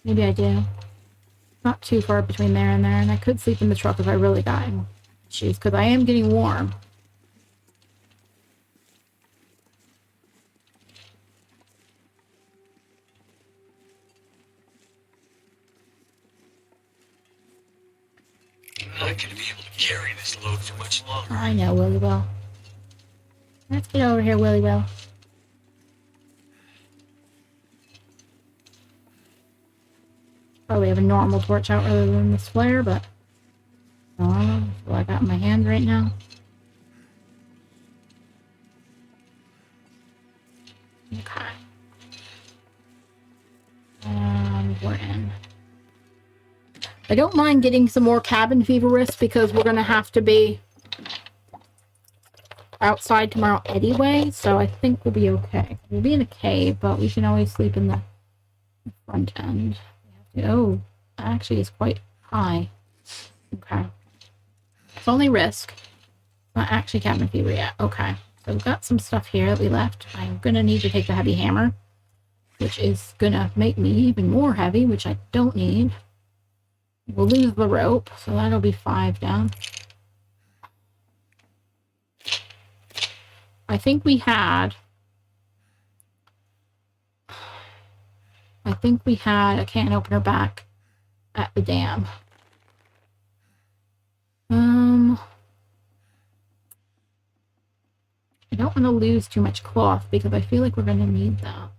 Maybe I do. Not too far between there, and I could sleep in the truck if I really got issues, because I am getting warm. I'm not going to be able to carry this load for much longer. I know, Willy Will. Let's get over here, Willy Will. Probably have a normal torch out rather than this flare, but that's what I got in my hand right now. Okay. And we're in. I don't mind getting some more cabin fever risk because we're going to have to be outside tomorrow anyway, so I think we'll be okay. We'll be in a cave, but we can always sleep in the front end. Oh, actually it's quite high. Okay. It's only risk. Not actually cabin fever yet. Okay. So we've got some stuff here that we left. I'm going to need to take the heavy hammer, which is going to make me even more heavy, which I don't need. We'll lose the rope, so that'll be 5 down. I think we had a can opener back at the dam. I don't want to lose too much cloth because I feel like we're going to need that.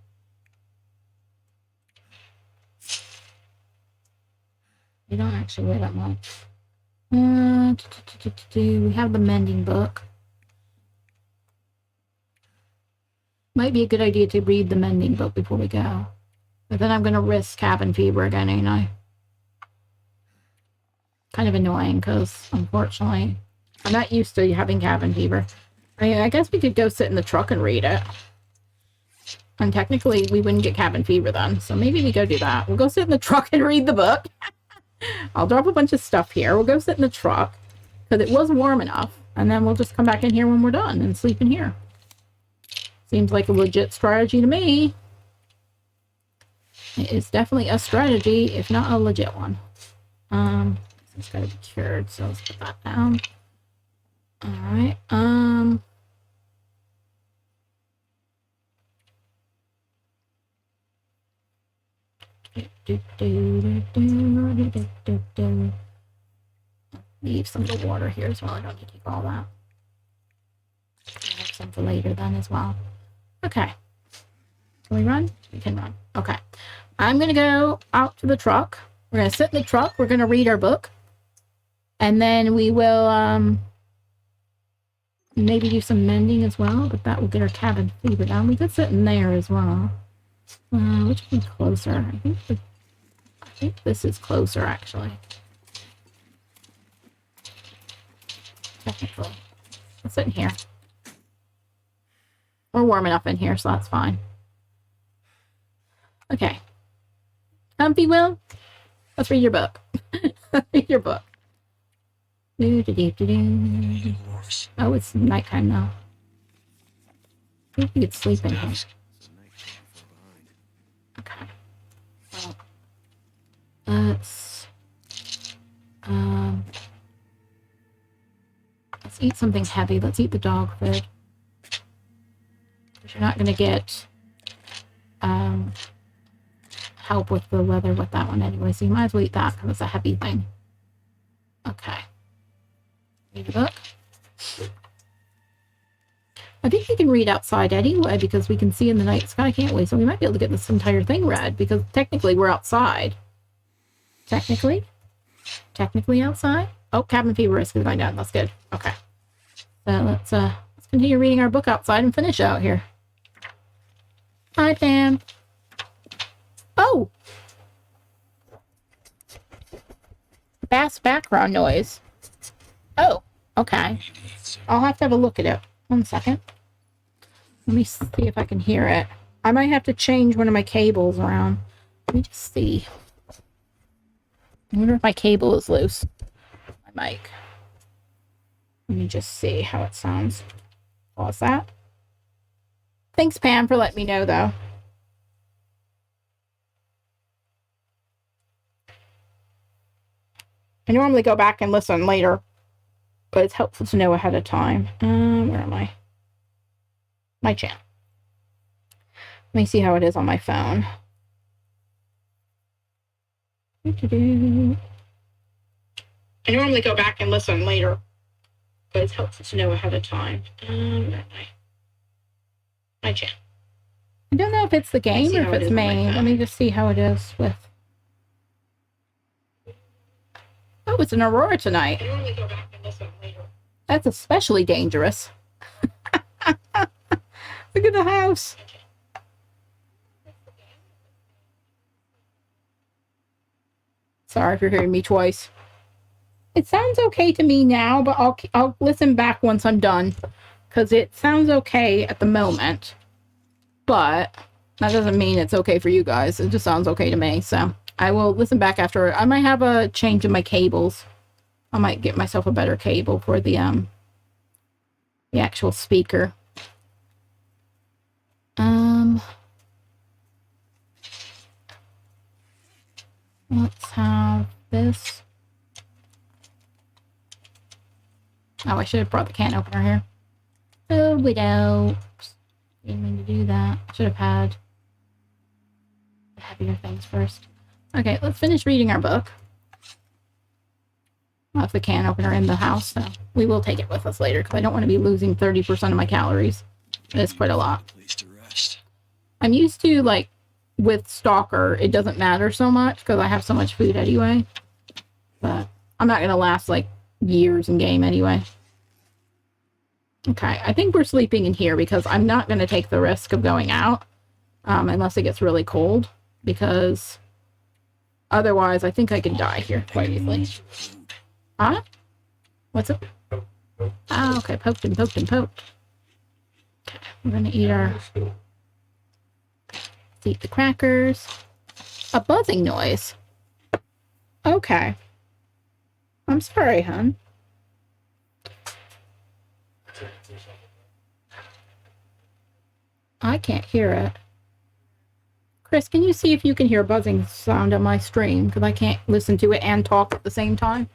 We don't actually weigh that much. We have the mending book. Might be a good idea to read the mending book before we go. But then I'm going to risk cabin fever again, ain't I? Kind of annoying because, unfortunately, I'm not used to having cabin fever. I guess we could go sit in the truck and read it. And technically, we wouldn't get cabin fever then. So maybe we go do that. We'll go sit in the truck and read the book. I'll drop a bunch of stuff here. We'll go sit in the truck. Because it was warm enough. And then we'll just come back in here when we're done and sleep in here. Seems like a legit strategy to me. It is definitely a strategy, if not a legit one. It's gotta be cured, so let's put that down. Alright, leave some of the water here as well. I don't need to keep all that. I'll have some for later then as well. Okay. Can we run? We can run. Okay. I'm going to go out to the truck. We're going to sit in the truck. We're going to read our book. And then we will maybe do some mending as well, but that will get our cabin fever down. We could sit in there as well. Which one's closer? I think this is closer, actually. Technically. Let's sit in here. We're warm enough in here, so that's fine. Okay. Comfy, Will? Let's read your book. Read your book. Oh, it's nighttime now. I think you could sleep in here. Okay. Well, let's eat something heavy. Let's eat the dog food. Because you're not going to get help with the weather with that one anyway, so you might as well eat that because it's a heavy thing. Okay. Read a book. I think we can read outside anyway because we can see in the night sky, can't we? So we might be able to get this entire thing read because technically we're outside. Technically outside. Oh, cabin fever risk is going down. That's good. Okay. So let's continue reading our book outside and finish out here. Hi, Pam. Oh! Bass background noise. Oh, okay. I'll have to have a look at it. 1 second. Let me see if I can hear it. I might have to change one of my cables around. Let me just see. I wonder if my cable is loose. My mic. Let me just see how it sounds. What's that? Thanks, Pam, for letting me know, though. I normally go back and listen later, but it's helpful to know ahead of time. Where am I? My channel. Let me see how it is on my phone. I normally go back and listen later, but it's helpful to know ahead of time. Where am I? My channel. I don't know if it's the game or if it's me. Let me just see how it is with... Oh, it's an aurora tonight. I normally go back and listen later. That's especially dangerous. Look at the house. Sorry if you're hearing me twice. It sounds okay to me now, but I'll listen back once I'm done. Because it sounds okay at the moment. But that doesn't mean it's okay for you guys. It just sounds okay to me. So I will listen back after. I might have a change in my cables. I might get myself a better cable for the actual speaker. Let's have this. Oh, I should have brought the can opener here. Oh, widow. Didn't mean to do that. I should have had the heavier things first. Okay, let's finish reading our book. I have the can opener in the house, so we will take it with us later because I don't want to be losing 30% of my calories. It's quite a lot. Place to rest. I'm used to, like, with Stalker, it doesn't matter so much because I have so much food anyway. But I'm not going to last, like, years in game anyway. Okay, I think we're sleeping in here because I'm not going to take the risk of going out unless it gets really cold because otherwise I think I can die here quite easily. Huh? What's up? Ah, okay, poked and poked and poked. Okay, we're going to eat our... Let's eat the crackers. A buzzing noise. Okay. I'm sorry, hon. I can't hear it. Chris, can you see if you can hear a buzzing sound on my stream? Because I can't listen to it and talk at the same time.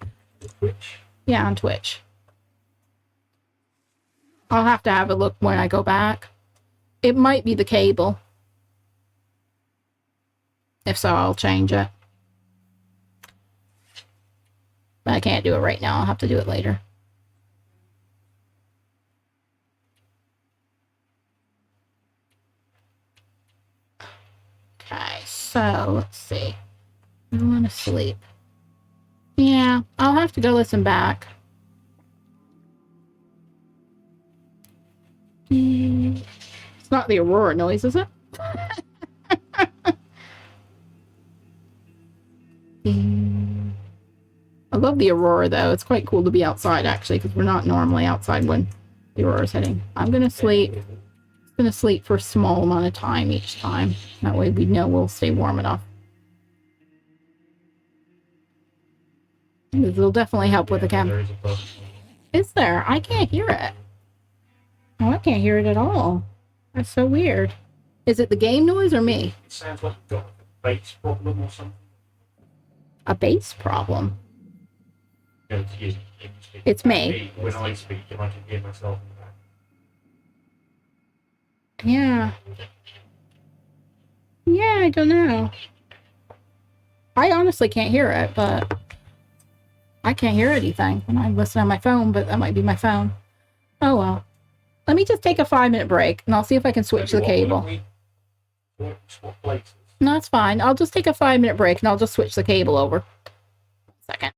Twitch. Yeah, on Twitch. I'll have to have a look when I go back. It might be the cable. If so, I'll change it. But I can't do it right now. I'll have to do it later. Okay, so let's see. I want to sleep. Yeah, I'll have to go listen back. It's not the Aurora noise, is it? I love the Aurora, though. It's quite cool to be outside, actually, because we're not normally outside when the Aurora's hitting. I'm going to sleep. I'm going to sleep for a small amount of time each time. That way we know we'll stay warm enough. It'll definitely help with the camera. Is there? I can't hear it. Oh, I can't hear it at all. That's so weird. Is it the game noise or me? It sounds like you've got a bass problem or something. A bass problem? It's me. When I speak, and I can hear myself in the back. Yeah. Yeah, I don't know. I honestly can't hear it, but I can't hear anything when I listen on my phone, but that might be my phone. Oh well. Let me just take a 5-minute break, and I'll see if I can switch the cable. Swap places. No, it's fine. I'll just take a 5-minute break, and I'll just switch the cable over. Second.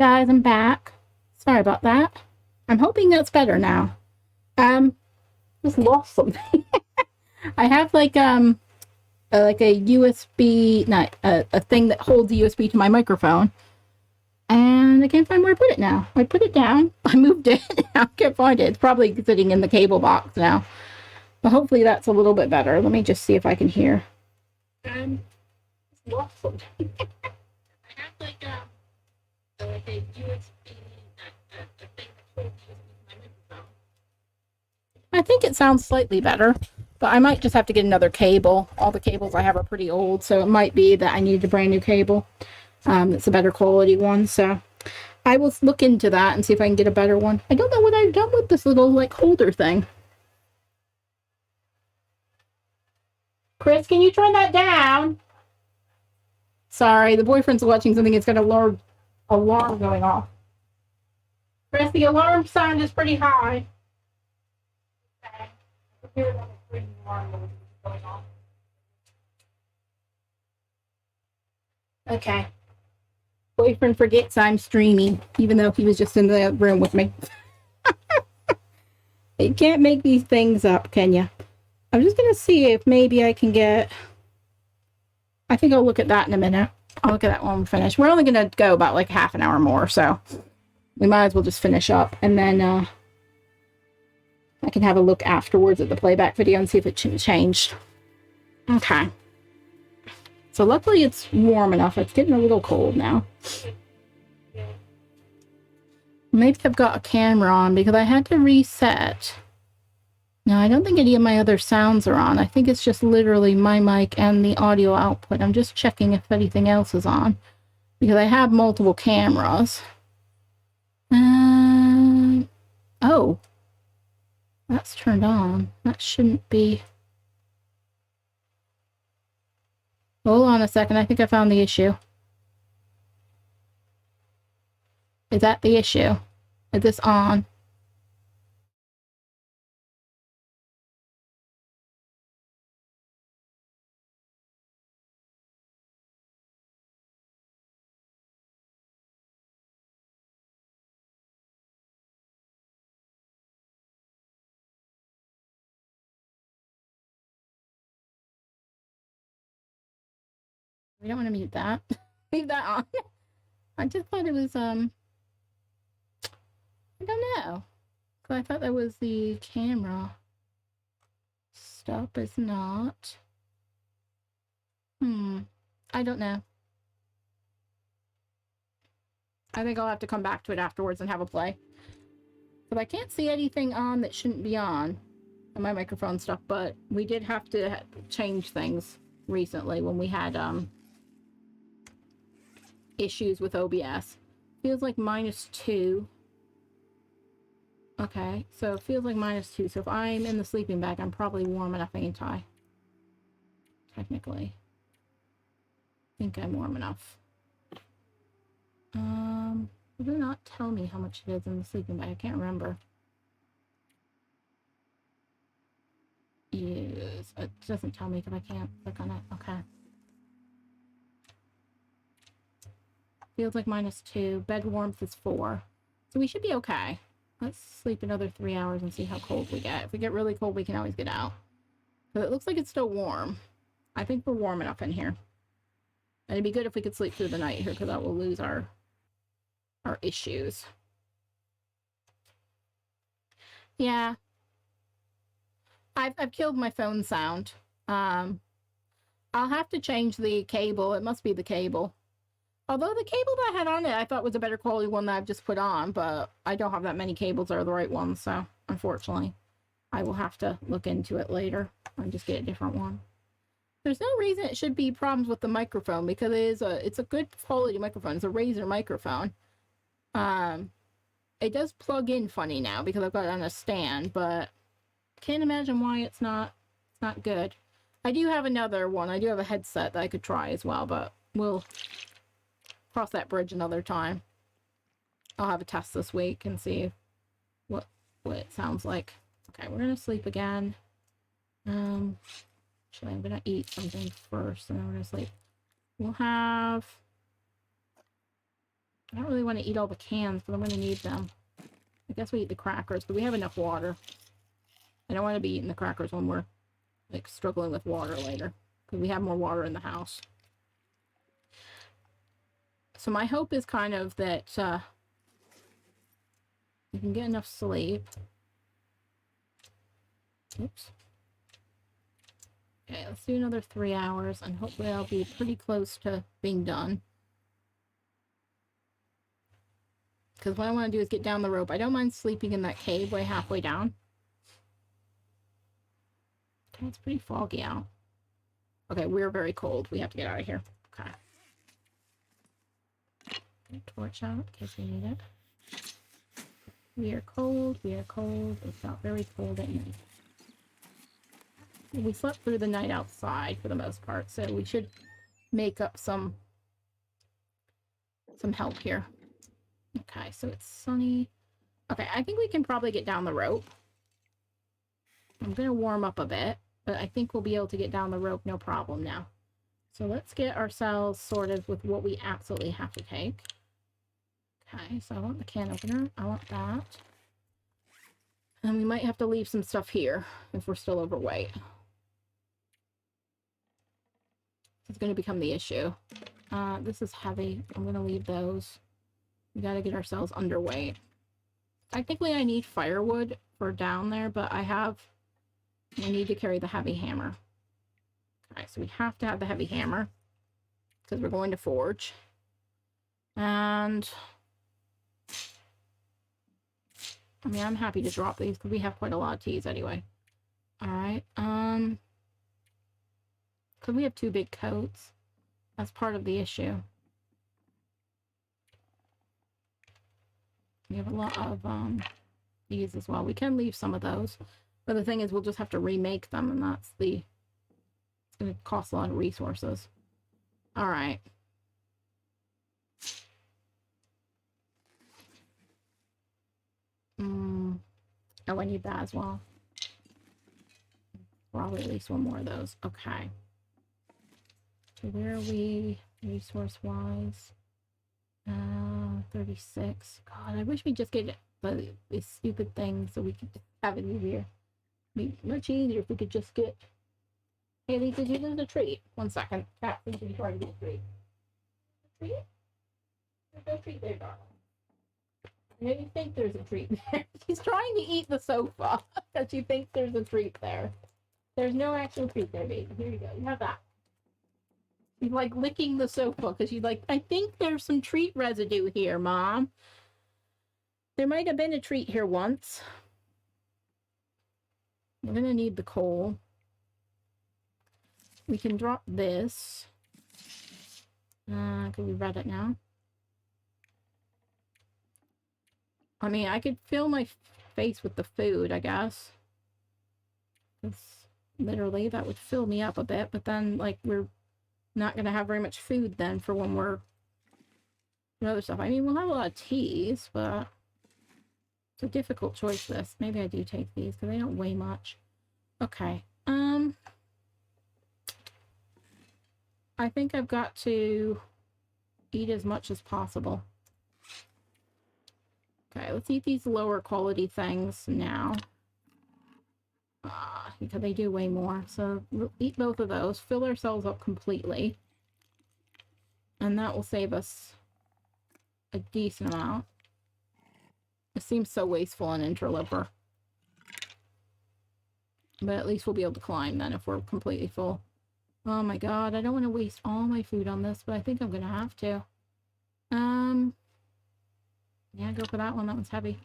guys, I'm back. Sorry about that. I'm hoping that's better now. Just lost something. I have like a USB, not a thing that holds a USB to my microphone, and I can't find where I put it now. I put it down. I moved it. I can't find it. It's probably sitting in the cable box now. But hopefully that's a little bit better. Let me just see if I can hear. Lost something. I have like a USB, a thing that holds my microphone. I think it sounds slightly better, but I might just have to get another cable. All the cables I have are pretty old, so it might be that I need a brand new cable. That's a better quality one, so I will look into that and see if I can get a better one. I don't know what I've done with this little like holder thing. Chris, can you turn that down? Sorry, the boyfriend's watching something. It's got an alarm going off. Chris, the alarm sound is pretty high. Okay. Okay. Boyfriend forgets I'm streaming, even though he was just in the room with me. You can't make these things up, can you? I'm just going to see if maybe I can get... I think I'll look at that in a minute. I'll look at that when we finish. We're only going to go about like half an hour more, so we might as well just finish up, and then I can have a look afterwards at the playback video and see if it changed. Okay. So luckily it's warm enough. It's getting a little cold now. Maybe I've got a camera on because I had to reset. No, I don't think any of my other sounds are on. I think it's just literally my mic and the audio output. I'm just checking if anything else is on because I have multiple cameras. Oh, that's turned on. That shouldn't be. Hold on a second. I think I found the issue. Is that the issue? Is this on? We don't want to mute that. Leave that on. I just thought it was, I don't know. I thought that was the camera. Stop is not. I don't know. I think I'll have to come back to it afterwards and have a play. But I can't see anything on that shouldn't be on my microphone stuff, but we did have to change things recently when we had issues with OBS. Feels like -2. Okay, so it feels like -2. So if I'm in the sleeping bag, I'm probably warm enough, ain't I? Technically. I think I'm warm enough. It did not tell me how much it is in the sleeping bag. I can't remember. Yes, it doesn't tell me because I can't click on it. Okay. Feels like -2. Bed warmth is 4. So we should be okay. Let's sleep another 3 hours and see how cold we get. If we get really cold, we can always get out. But it looks like it's still warm. I think we're warm enough in here. And it'd be good if we could sleep through the night here because that will lose our issues. Yeah. I've killed my phone sound. I'll have to change the cable. It must be the cable. Although the cable that I had on it, I thought was a better quality one that I've just put on, but I don't have that many cables that are the right ones, so unfortunately, I will have to look into it later and just get a different one. There's no reason it should be problems with the microphone because it's a good quality microphone. It's a Razer microphone. It does plug in funny now because I've got it on a stand, but can't imagine why it's not good. I do have another one. I do have a headset that I could try as well, but we'll cross that bridge another time. I'll have a test this week and see what it sounds like. Okay, we're gonna sleep again. Actually, I'm gonna eat something first and then we're gonna sleep. We'll have I don't really want to eat all the cans, but I'm going to need them. I guess we eat the crackers, but we have enough water. I don't want to be eating the crackers when we're, like, struggling with water later. Because we have more water in the house. So my hope is kind of that you can get enough sleep. Oops. Okay, let's do another 3 hours, and hopefully I'll be pretty close to being done. Because what I want to do is get down the rope. I don't mind sleeping in that cave way halfway down. Okay, it's pretty foggy out. Okay, we're very cold. We have to get out of here. Okay. Get a torch out in case we need it. We are cold. We are cold. It's not very cold at night. We slept through the night outside for the most part, so we should make up some help here. Okay, so it's sunny. Okay, I think we can probably get down the rope. I'm going to warm up a bit, but I think we'll be able to get down the rope no problem now. So let's get ourselves sorted with what we absolutely have to take. Okay, so I want the can opener. I want that. And we might have to leave some stuff here if we're still overweight. It's going to become the issue. This is heavy. I'm going to leave those. We got to get ourselves underweight. Technically, I need firewood for down there, but I need to carry the heavy hammer. Okay, so we have to have the heavy hammer because we're going to forge. And I mean, I'm happy to drop these because we have quite a lot of teas anyway. All right. Because we have 2 big coats. That's part of the issue. We have a lot of these as well. We can leave some of those. But the thing is, we'll just have to remake them, and it's going to cost a lot of resources. All right. Oh, I need that as well. Probably at least one more of those. Okay. So where are we resource-wise? 36. God, I wish we just get these stupid things so we could have it easier. It'd be much easier if we could just get... Hey, Lisa, you lose a treat. 1 second. Cat seems to be trying to get a treat. A treat? There's no treat there, darling. I know you think there's a treat there. She's trying to eat the sofa because she thinks there's a treat there. There's no actual treat there, baby. Here you go. You have that. She's like licking the sofa because she's like, I think there's some treat residue here, Mom. There might have been a treat here once. We're going to need the coal. We can drop this. Can we read it now? I mean, I could fill my face with the food, I guess. It's literally, that would fill me up a bit, but then, like, we're not going to have very much food then for when we're doing other stuff. I mean, we'll have a lot of teas, but it's a difficult choice, this. Maybe I do take these, because they don't weigh much. Okay. I think I've got to eat as much as possible. Okay, let's eat these lower quality things now. Because they do weigh more. So we'll eat both of those, fill ourselves up completely. And that will save us a decent amount. It seems so wasteful on Interloper. But at least we'll be able to climb then if we're completely full. Oh my god, I don't want to waste all my food on this, but I think I'm going to have to. Yeah, go for that one. That one's heavy.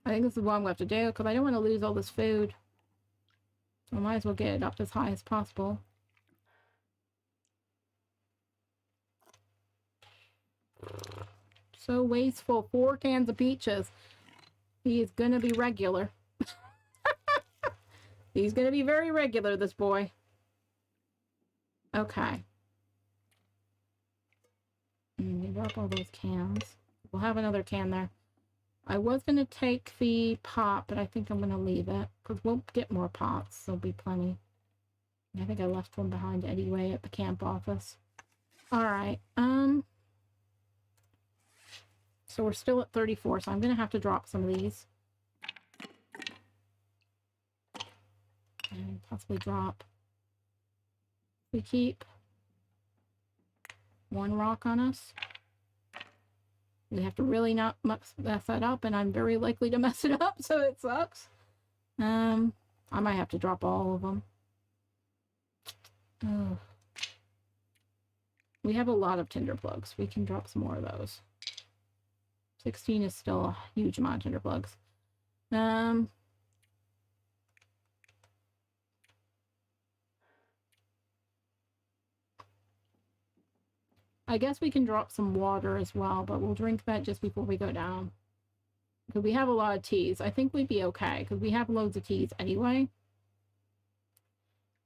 I think this is what I'm going to have to do, because I don't want to lose all this food. So I might as well get it up as high as possible. So wasteful. 4 cans of peaches. He is going to be regular. He's going to be very regular, this boy. Okay. We drop all those cans. We'll have another can there. I was going to take the pot, but I think I'm going to leave it. Because we'll get more pots. There'll be plenty. I think I left one behind anyway at the camp office. Alright. So we're still at 34, so I'm going to have to drop some of these. And possibly drop. We keep one rock on us. We have to really not mess that up, and I'm very likely to mess it up, so it sucks. I might have to drop all of them. Oh. We have a lot of tinder plugs. We can drop some more of those. 16 is still a huge amount of tinder plugs. I guess we can drop some water as well, but we'll drink that just before we go down. Because we have a lot of teas. I think we'd be okay, because we have loads of teas anyway.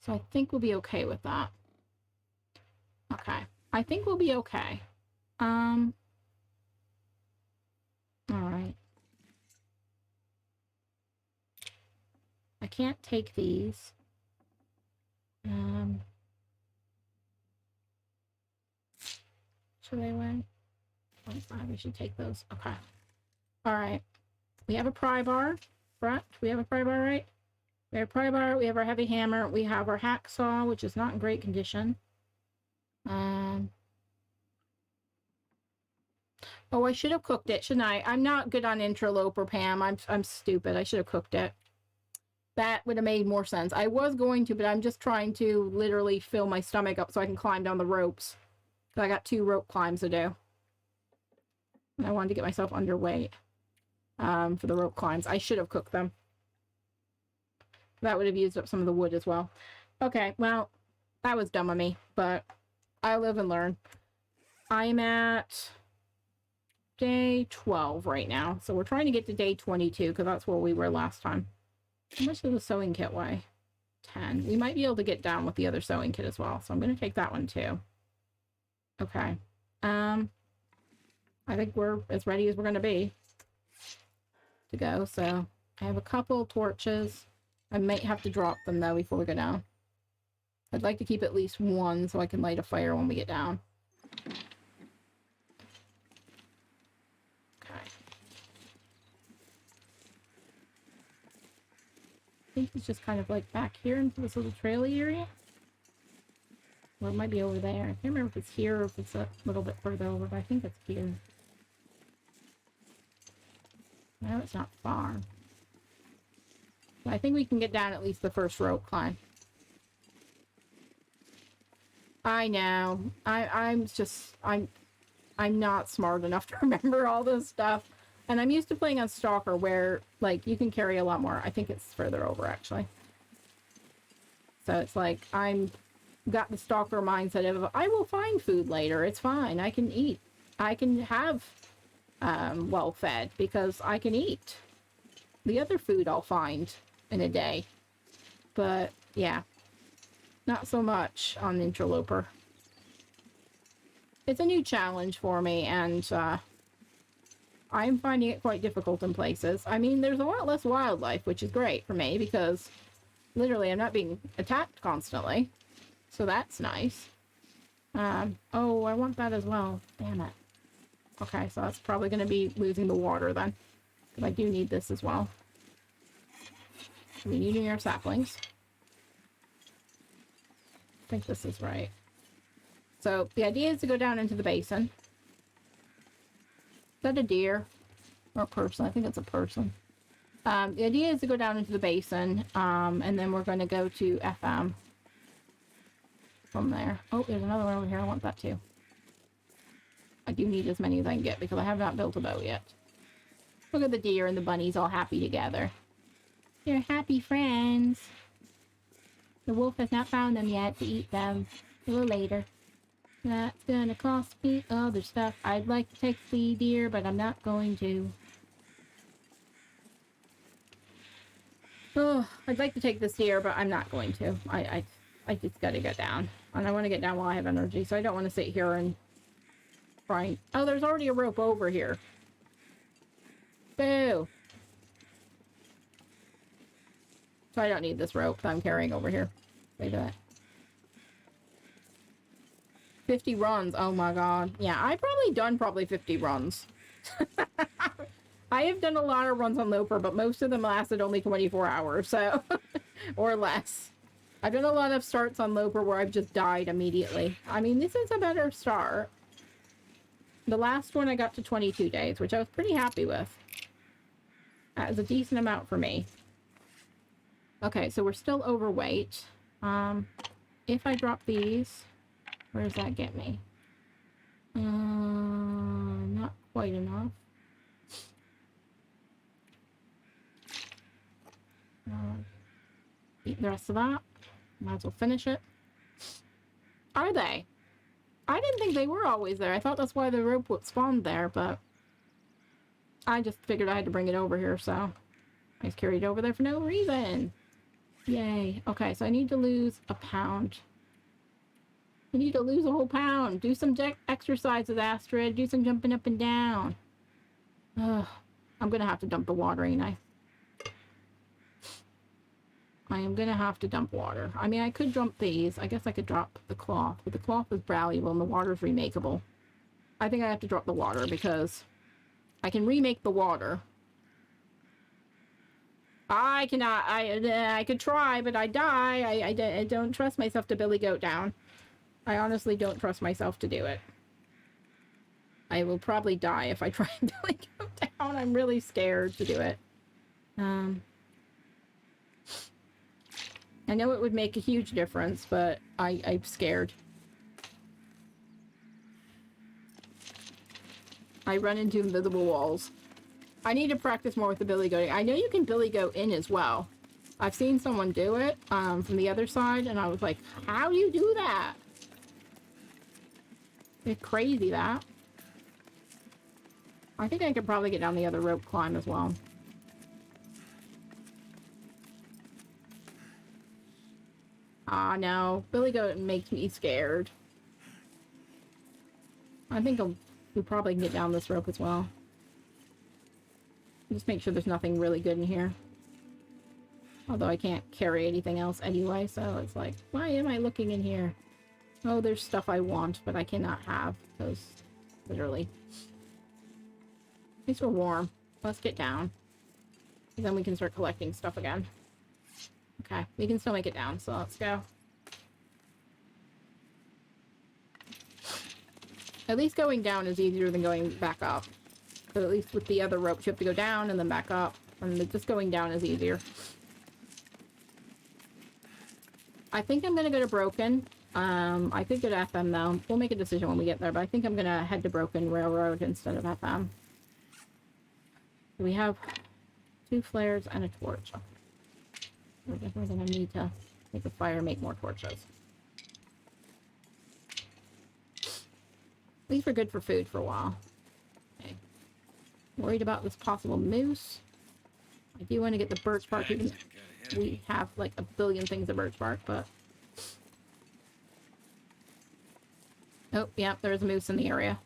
So I think we'll be okay with that. Okay. I think we'll be okay. Alright. I can't take these. Should I weigh? 25. We should take those. Okay. Alright. We have a pry bar. Brett, we have a pry bar, right? We have a pry bar. We have our heavy hammer. We have our hacksaw, which is not in great condition. Oh, I should have cooked it, shouldn't I? I'm not good on interloper, Pam. I'm stupid. I should have cooked it. That would have made more sense. I was going to, but I'm just trying to literally fill my stomach up so I can climb down the ropes. Because I got 2 rope climbs to do. And I wanted to get myself underweight for the rope climbs. I should have cooked them. That would have used up some of the wood as well. Okay, well, that was dumb of me, but I live and learn. I'm at day 12 right now. So we're trying to get to day 22 because that's where we were last time. How much does the sewing kit weigh? 10. We might be able to get down with the other sewing kit as well. So I'm going to take that one too. Okay. I think we're as ready as we're going to be to go. So I have a couple torches. I might have to drop them though before we go down. I'd like to keep at least one so I can light a fire when we get down. Okay. I think it's just kind of like back here into this little traily area. Or it might be over there. I can't remember if it's here or if it's a little bit further over, but I think it's here. No, it's not far. But I think we can get down at least the first rope climb. I know. I'm not smart enough to remember all this stuff. And I'm used to playing on Stalker where, like, you can carry a lot more. I think it's further over, actually. So it's like, I'm got the Stalker mindset of, I will find food later. It's fine. I can eat. I can have well fed because I can eat. The other food I'll find in a day. But, yeah. Not so much on Interloper. It's a new challenge for me, and I'm finding it quite difficult in places. I mean, there's a lot less wildlife, which is great for me, because literally I'm not being attacked constantly. So that's nice. Oh, I want that as well. Damn it. Okay, so that's probably going to be losing the water then. Because I do need this as well. We need our saplings. I think this is right. So the idea is to go down into the basin. Is that a deer? Or a person? I think it's a person. The idea is to go down into the basin, and then we're going to go to FM from there. Oh, there's another one over here. I want that too. I do need as many as I can get because I have not built a boat yet. Look at the deer and the bunnies all happy together. They're happy friends. The wolf has not found them yet to eat them. A little later. That's gonna cost me other stuff. I'd like to take the deer, but I'm not going to. Oh, I'd like to take this deer, but I'm not going to. I just gotta get down. And I want to get down while I have energy, so I don't want to sit here and try. Oh, there's already a rope over here. Boo! So I don't need this rope that I'm carrying over here. Say that. 50 runs. Oh my god. Yeah, I've probably done 50 runs I have done a lot of runs on Loper, but most of them lasted only 24 hours, so or less. I've done a lot of starts on Loper where I've just died immediately. I mean, this is a better start. The last one I got to 22 days, which I was pretty happy with. That is a decent amount for me. Okay, so we're still overweight. If I drop these, where does that get me? Not quite enough. Eat the rest of that. Might as well finish it. Are they? I didn't think they were always there. I thought that's why the rope spawned there, but I just figured I had to bring it over here, so I just carried it over there for no reason. Yay. Okay, so I need to lose a pound. I need to lose a whole pound. Do some exercises, Astrid. Do some jumping up and down. Ugh. I'm gonna have to dump the water, ain't I? I am gonna have to dump water. I mean, I could dump these. I guess I could drop the cloth, but the cloth is valuable and the water is remakeable. I think I have to drop the water because I can remake the water. I cannot. I could try, but I die. I don't trust myself to Billy Goat down. I honestly don't trust myself to do it. I will probably die if I try and Billy Goat down. I'm really scared to do it. I know it would make a huge difference, but I'm scared. I run into invisible walls. I need to practice more with the billy goating. I know you can billy goat in as well. I've seen someone do it from the other side, and I was like, how do you do that? It's crazy, that. I think I could probably get down the other rope climb as well. Ah, no. Billy Goat makes me scared. I think we probably can get down this rope as well. Just make sure there's nothing really good in here. Although I can't carry anything else anyway, so it's like, why am I looking in here? Oh, there's stuff I want, but I cannot have, because, literally. At least we're warm. Let's get down. And then we can start collecting stuff again. Okay, we can still make it down, so let's go. At least going down is easier than going back up. So at least with the other ropes, you have to go down and then back up. And just going down is easier. I think I'm going to go to Broken. I could go to FM, though. We'll make a decision when we get there, but I think I'm going to head to Broken Railroad instead of FM. We have 2 flares and a torch. We're definitely going to need to make a fire, make more torches. At least we're good for food for a while. Okay. Worried about this possible moose. I do want to get the birch bark. Even we have like a billion things of birch bark, but... Oh, yeah, there's a moose in the area.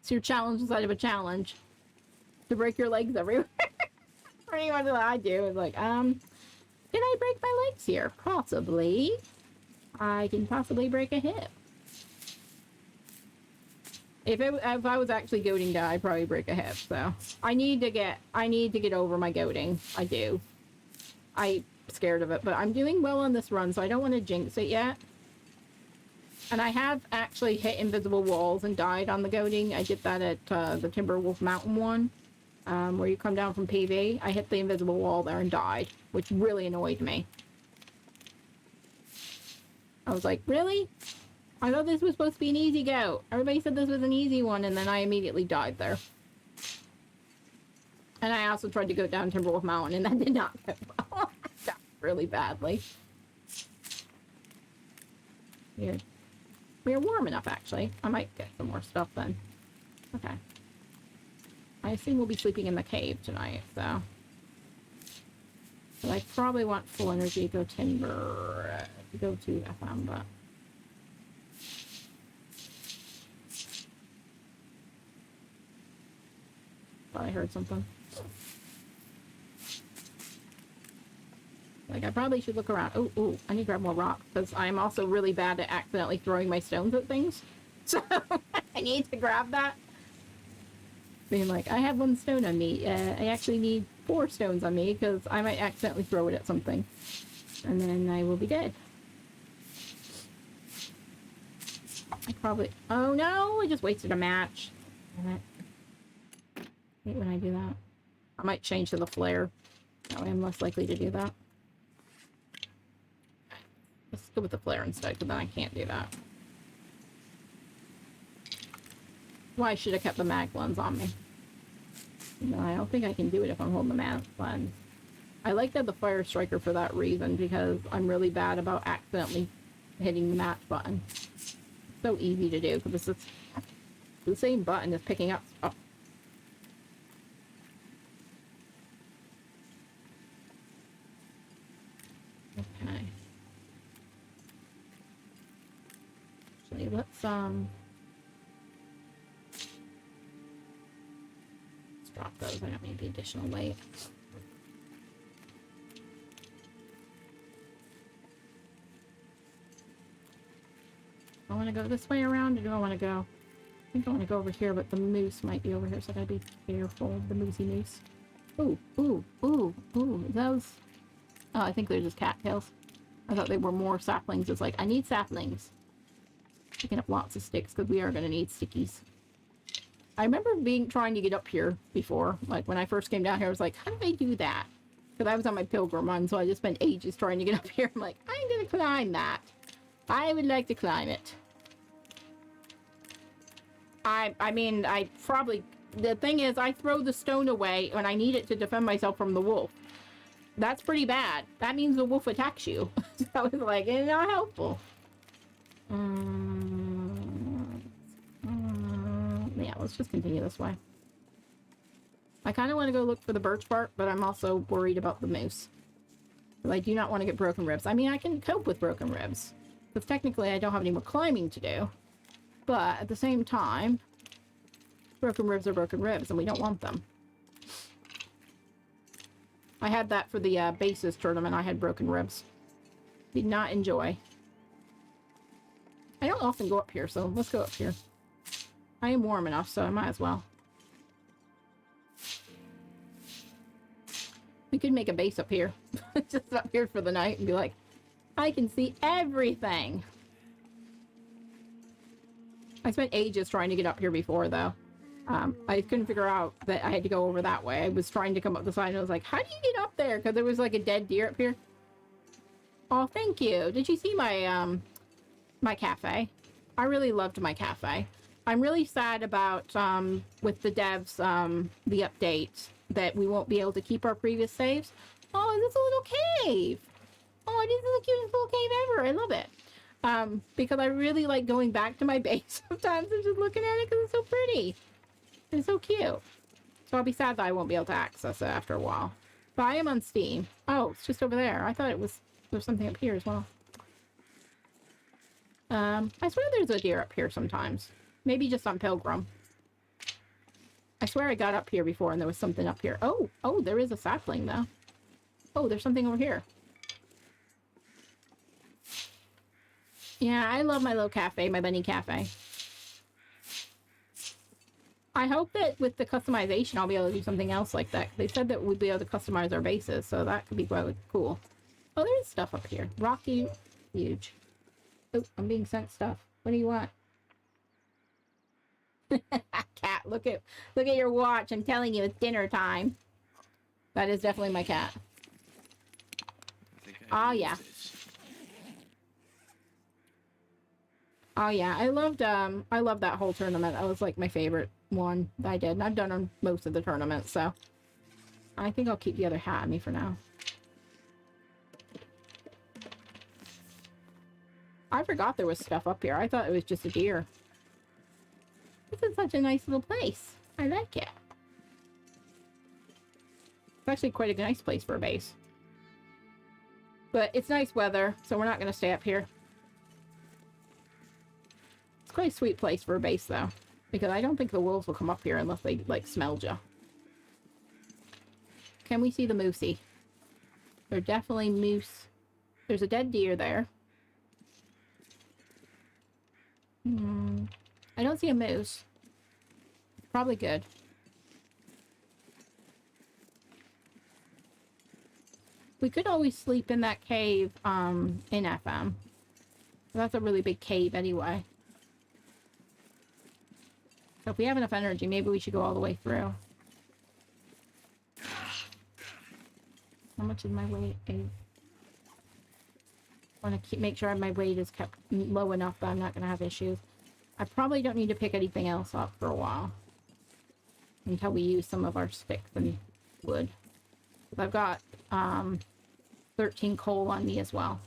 It's your challenge inside of a challenge. To break your legs everywhere. Pretty much what I do is like, did I break my legs here? Possibly. I can possibly break a hip. If I was actually goading down, I'd probably break a hip, so. I need to get over my goading. I do. I'm scared of it, but I'm doing well on this run, so I don't want to jinx it yet. And I have actually hit invisible walls and died on the goading. I did that at the Timberwolf Mountain one, where you come down from PV. I hit the invisible wall there and died, which really annoyed me. I was like, really? I thought this was supposed to be an easy go. Everybody said this was an easy one, and then I immediately died there. And I also tried to go down Timberwolf Mountain, and that did not go well. I died really badly. Weird. We're warm enough, actually. I might get some more stuff then. Okay. I assume we'll be sleeping in the cave tonight, so... But I probably want full energy to go timber... to go to FM, but... Thought I heard something. Like, I probably should look around. Oh, I need to grab more rock, because I'm also really bad at accidentally throwing my stones at things. So, I need to grab that. Being like, I have 1 stone on me. I actually need 4 stones on me because I might accidentally throw it at something. And then I will be dead. I probably... Oh no! I just wasted a match. Damn it. I hate when I do that. I might change to the flare. That way I'm less likely to do that. Let's go with the flare instead, because then I can't do that. Why should have kept the mag lens on me? No, I don't think I can do it if I'm holding the mag lens. I like that the fire striker for that reason, because I'm really bad about accidentally hitting the match button. It's so easy to do, because it's the same button as picking up stuff. Okay. Actually, let's drop those. I don't need the additional weight. I want to go this way around, or do I want to go? I think I want to go over here, but the moose might be over here, so I gotta be careful of the moosey moose. Ooh, ooh, ooh, ooh. Those. Oh, I think they're just cattails. I thought they were more saplings. It's like, I need saplings. Picking up lots of sticks, because we are going to need stickies. I remember trying to get up here before. Like, when I first came down here, I was like, how do I do that? Because I was on my pilgrim run, so I just spent ages trying to get up here. I'm like, I'm going to climb that. I would like to climb it. I mean, I probably... The thing is, I throw the stone away when I need it to defend myself from the wolf. That's pretty bad. That means the wolf attacks you. So I was like, it's not helpful. Yeah, let's just continue this way. I kind of want to go look for the birch bark, but I'm also worried about the moose. Because I do not want to get broken ribs. I mean, I can cope with broken ribs. Because technically I don't have any more climbing to do. But at the same time, broken ribs are broken ribs, and we don't want them. I had that for the bases tournament. I had broken ribs. Did not enjoy. I don't often go up here, so let's go up here. I am warm enough, so I might as well. We could make a base up here. Just up here for the night and be like, I can see everything. I spent ages trying to get up here before, though. I couldn't figure out that I had to go over that way. I was trying to come up the side, and I was like, how do you get up there? Because there was like a dead deer up here. Oh, thank you. Did you see my, my cafe? I really loved my cafe. I'm really sad about, with the devs, the update, that we won't be able to keep our previous saves. Oh, and it's a little cave. Oh, it is the cutest little cave ever. I love it. Because I really like going back to my base sometimes and just looking at it because it's so pretty. It's so cute. So I'll be sad that I won't be able to access it after a while. But I am on Steam. Oh, it's just over there. I thought it was... There's something up here as well. I swear there's a deer up here sometimes. Maybe just on Pilgrim. I swear I got up here before and there was something up here. Oh, oh, there is a sapling though. Oh, there's something over here. Yeah, I love my little cafe, my bunny cafe. I hope that with the customization, I'll be able to do something else like that. They said that we'd be able to customize our bases, so that could be quite cool. Oh, there is stuff up here. Rocky, huge. Oh, I'm being sent stuff. What do you want? Cat, look at your watch. I'm telling you, it's dinner time. That is definitely my cat. Oh yeah. Oh yeah, I loved that whole tournament. That was like my favorite one that I did. And I've done on most of the tournaments, so I think I'll keep the other hat on me for now. I forgot there was stuff up here. I thought it was just a deer. This is such a nice little place. I like it. It's actually quite a nice place for a base. But it's nice weather, so we're not going to stay up here. It's quite a sweet place for a base, though. Because I don't think the wolves will come up here unless they, like, smelled you. Can we see the moosey? There's definitely moose. There's a dead deer there. I don't see a moose. Probably good. We could always sleep in that cave in FM. That's a really big cave anyway. So if we have enough energy, maybe we should go all the way through. How much is my weight? 8. I want to make sure my weight is kept low enough that I'm not going to have issues. I probably don't need to pick anything else up for a while. Until we use some of our sticks and wood. I've got 13 coal on me as well.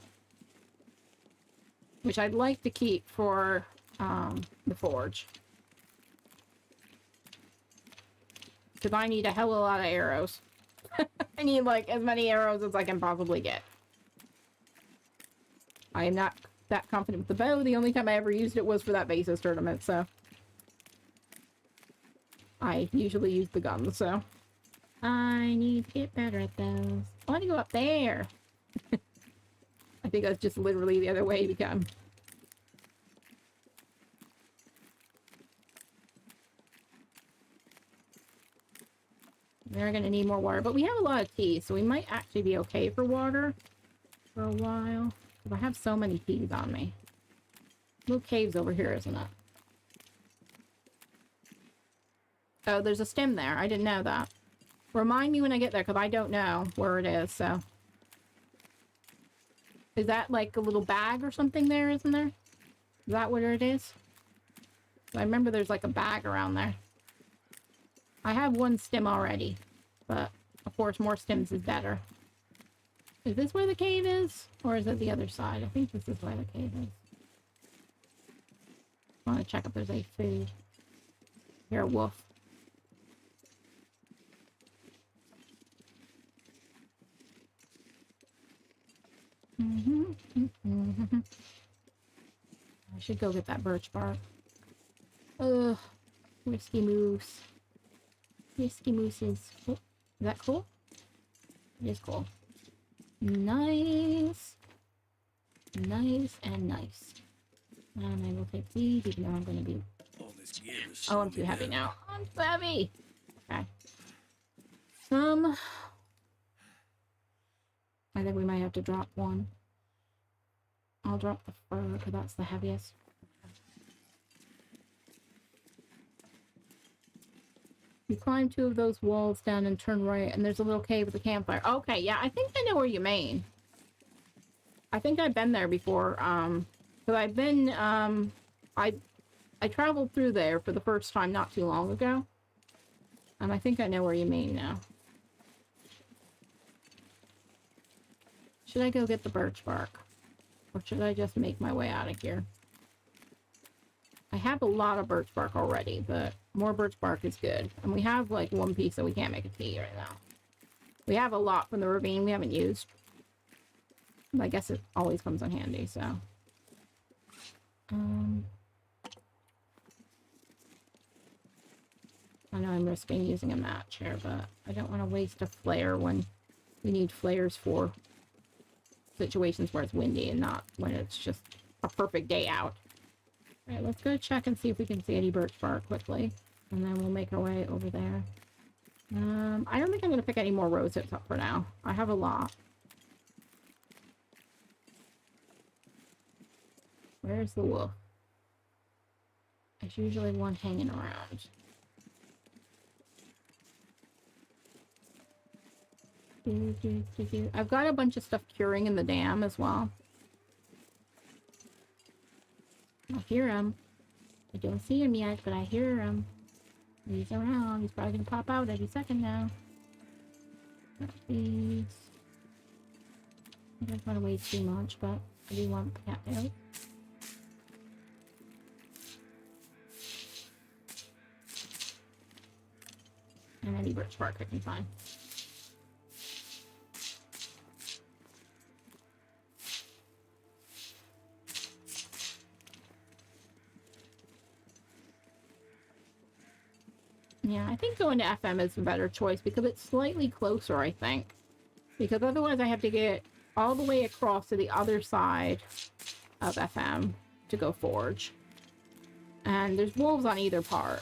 Which I'd like to keep for the forge. Because I need a hell of a lot of arrows. I need like as many arrows as I can possibly get. I am not that confident with the bow. The only time I ever used it was for that basis tournament, so. I usually use the gun, so. I need to get better at those. I want to go up there. I think that's just literally the other way to come. We're going to need more water, but we have a lot of tea, so we might actually be okay for water for a while. I have so many teas on me. Little caves over here, isn't it? Oh, there's a stem there. I didn't know that. Remind me when I get there, because I don't know where it is, so. Is that like a little bag or something there, isn't there? Is that what it is? I remember there's like a bag around there. I have one stem already, but of course more stems is better. Is this where the cave is? Or is it the other side? I think this is where the cave is. I want to check if there's any food. Here, a wolf. I should go get that birch bark. Ugh. Risky moose. Risky mooses. Oh, is that cool? It is cool. Nice. Nice and nice. And I will take these, even though I'm going to be... Oh, I'm too heavy now. I'm too heavy! Okay. I think we might have to drop one. I'll drop the fur, because that's the heaviest. You climb 2 of those walls down and turn right, and there's a little cave with a campfire. Okay, yeah, I think I know where you mean. I think I've been there before, because I've been, I traveled through there for the first time not too long ago. And I think I know where you mean now. Should I go get the birch bark? Or should I just make my way out of here? I have a lot of birch bark already, but more birch bark is good. And we have like 1 piece, so we can't make a tea right now. We have a lot from the ravine we haven't used. I guess it always comes in handy, so. I know I'm risking using a match here, but I don't want to waste a flare when we need flares for situations where it's windy and not when it's just a perfect day out. Alright, let's go check and see if we can see any birch bark quickly. And then we'll make our way over there. I don't think I'm going to pick any more rose hips up for now. I have a lot. Where's the wolf? There's usually one hanging around. I've got a bunch of stuff curing in the dam as well. I hear him. I don't see him yet, but I hear him. He's around. He's probably going to pop out any second now. Please. I don't want to wait too much, but I do want cat tail. And any birch bark I can find. Yeah, I think going to FM is a better choice because it's slightly closer, I think. Because otherwise I have to get all the way across to the other side of FM to go forge. And there's wolves on either part.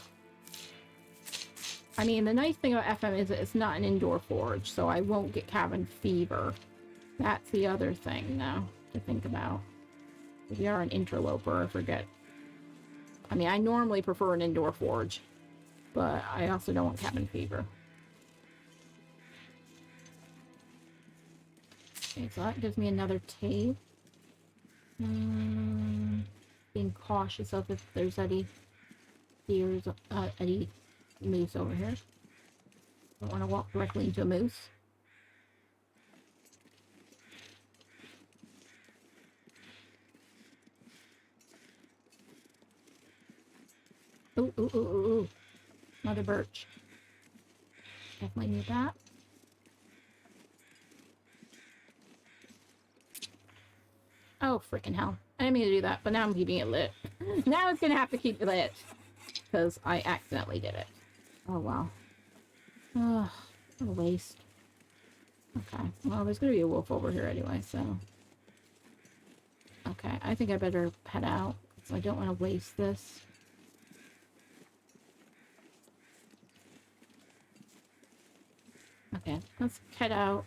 I mean, the nice thing about FM is that it's not an indoor forge, so I won't get cabin fever That's the other thing, though, to think about. We are an interloper, I forget. I mean, I normally prefer an indoor forge, but I also don't want cabin fever. Okay, so that gives me another tape. Being cautious of if there's any deers, any moose over here. Don't want to walk directly into a moose. Ooh, ooh, ooh, ooh, ooh. Another birch. Definitely need that. Oh, freaking hell. I didn't mean to do that, but now I'm keeping it lit. Now it's gonna have to keep it lit. Because I accidentally did it. Oh, wow. Ugh, what a waste. Okay, well, there's gonna be a wolf over here anyway, so... Okay, I think I better head out, so I don't want to waste this. Okay, let's head out.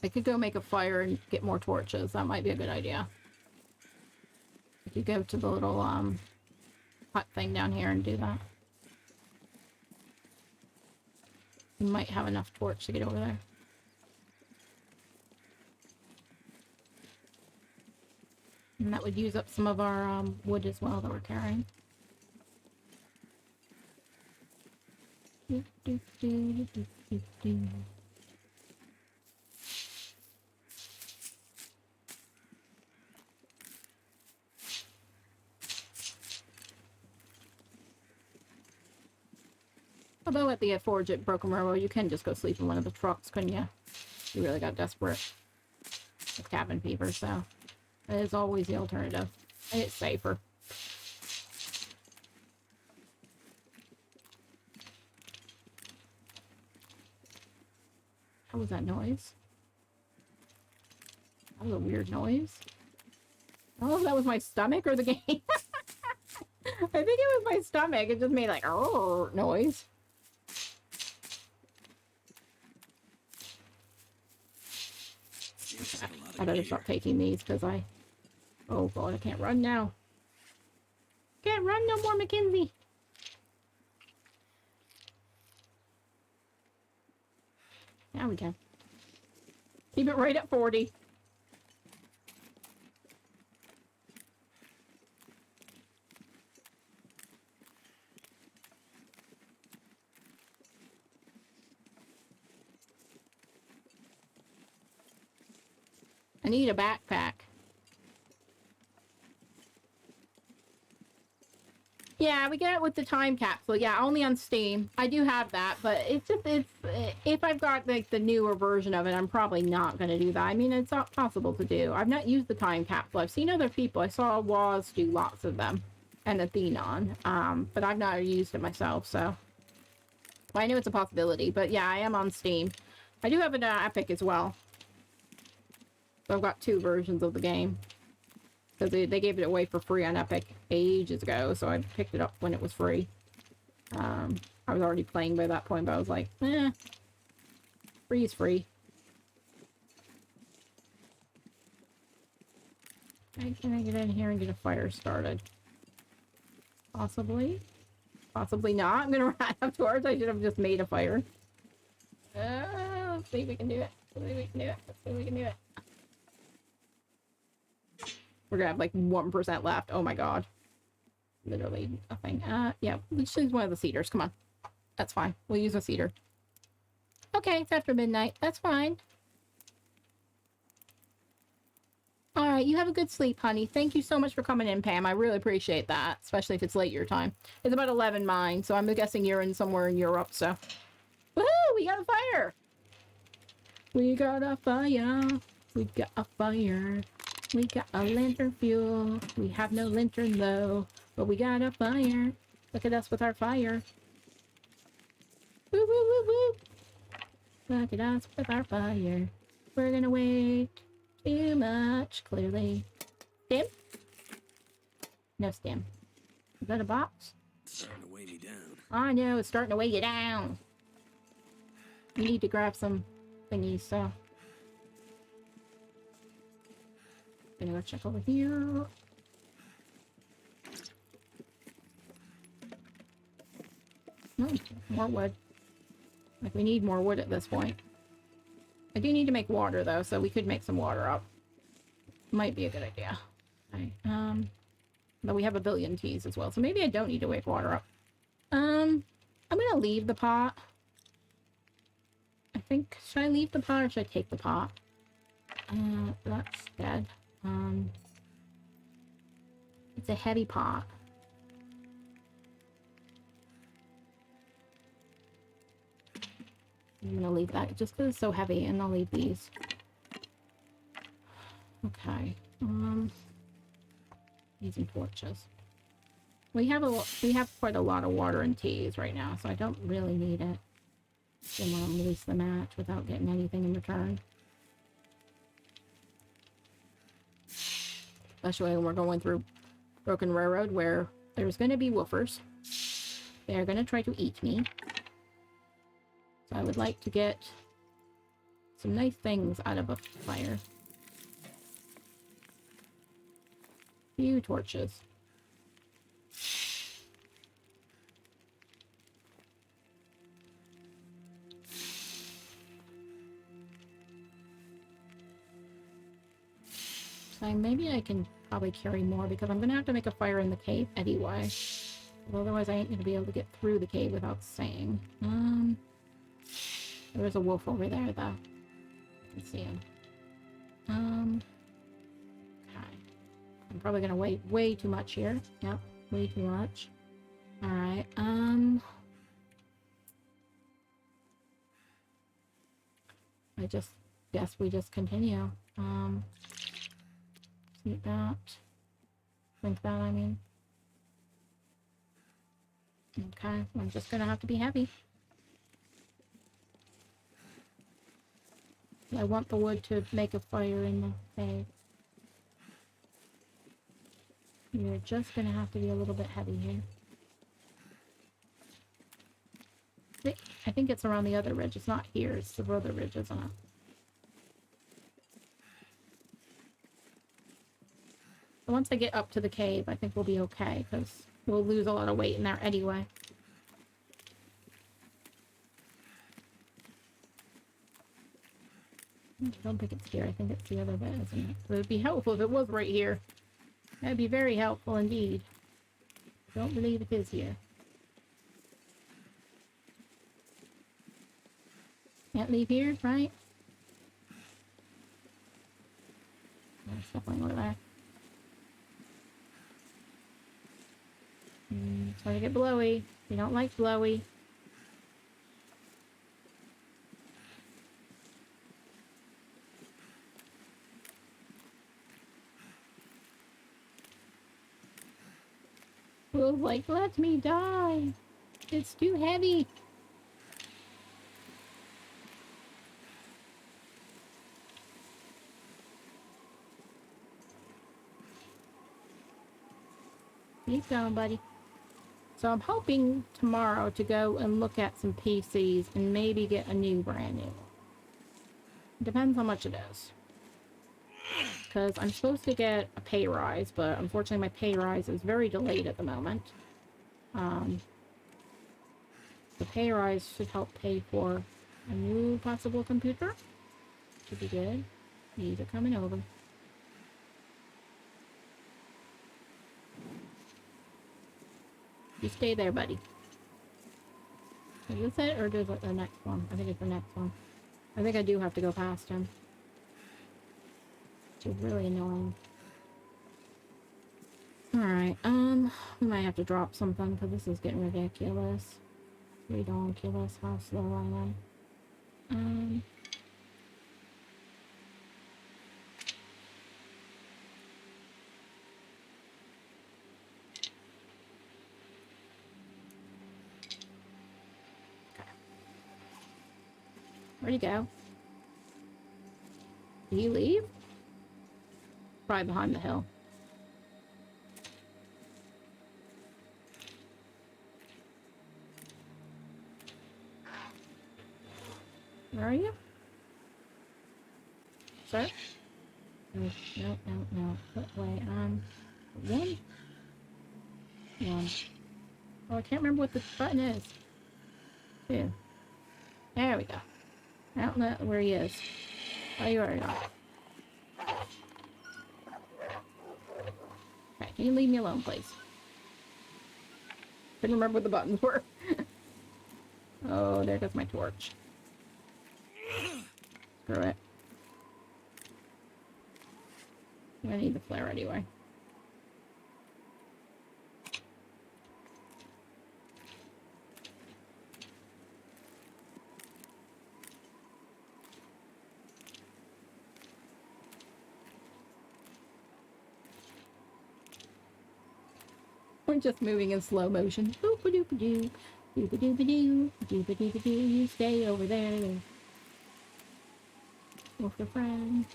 I could go make a fire and get more torches. That might be a good idea. I could go to the little, hut thing down here and do that. You might have enough torch to get over there. And that would use up some of our, wood as well that we're carrying. Do, do, do, do, do, do. Although at the Forge at Broken Railroad, you can just go sleep in one of the trucks, couldn't you? You really got desperate with cabin fever, so it is always the alternative. And it's safer. What was that noise? That was a weird noise. I don't know if that was my stomach or the game. I think it was my stomach. It just made like, oh, noise. I better stop taking these because I... Oh god, I can't run now. Can't run no more, Mackenzie. Now we can. Keep it right at 40. I need a backpack. Yeah, we get it with the time capsule. Yeah, only on Steam. I do have that, but it's just, if I've got like the newer version of it, I'm probably not going to do that. I mean, it's not possible to do. I've not used the time capsule. I've seen other people. I saw Waz do lots of them, and Athenon, but I've not used it myself, so. Well, I know it's a possibility, but yeah, I am on Steam. I do have an Epic as well. So I've got 2 versions of the game. Because they gave it away for free on Epic ages ago, so I picked it up when it was free. I was already playing by that point, but I was like, free is free. Can I get in here and get a fire started? Possibly. Possibly not. I'm gonna run out of torch. I should have just made a fire. Let's see if we can do it. Let's see if we can do it. Let's see if we can do it. We're gonna have like 1% left. Oh my god. Literally nothing. Yeah, let's use one of the cedars. Come on. That's fine. We'll use a cedar. Okay, it's after midnight. That's fine. Alright, you have a good sleep, honey. Thank you so much for coming in, Pam. I really appreciate that, especially if it's late your time. It's about 11 mine, so I'm guessing you're in somewhere in Europe, so. Woohoo! We got a fire! We got a fire. We got a fire. We got a lantern fuel. We have no lantern though, but we got a fire. Look at us with our fire. Woo woo woo woo. Look at us with our fire. We're gonna wait too much, clearly. Stim? No stim. Is that a box? It's starting to weigh me down. I know, it's starting to weigh you down. we need to grab some thingies, so. Gonna go check over here. Oh, more wood. Like, we need more wood at this point. I do need to make water, though, so we could make some water up. Might be a good idea. Okay, but we have a billion teas as well, so maybe I don't need to make water up. I'm gonna leave the pot. I think, should I leave the pot or should I take the pot? That's dead. It's a heavy pot. I'm gonna leave that just because it's so heavy, and I'll leave these. Okay. Using torches. We have quite a lot of water and teas right now, so I don't really need it. Didn't want to release the match without getting anything in return. Especially when we're going through Broken Railroad, where there's going to be woofers. They're going to try to eat me. So I would like to get some nice things out of a fire. Few torches. So maybe I can probably carry more because I'm going to have to make a fire in the cave anyway. But otherwise I ain't going to be able to get through the cave without staying. There's a wolf over there though. I can see him. Okay. I'm probably going to wait way too much here. Yep, way too much. Alright, I just guess we just continue. Think that. I mean. Okay, I'm just gonna have to be heavy. I want the wood to make a fire in the cave. You're just gonna have to be a little bit heavy here. I think it's around the other ridge. It's not here. It's the other ridge, isn't it? So once I get up to the cave, I think we'll be okay, because we'll lose a lot of weight in there anyway. I don't think it's here. I think it's the other bit, isn't it? It would be helpful if it was right here. That would be very helpful indeed. I don't believe it is here. Can't leave here, right? There's definitely over there. Sorry to get blowy. We don't like blowy. Well, like, let me die. It's too heavy. Keep going, buddy. So I'm hoping tomorrow to go and look at some PCs and maybe get a new brand new. Depends how much it is. Because I'm supposed to get a pay rise, but unfortunately my pay rise is very delayed at the moment. The pay rise should help pay for a new possible computer. Should be good. These are coming over. You stay there, buddy. Is this it, or is it the next one? I think it's the next one. I think I do have to go past him. Which is really annoying. Alright, we might have to drop something, because this is getting ridiculous. Ridiculous how slow I am. Where'd he go? Did he leave? Probably behind the hill. Where are you? Sir? No, no, no, no. What way? One? One. Oh, I can't remember what the button is. Two. There we go. I don't know where he is. Oh, you already are. Okay, can you leave me alone, please? Couldn't remember what the buttons were. Oh, there goes my torch. Screw it. I need the flare anyway. We're just moving in slow motion. Boop-a-doop-a-doo. Doop-a-doop-a-doo. Doop-a-doop-a-doo. You stay over there. With your friend.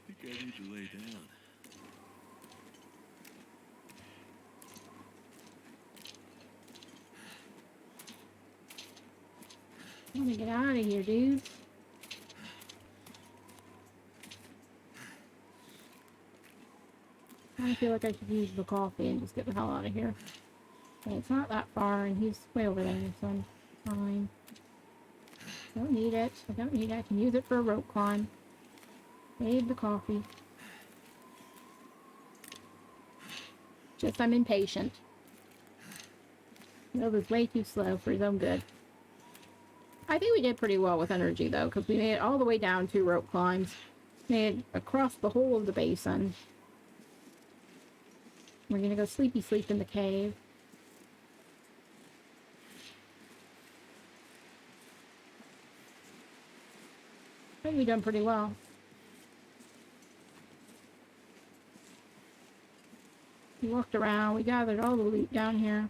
I think I need to lay down. I want to get out of here, dude. I feel like I should use the coffee and just get the hell out of here. Okay, it's not that far, and he's way over there, so I'm fine. Don't need it. I don't need it. I can use it for a rope climb. Save the coffee. Just I'm impatient. Nova's way too slow for his own good. I think we did pretty well with energy, though, because we made it all the way down 2 rope climbs. Made it across the whole of the basin. We're gonna go sleepy sleep in the cave. I think we've done pretty well. We walked around, we gathered all the loot down here.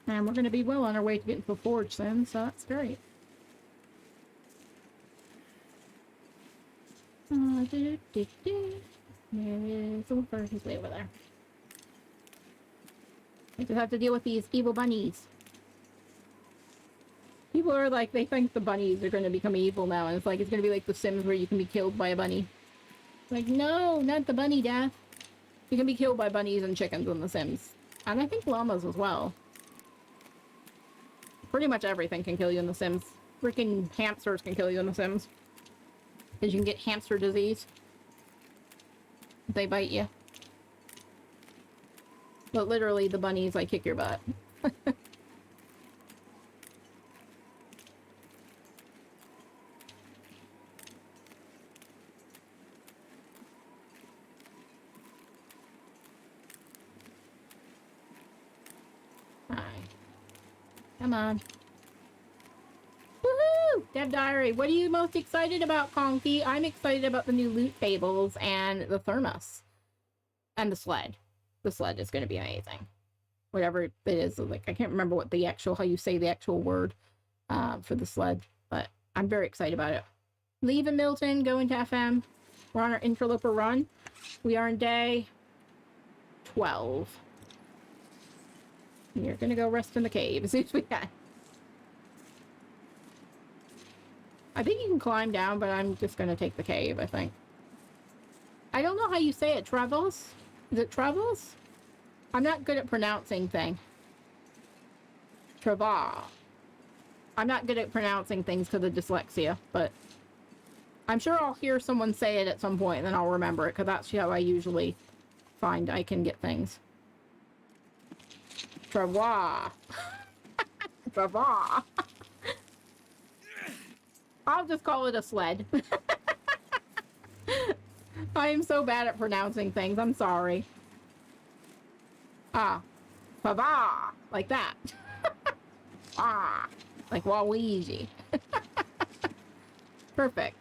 And we're going to be well on our way to getting to the forge soon, so that's great. There is over. He's way over there. I just have to deal with these evil bunnies. People are like, they think the bunnies are going to become evil now, and it's like, it's going to be like The Sims where you can be killed by a bunny. Like, no, not the bunny death. You can be killed by bunnies and chickens in The Sims. And I think llamas as well. Pretty much everything can kill you in The Sims. Freaking hamsters can kill you in The Sims. Because you can get hamster disease. If they bite you. But literally, the bunnies, like, kick your butt. Hi. Come on. Woohoo! Dev Diary, what are you most excited about, Conky? I'm excited about the new loot tables and the thermos. And the sled. The sled is going to be amazing. Whatever it is, like, I can't remember what the actual, how you say the actual word for the sled, but I'm very excited about it. Leaving Milton, going to FM. We're on our Interloper run. We are in day 12. We're going to go rest in the cave as soon as we can. I think you can climb down, but I'm just going to take the cave, I think. I don't know how you say it. Travels? Is it travels? I'm not good at pronouncing things. Traval. I'm not good at pronouncing things because of dyslexia, but I'm sure I'll hear someone say it at some point and then I'll remember it, because that's how I usually find I can get things. Traval. Traval. I'll just call it a sled. I am so bad at pronouncing things. I'm sorry. Ah. Pava. Like that. Ah. Like Waluigi. Perfect.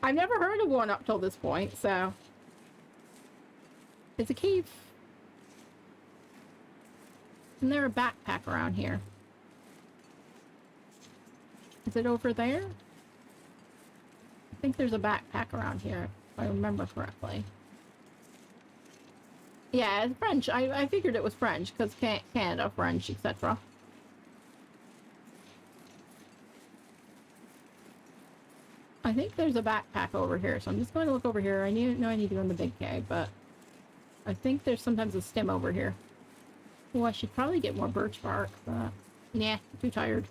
I've never heard of one up till this point, so. It's a cave. Isn't there a backpack around here? Is it over there? I think there's a backpack around here, if I remember correctly. Yeah, it's French. I figured it was French because Canada, French, etc. I think there's a backpack over here, so I'm just going to look over here. I know I need to go in the big cave, but I think there's sometimes a stem over here. Well, I should probably get more birch bark, but nah, I'm too tired.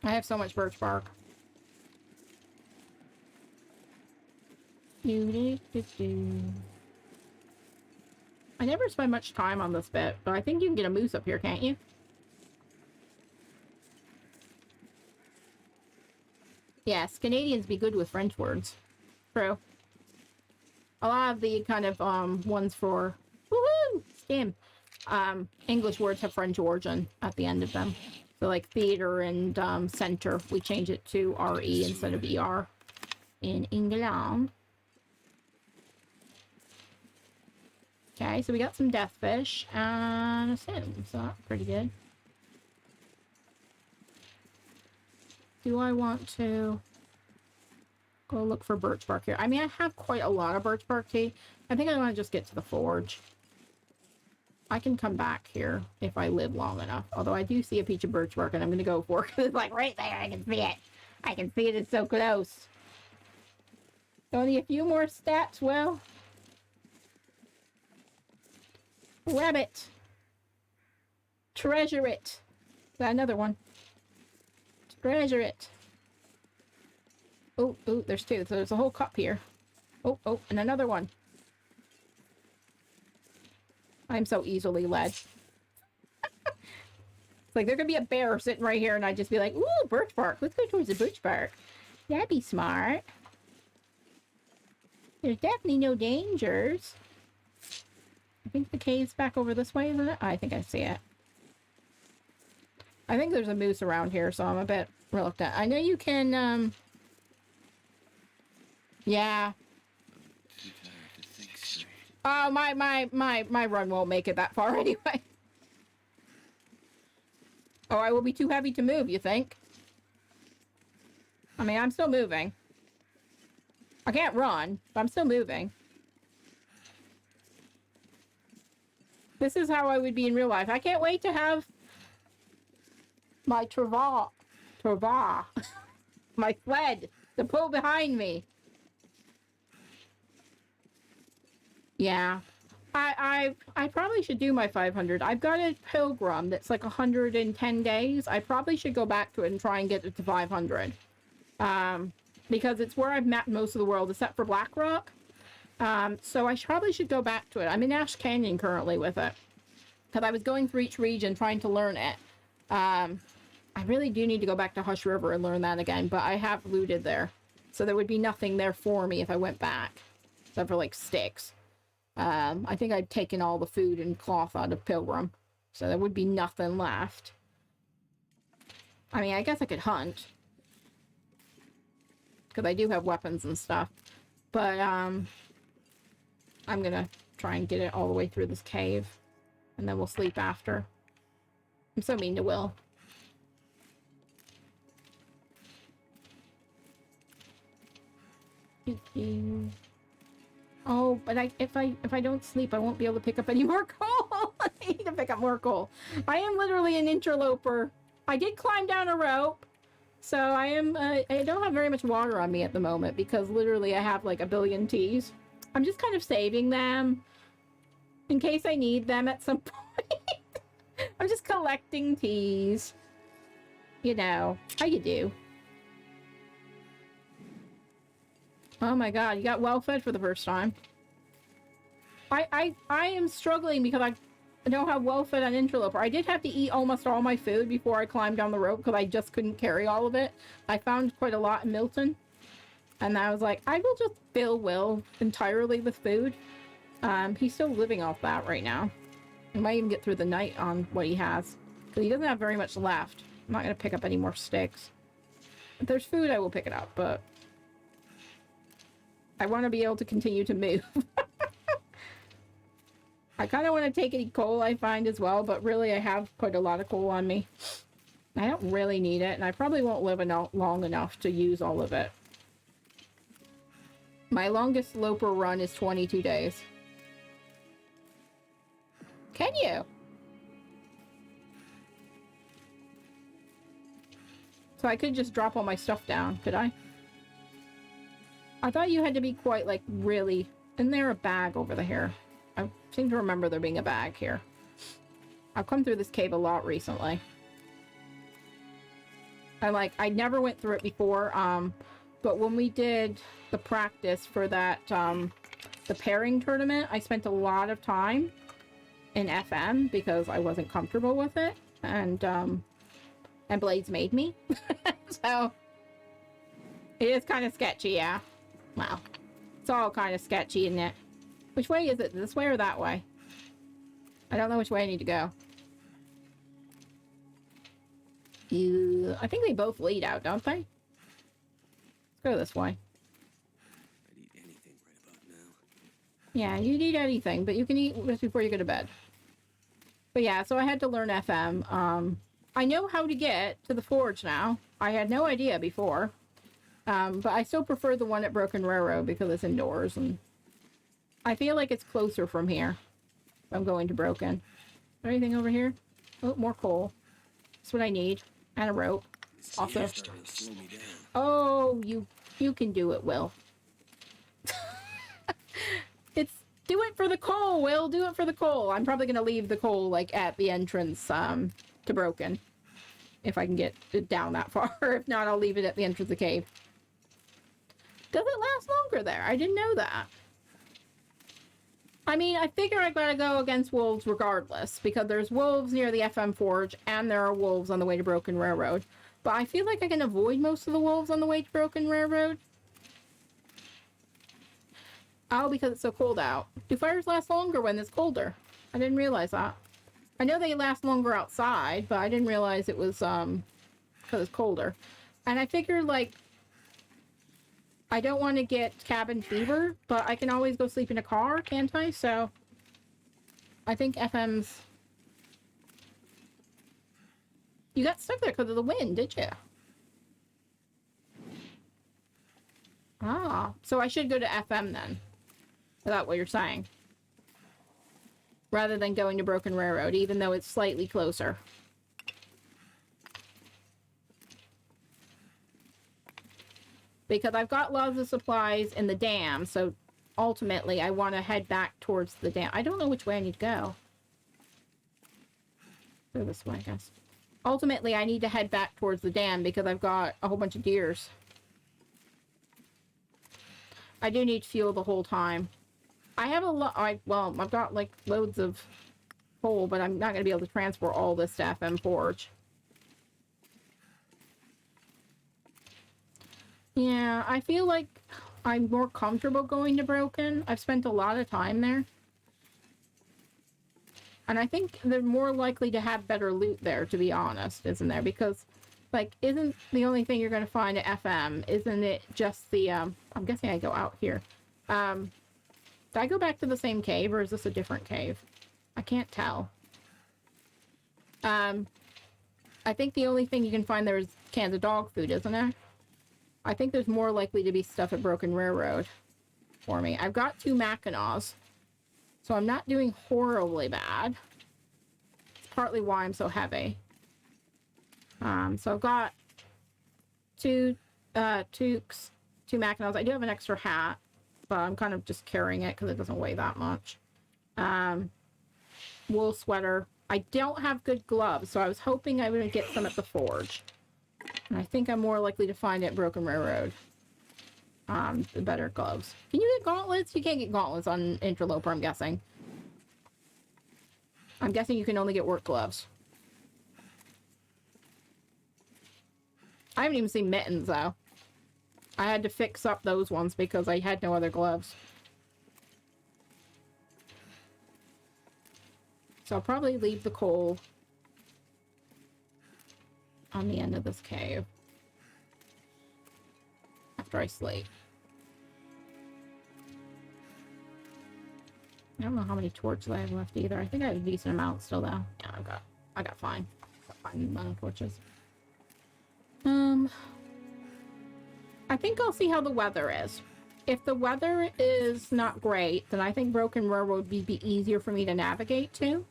I have so much birch bark. I never spend much time on this bit, but I think you can get a moose up here, can't you? Yes, Canadians be good with French words. True. A lot of the kind of ones for woohoo scam English words have French origin at the end of them. So like theater and center, we change it to RE instead of ER in England. Okay, so we got some death fish and a salmon, so that's pretty good. Do I want to go look for birch bark here? I mean, I have quite a lot of birch bark tea. I think I want to just get to the forge. I can come back here if I live long enough. Although I do see a piece of birch bark and I'm going to go for it because it's like right there. I can see it. I can see it. It's so close. Only a few more steps. Well, grab it. Treasure it. Got another one. Treasure it. Oh, there's two. So there's a whole cup here. Oh, and another one. I'm so easily led. It's like there could be a bear sitting right here and I'd just be like, ooh, birch bark. Let's go towards the birch bark. That'd be smart. There's definitely no dangers. I think the cave's back over this way, isn't it? I think I see it. I think there's a moose around here, so I'm a bit reluctant. I know you can, yeah. Oh, my run won't make it that far anyway. Oh, I will be too heavy to move, you think? I mean, I'm still moving. I can't run, but I'm still moving. This is how I would be in real life. I can't wait to have my trava, my sled to pull behind me. Yeah. I probably should do my 500. I've got a pilgrim that's like 110 days. I probably should go back to it and try and get it to 500. Because it's where I've mapped most of the world, except for Blackrock. So I probably should go back to it. I'm in Ash Canyon currently with it. Because I was going through each region trying to learn it. I really do need to go back to Hush River and learn that again. But I have looted there. So there would be nothing there for me if I went back. Except for like sticks. I think I'd taken all the food and cloth out of Pilgrim. So there would be nothing left. I mean, I guess I could hunt. Because I do have weapons and stuff. But, I'm gonna try and get it all the way through this cave. And then we'll sleep after. I'm so mean to Will. Oh, but if I don't sleep, I won't be able to pick up any more coal. I need to pick up more coal. I am literally an interloper. I did climb down a rope. So I am, I don't have very much water on me at the moment because literally I have like a billion teas. I'm just kind of saving them in case I need them at some point. I'm just collecting teas. You know, how you do. Oh my god, you got well fed for the first time. I am struggling because I don't have well fed on Interloper. I did have to eat almost all my food before I climbed down the rope because I just couldn't carry all of it. I found quite a lot in Milton. And I was like, I will just fill Will entirely with food. He's still living off that right now. I might even get through the night on what he has. Because he doesn't have very much left. I'm not going to pick up any more sticks. If there's food, I will pick it up, but I want to be able to continue to move. I kind of want to take any coal I find as well, but really I have quite a lot of coal on me. I don't really need it, and I probably won't live long enough to use all of it. My longest Loper run is 22 days. Can you? So I could just drop all my stuff down, could I? I thought you had to be quite, like, really... Isn't there a bag over here? I seem to remember there being a bag here. I've come through this cave a lot recently. I never went through it before, but when we did the practice for that, the pairing tournament, I spent a lot of time in FM because I wasn't comfortable with it, and Blades made me. So, it is kind of sketchy, yeah. Wow. It's all kind of sketchy, isn't it? Which way is it? This way or that way? I don't know which way I need to go. I think they both lead out, don't they? Let's go this way. I'd eat anything right about now. Yeah, you'd eat anything, but you can eat just before you go to bed. But yeah, so I had to learn FM. I know how to get to the forge now. I had no idea before. But I still prefer the one at Broken Railroad because it's indoors, and I feel like it's closer from here. I'm going to Broken. Is there anything over here? Oh, more coal. That's what I need. And a rope. Also. Slow me down. Oh, you can do it, Will. Do it for the coal, Will. Do it for the coal. I'm probably going to leave the coal, like, at the entrance, to Broken. If I can get it down that far. If not, I'll leave it at the entrance of the cave. Does it last longer there? I didn't know that. I mean, I figure I gotta go against wolves regardless, because there's wolves near the FM Forge, and there are wolves on the way to Broken Railroad. But I feel like I can avoid most of the wolves on the way to Broken Railroad. Oh, because it's so cold out. Do fires last longer when it's colder? I didn't realize that. I know they last longer outside, but I didn't realize it was, because it's colder. And I figured, like, I don't want to get cabin fever, but I can always go sleep in a car, can't I? So, I think FM's... You got stuck there because of the wind, did you? Ah, so I should go to FM then. Is that what you're saying? Rather than going to Broken Railroad, even though it's slightly closer. Because I've got lots of supplies in the dam, so ultimately I want to head back towards the dam. I don't know which way I need to go. Go this way, I guess. Ultimately, I need to head back towards the dam because I've got a whole bunch of deers. I do need fuel the whole time. I have a lot... Well, I've got, like, loads of coal, but I'm not going to be able to transport all this to FM Forge. Yeah, I feel like I'm more comfortable going to Broken. I've spent a lot of time there. And I think they're more likely to have better loot there, to be honest, isn't there? Because, like, isn't the only thing you're going to find at FM, isn't it just the, I'm guessing I go out here. Did I go back to the same cave, or is this a different cave? I can't tell. I think the only thing you can find there is cans of dog food, isn't there? I think there's more likely to be stuff at Broken Railroad for me. I've got 2 Mackinaws, so I'm not doing horribly bad. It's partly why I'm so heavy. So I've got two Mackinaws. I do have an extra hat, but I'm kind of just carrying it because it doesn't weigh that much. Wool sweater. I don't have good gloves, so I was hoping I would get some at the forge. And I think I'm more likely to find it at Broken Railroad. The better gloves. Can you get gauntlets? You can't get gauntlets on Interloper, I'm guessing. I'm guessing you can only get work gloves. I haven't even seen mittens, though. I had to fix up those ones because I had no other gloves. So I'll probably leave the coal on the end of this cave after I sleep. I don't know how many torches I have left either. I think I have a decent amount still though. Yeah, I got fine. Got fine amount of torches. I think I'll see how the weather is. If the weather is not great, then I think Broken Railroad would be easier for me to navigate to.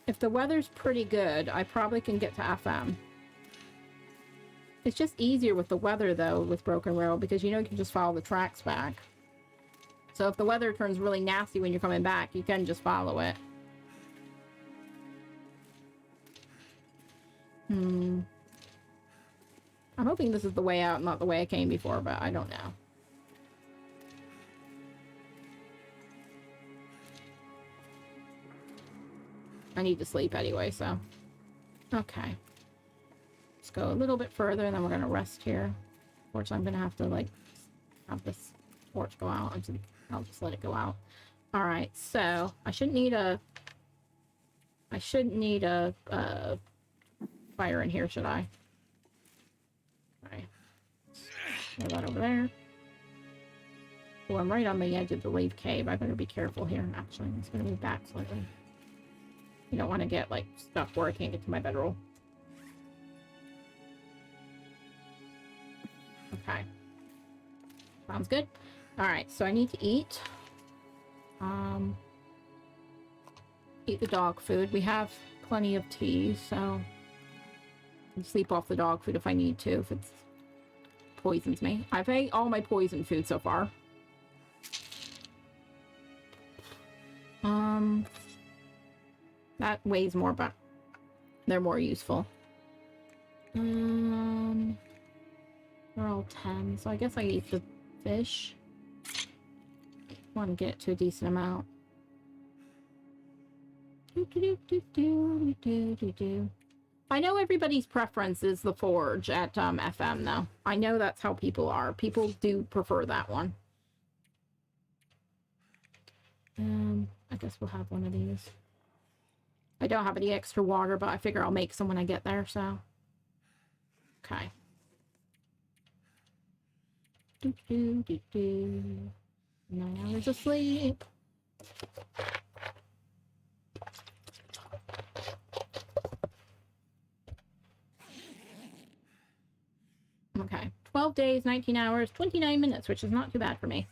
If the weather's pretty good, I probably can get to FM. It's just easier with the weather, though, with Broken Road, because you know you can just follow the tracks back. So if the weather turns really nasty when you're coming back, you can just follow it. I'm hoping this is the way out, not the way I came before, but I don't know. I need to sleep anyway, so... Okay. Let's go a little bit further, and then we're going to rest here. Unfortunately, I'm going to have to, like, have this torch go out. I'll just let it go out. Alright, so... I shouldn't need a fire in here, should I? Okay. Throw that over there. Oh, I'm right on the edge of the leaf cave. I better be careful here, actually. I'm just going to move back slightly. You don't want to get, like, stuck where I can't get to my bedroll. Okay. Sounds good. Alright, so I need to eat. Eat the dog food. We have plenty of tea, so... I can sleep off the dog food if I need to, if it poisons me. I've ate all my poison food so far. That weighs more, but they're more useful. They're all 10, so I guess I eat the fish. Want to get it to a decent amount. I know everybody's preference is the forge at FM, though. I know that's how people are. People do prefer that one. I guess we'll have one of these. I don't have any extra water, but I figure I'll make some when I get there, so. Okay. Now he's asleep. Okay. 12 days, 19 hours, 29 minutes, which is not too bad for me.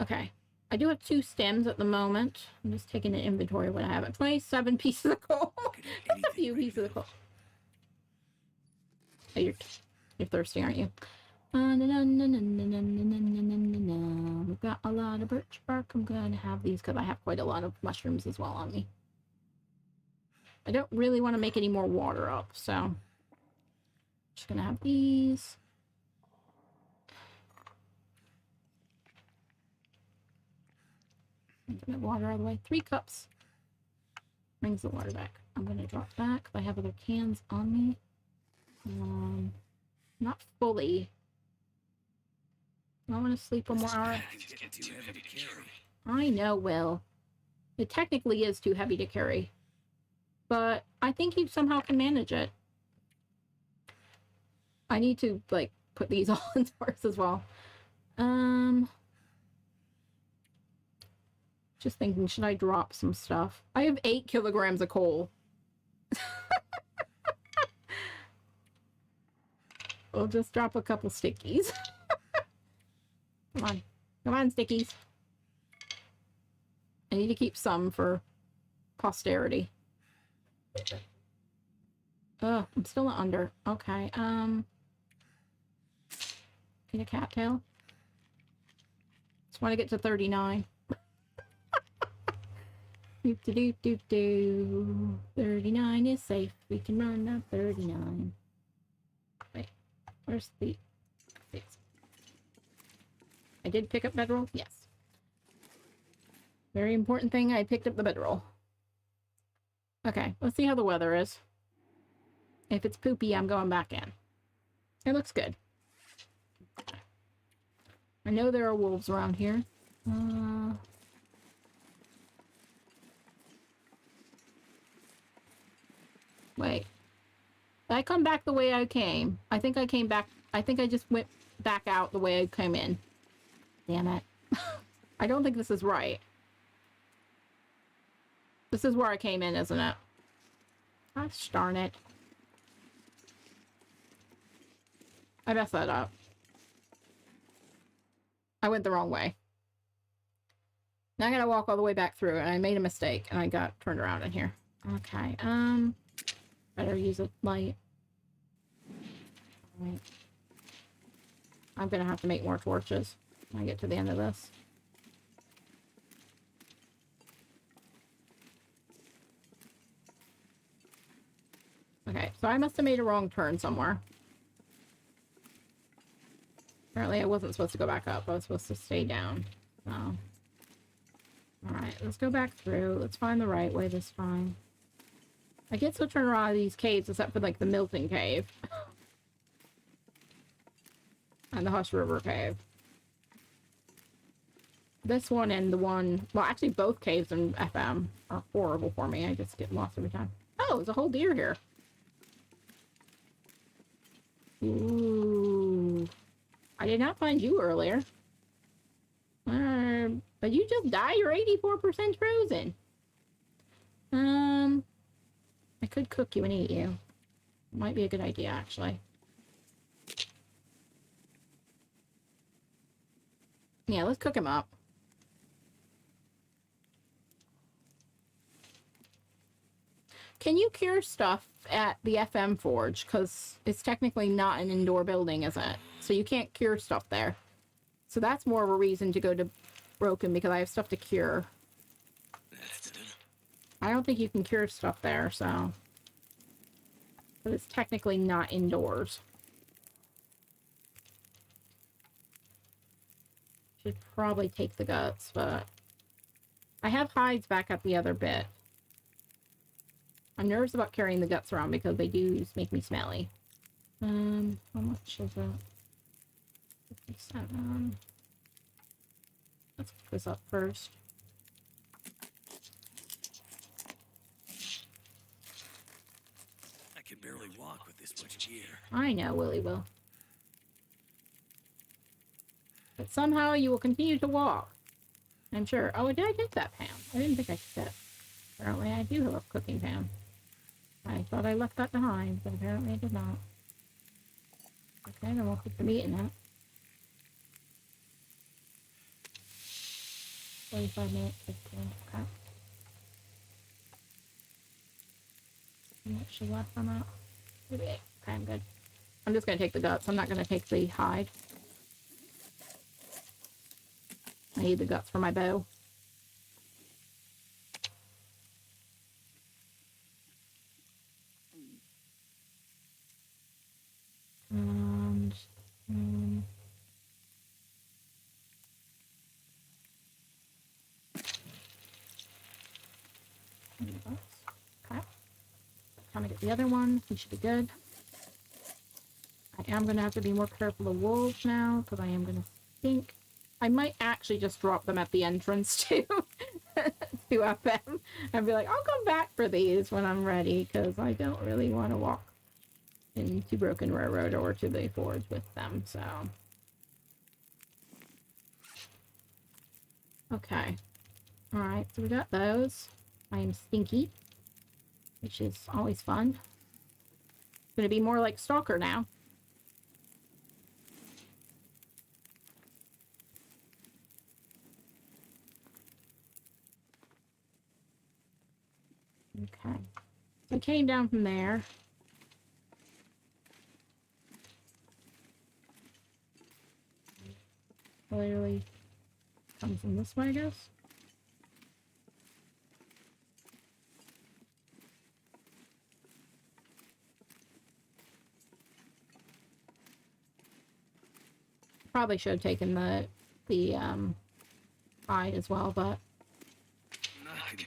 Okay. I do have 2 stems at the moment. I'm just taking an inventory of what I have. 27 pieces of coal. That's a few pieces of coal. Oh, you're thirsty, aren't you? We've got a lot of birch bark. I'm going to have these because I have quite a lot of mushrooms as well on me. I don't really want to make any more water up, so... I'm just going to have these. Get my water all the way. 3 cups. Brings the water back. I'm going to drop back. I have other cans on me. Not fully. I want to sleep one more hour. I know, Will. It technically is too heavy to carry. But I think you somehow can manage it. I need to, like, put these all in first as well. Just thinking, should I drop some stuff? I have 8 kilograms of coal. We'll just drop a couple stickies. Come on. Come on, stickies. I need to keep some for posterity. Oh, I'm still under. Okay, get a cattail. Just want to get to 39. Do. 39 is safe. We can run up 39. Wait, where's the... I did pick up bedroll? Yes. Very important thing, I picked up the bedroll. Okay, let's see how the weather is. If it's poopy, I'm going back in. It looks good. I know there are wolves around here. Wait. Did I come back the way I came? I think I came back. I think I just went back out the way I came in. Damn it. I don't think this is right. This is where I came in, isn't it? Gosh darn it. I messed that up. I went the wrong way. Now I gotta walk all the way back through, and I made a mistake, and I got turned around in here. Okay, better use a light. Alright. I'm gonna have to make more torches when I get to the end of this. Okay, so I must have made a wrong turn somewhere. Apparently I wasn't supposed to go back up. I was supposed to stay down. So. Alright, let's go back through. Let's find the right way this time. I get so turned around these caves except for, like, the Milton Cave. And the Hush River Cave. This one and the one... Well, actually, both caves in FM are horrible for me. I just get lost every time. Oh, there's a whole deer here. Ooh. I did not find you earlier. But you just die. You're 84% frozen. I could cook you and eat you. Might be a good idea, actually. Yeah, let's cook him up. Can you cure stuff at the FM Forge? Because it's technically not an indoor building, is it? So you can't cure stuff there. So that's more of a reason to go to Broken, because I have stuff to cure. I don't think you can cure stuff there, so... But it's technically not indoors. Should probably take the guts, but... I have hides back up the other bit. I'm nervous about carrying the guts around because they do make me smelly. How much is it? 57. Let's pick this up first. I can barely walk with this much gear. I know, Willy will. But somehow you will continue to walk. I'm sure. Oh, did I take that pan? I didn't think I took it. Apparently I do have a cooking pan. I thought I left that behind, but apparently I did not. Okay, then we'll cook the meat in it. 45 minutes, 15. Okay. How much is left on that? 38. Okay, I'm good. I'm just going to take the guts. I'm not going to take the hide. I need the guts for my bow. And... okay. Time to get the other one. He should be good. I am going to have to be more careful of wolves now, because I am going to think... I might actually just drop them at the entrance to FM and be like, I'll come back for these when I'm ready, because I don't really want to walk into Broken Railroad or to the forge with them, so... Okay. Alright, so we got those. I am stinky, which is always fun. It's going to be more like Stalker now. Okay. So I came down from there. Clearly comes in this way, I guess. Probably should have taken the hide as well, but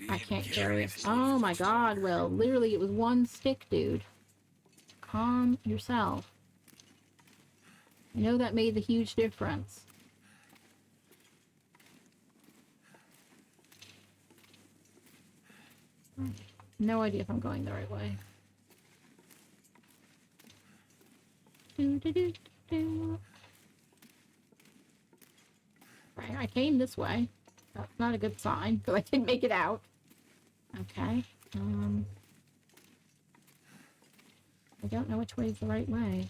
I can't carry it. Oh my god, Will. Literally, it was one stick, dude. Calm yourself. I know that made the huge difference. No idea if I'm going the right way. Right, I came this way. That's not a good sign, because I didn't make it out. Okay. I don't know which way is the right way.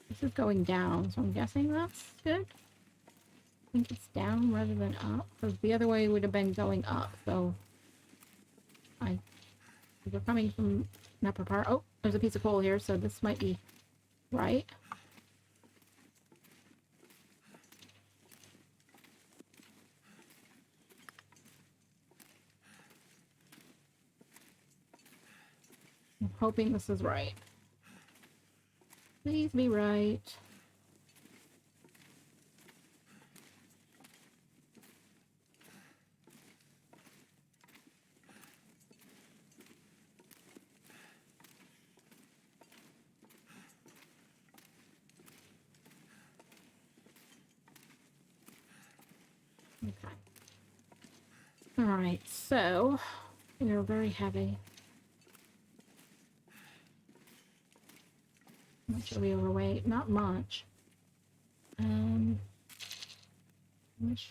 This is going down, so I'm guessing that's good. think it's down rather than up, because the other way would have been going up, so we're coming from an upper part. Oh, there's a piece of coal here, so this might be right. I'm hoping this is right. Please be right. Okay. Alright, so we are very heavy. How much are we overweight? Not much. Which...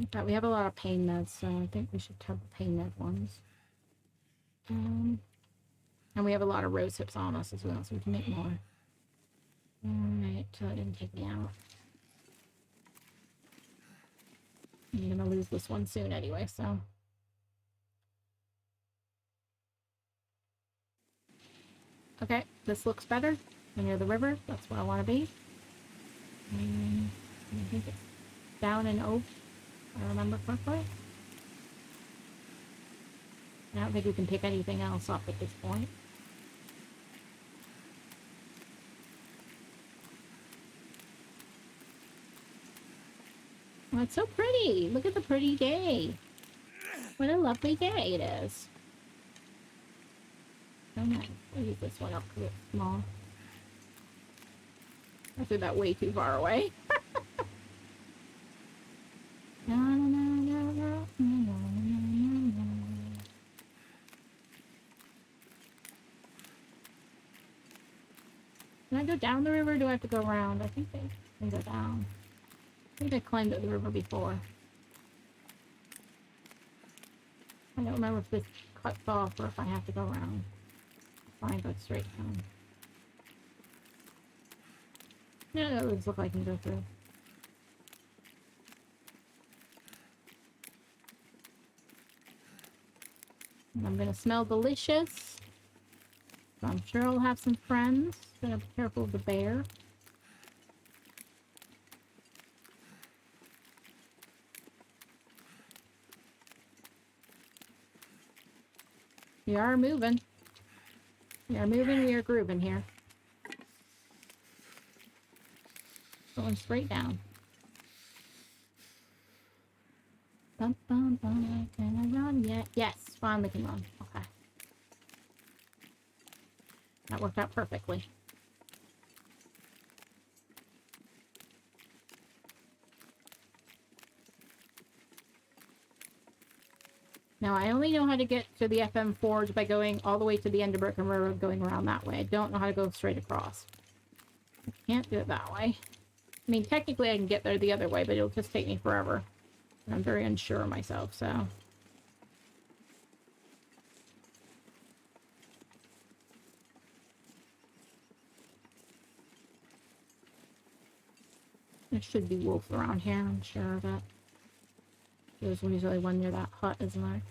Okay, we have a lot of pain meds, so I think we should have the pain med ones. And we have a lot of rose hips on us as well, so we can make more. Alright, so it didn't take me out. I'm gonna lose this one soon anyway, so... Okay, this looks better. We're near the river. That's where I want to be. I think it's down in Oak, if I remember correctly. I don't think we can pick anything else up at this point. Oh, it's so pretty. Look at the pretty day. What a lovely day it is. Oh, nice. I'll use this one up because it's small. I threw that way too far away. Can I go down the river or do I have to go around? I think I can go down. I think I climbed up the river before. I don't remember if this cuts off or if I have to go around. Fine, go straight down. No, it looks like I can go through. And I'm gonna smell delicious. So I'm sure I'll have some friends. Gotta be careful of the bear. We are moving. We are moving, we are grooving here. Going straight down. Bum, bum, bum. Can I run yet? Yes, finally can run. Okay. That worked out perfectly. Now, I only know how to get to the FM Forge by going all the way to the end of Brooklyn Railroad, going around that way. I don't know how to go straight across. I can't do it that way. I mean, technically I can get there the other way, but it'll just take me forever. And I'm very unsure of myself, so... There should be wolves around here, I'm sure of it. There's usually one near that hut, isn't there?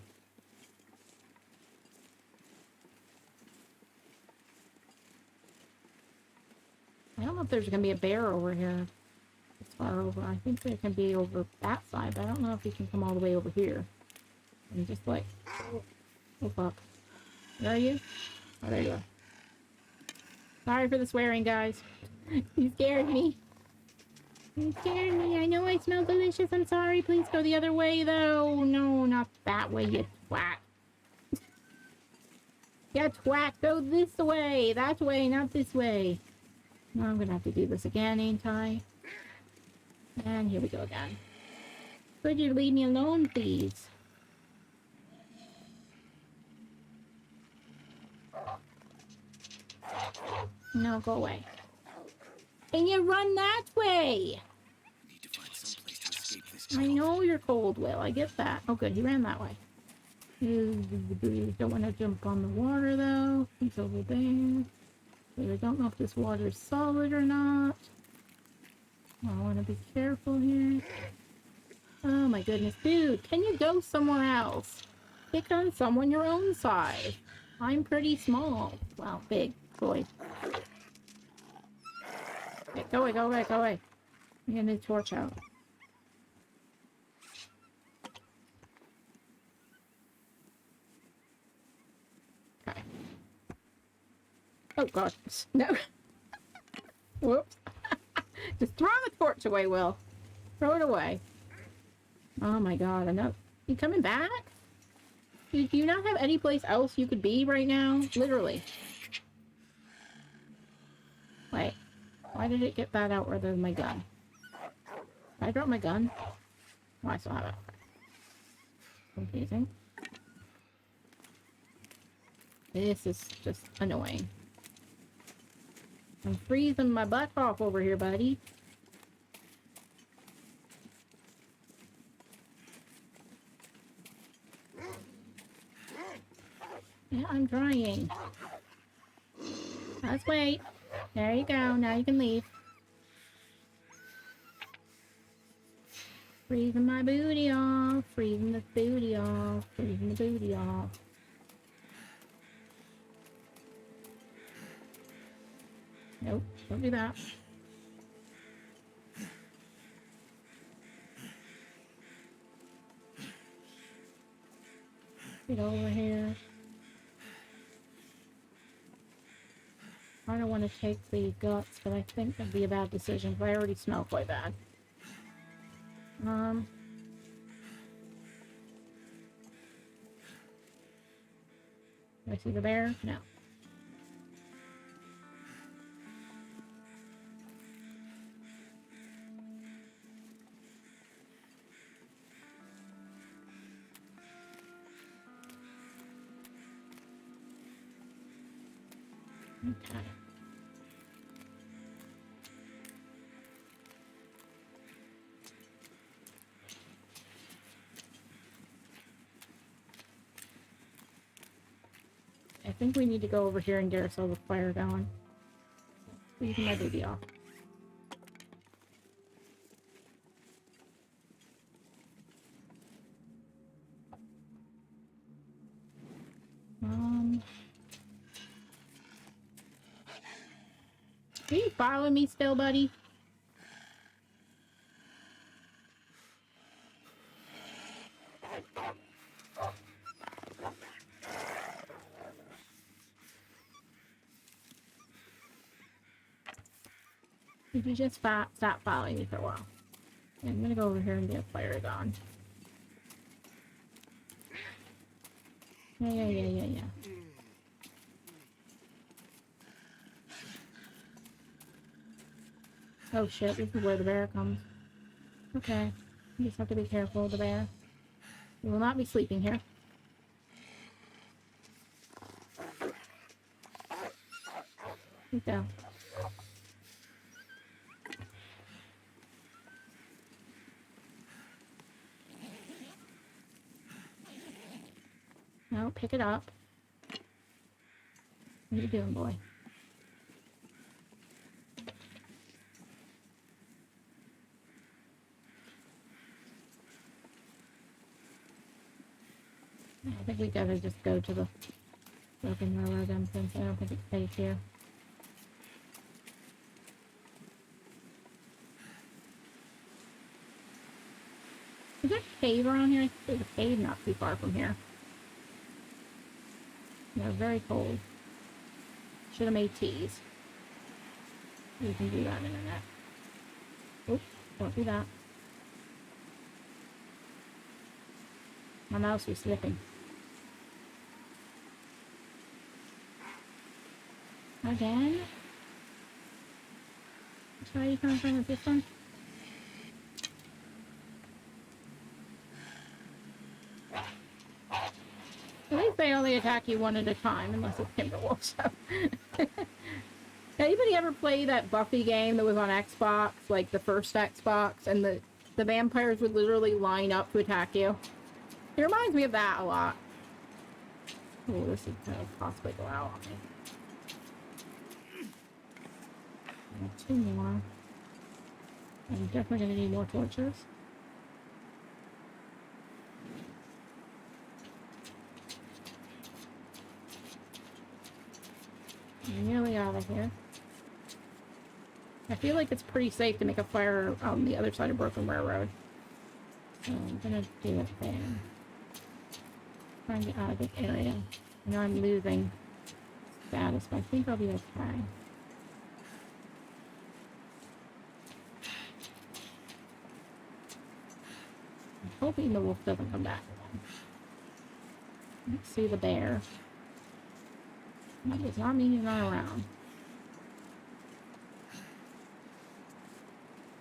I don't know if there's going to be a bear over here. As far over. I think there can be over that side, but I don't know if you can come all the way over here. And just like... Oh fuck. Where are you? Oh, there you are. Sorry for the swearing, guys. You scared me. You scared me. I know I smell delicious. I'm sorry. Please go the other way, though. No, not that way, you twat. Yeah, twat. Go this way. That way, not this way. No, I'm gonna have to do this again, ain't I? And here we go again. Could you leave me alone, please? No, go away. And you run that way! Need to find some place to escape this I know you're cold, Will. I get that. Oh, good. He ran that way. Don't want to jump on the water, though. He's over there. I don't know if this water is solid or not. I want to be careful here. Oh my goodness. Dude, can you go somewhere else? Pick on someone your own size. I'm pretty small. Well, big. Boy. Okay, go away, go away, go away. I'm gonna need a torch out. Okay. Oh god. No. Whoops. Just throw the torch away, Will. Throw it away. Oh my god, enough. You coming back? Do you not have any place else you could be right now? Literally. Wait. Why did it get that out rather than my gun? Did I drop my gun? Oh, I still have it. Confusing. This is just annoying. I'm freezing my butt off over here, buddy. Yeah, I'm trying. Let's wait. There you go. Now you can leave. Freezing my booty off. Freezing the booty off. Freezing the booty off. Nope. Don't do that. Get over here. I don't want to take the guts, but I think that'd be a bad decision, because I already smell quite bad. Do I see the bear? No. Okay. I think we need to go over here and get ourselves a fire going. Leaving my baby off. Are you following me still, buddy? If you just stop following me for a while. Yeah, I'm gonna go over here and get a fire going. Yeah. Oh shit, this is where the bear comes. Okay. You just have to be careful of the bear. You will not be sleeping here. Here you go. No, pick it up. What are you doing, boy? I think we gotta just go to the broken railroad entrance. I don't think it's safe here. Is there a cave around here? I think there's a cave not too far from here. They're very cold. Should have made teas. You can do that, internet. Oops, don't do that. My mouse was slipping. Again? Try you coming from with this one? At least they only attack you one at a time, unless it's Timberwolf, so. Anybody ever play that Buffy game that was on Xbox, like the first Xbox, and the vampires would literally line up to attack you? It reminds me of that a lot. Oh, this is gonna possibly go out on me. 2 more. I'm definitely going to need more torches. I'm nearly out of here. I feel like it's pretty safe to make a fire on the other side of Broken Railroad. So I'm going to do it there. Try and get out of this area. I know I'm losing status, but I think I'll be okay. I'm hoping the wolf doesn't come back again. Let's see the bear. That does not mean he's not around.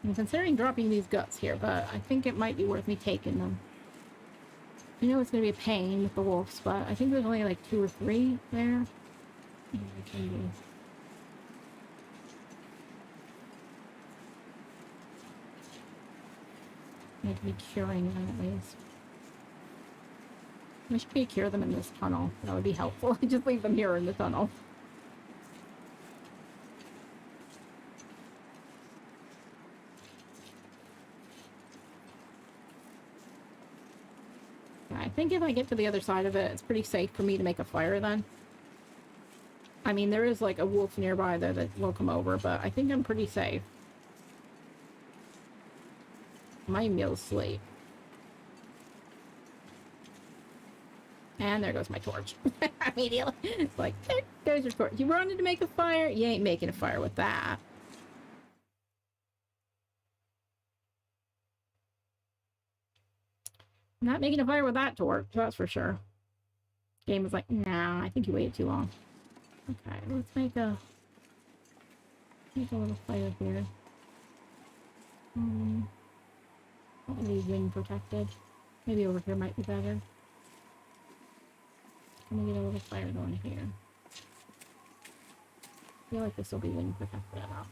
I'm considering dropping these guts here, but I think it might be worth me taking them. I know it's going to be a pain with the wolves, but I think there's only like 2 or 3 there. Maybe it can be. Need to be curing them at least. I should be cure them in this tunnel. That would be helpful. Just leave them here in the tunnel. I think if I get to the other side of it, it's pretty safe for me to make a fire then. I mean, there is like a wolf nearby there that will come over, but I think I'm pretty safe. My meal's sleep. And there goes my torch. Immediately. It's like, there goes your torch. You wanted to make a fire? You ain't making a fire with that. I'm not making a fire with that torch, that's for sure. Game was like, nah, I think you waited too long. Okay, let's make a little fire here. Probably wind protected. Maybe over here might be better. Let me get a little fire going here. I feel like this will be wind protected enough.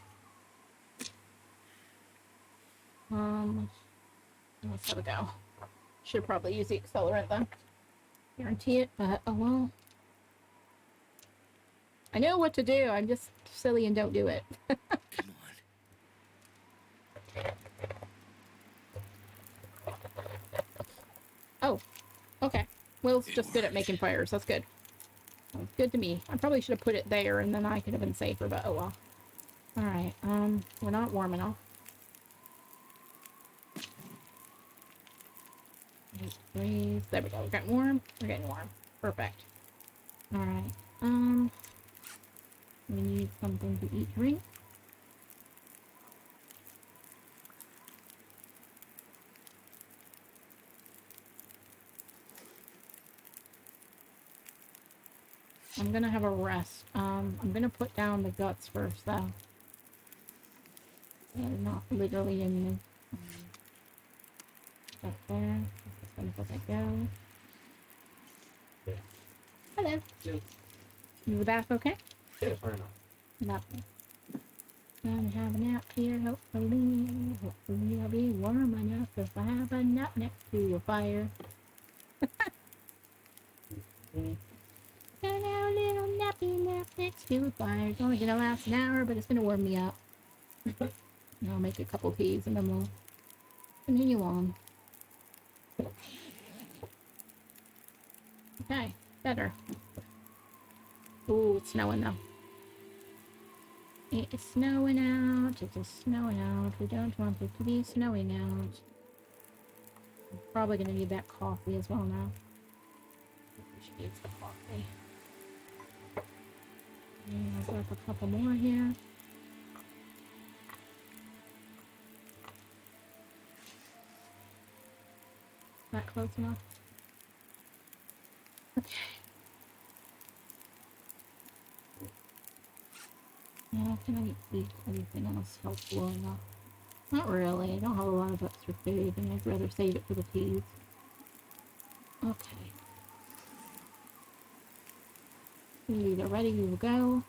Let's have a go. Should probably use the accelerant then. Guarantee it, but oh well. I know what to do, I'm just silly and don't do it. Come on. Oh, okay. Will's just good at making fires, that's good. Sounds good to me. I probably should have put it there and then I could have been safer, but oh well. Alright, we're not warm enough. Just breathe. There we go. We're getting warm. We're getting warm. Perfect. Alright. We need something to eat, drink. I'm gonna have a rest. I'm gonna put down the guts first, though. They're not literally in the... Up there. Just gonna let that go. Yeah. Hello. Yeah. You the bath okay? Yeah, fair enough. Nothing. Gonna have a nap here, hopefully. Hopefully I'll be warm enough if I have a nap next to a fire. Gonna have a little nappy nap next to a fire. It's only gonna last an hour, but it's gonna warm me up. And I'll make a couple teas and then we'll continue on. Okay, better. Ooh, it's snowing though. It is snowing out. It is snowing out. We don't want it to be snowing out. I'm probably gonna need that coffee as well now. I think we should use the coffee. And I'll grab a couple more here. Is that close enough? Okay. Now, can I eat anything else helpful enough? Not really. I don't have a lot of extra food, and I'd rather save it for the teas. Okay. Teas are ready. We will go.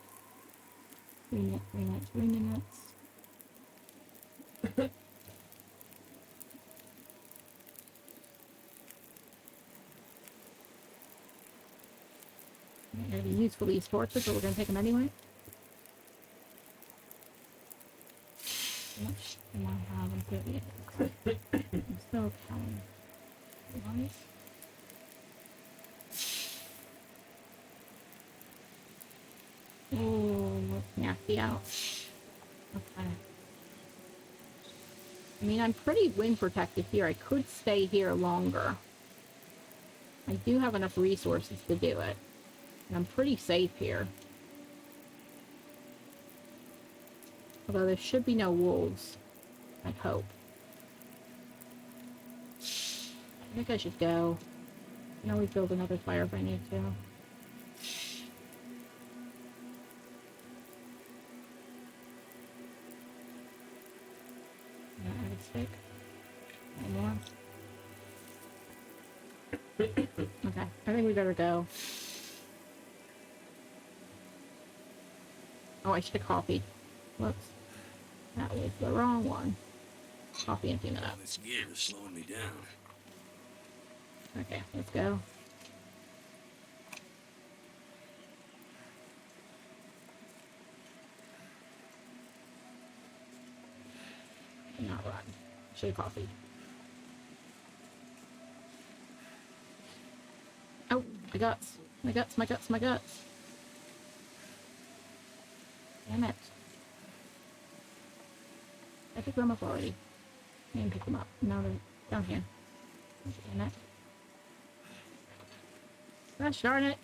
3 minutes, 3 minutes, 3 minutes. They're going to be useful, these torches, but we're going to take them anyway. How much am I having? 38. I'm still counting. Right? Oh, that's nasty out. Okay. I mean, I'm pretty wind protected here. I could stay here longer. I do have enough resources to do it. And I'm pretty safe here. Although there should be no wolves. I hope. I think I should go. I can always build another fire if I need to. Add a stick. One more. Okay, I think we better go. Oh, I should have copied. Whoops. That was the wrong one. Copy and tune it All up. this gear is slowing me down. Okay, let's go. Not run. Should have copied. Oh, my guts. My guts, my guts, my guts. Damn it. I picked them up already. I didn't pick them up. Now they're down here. Damn it. Gosh darn it.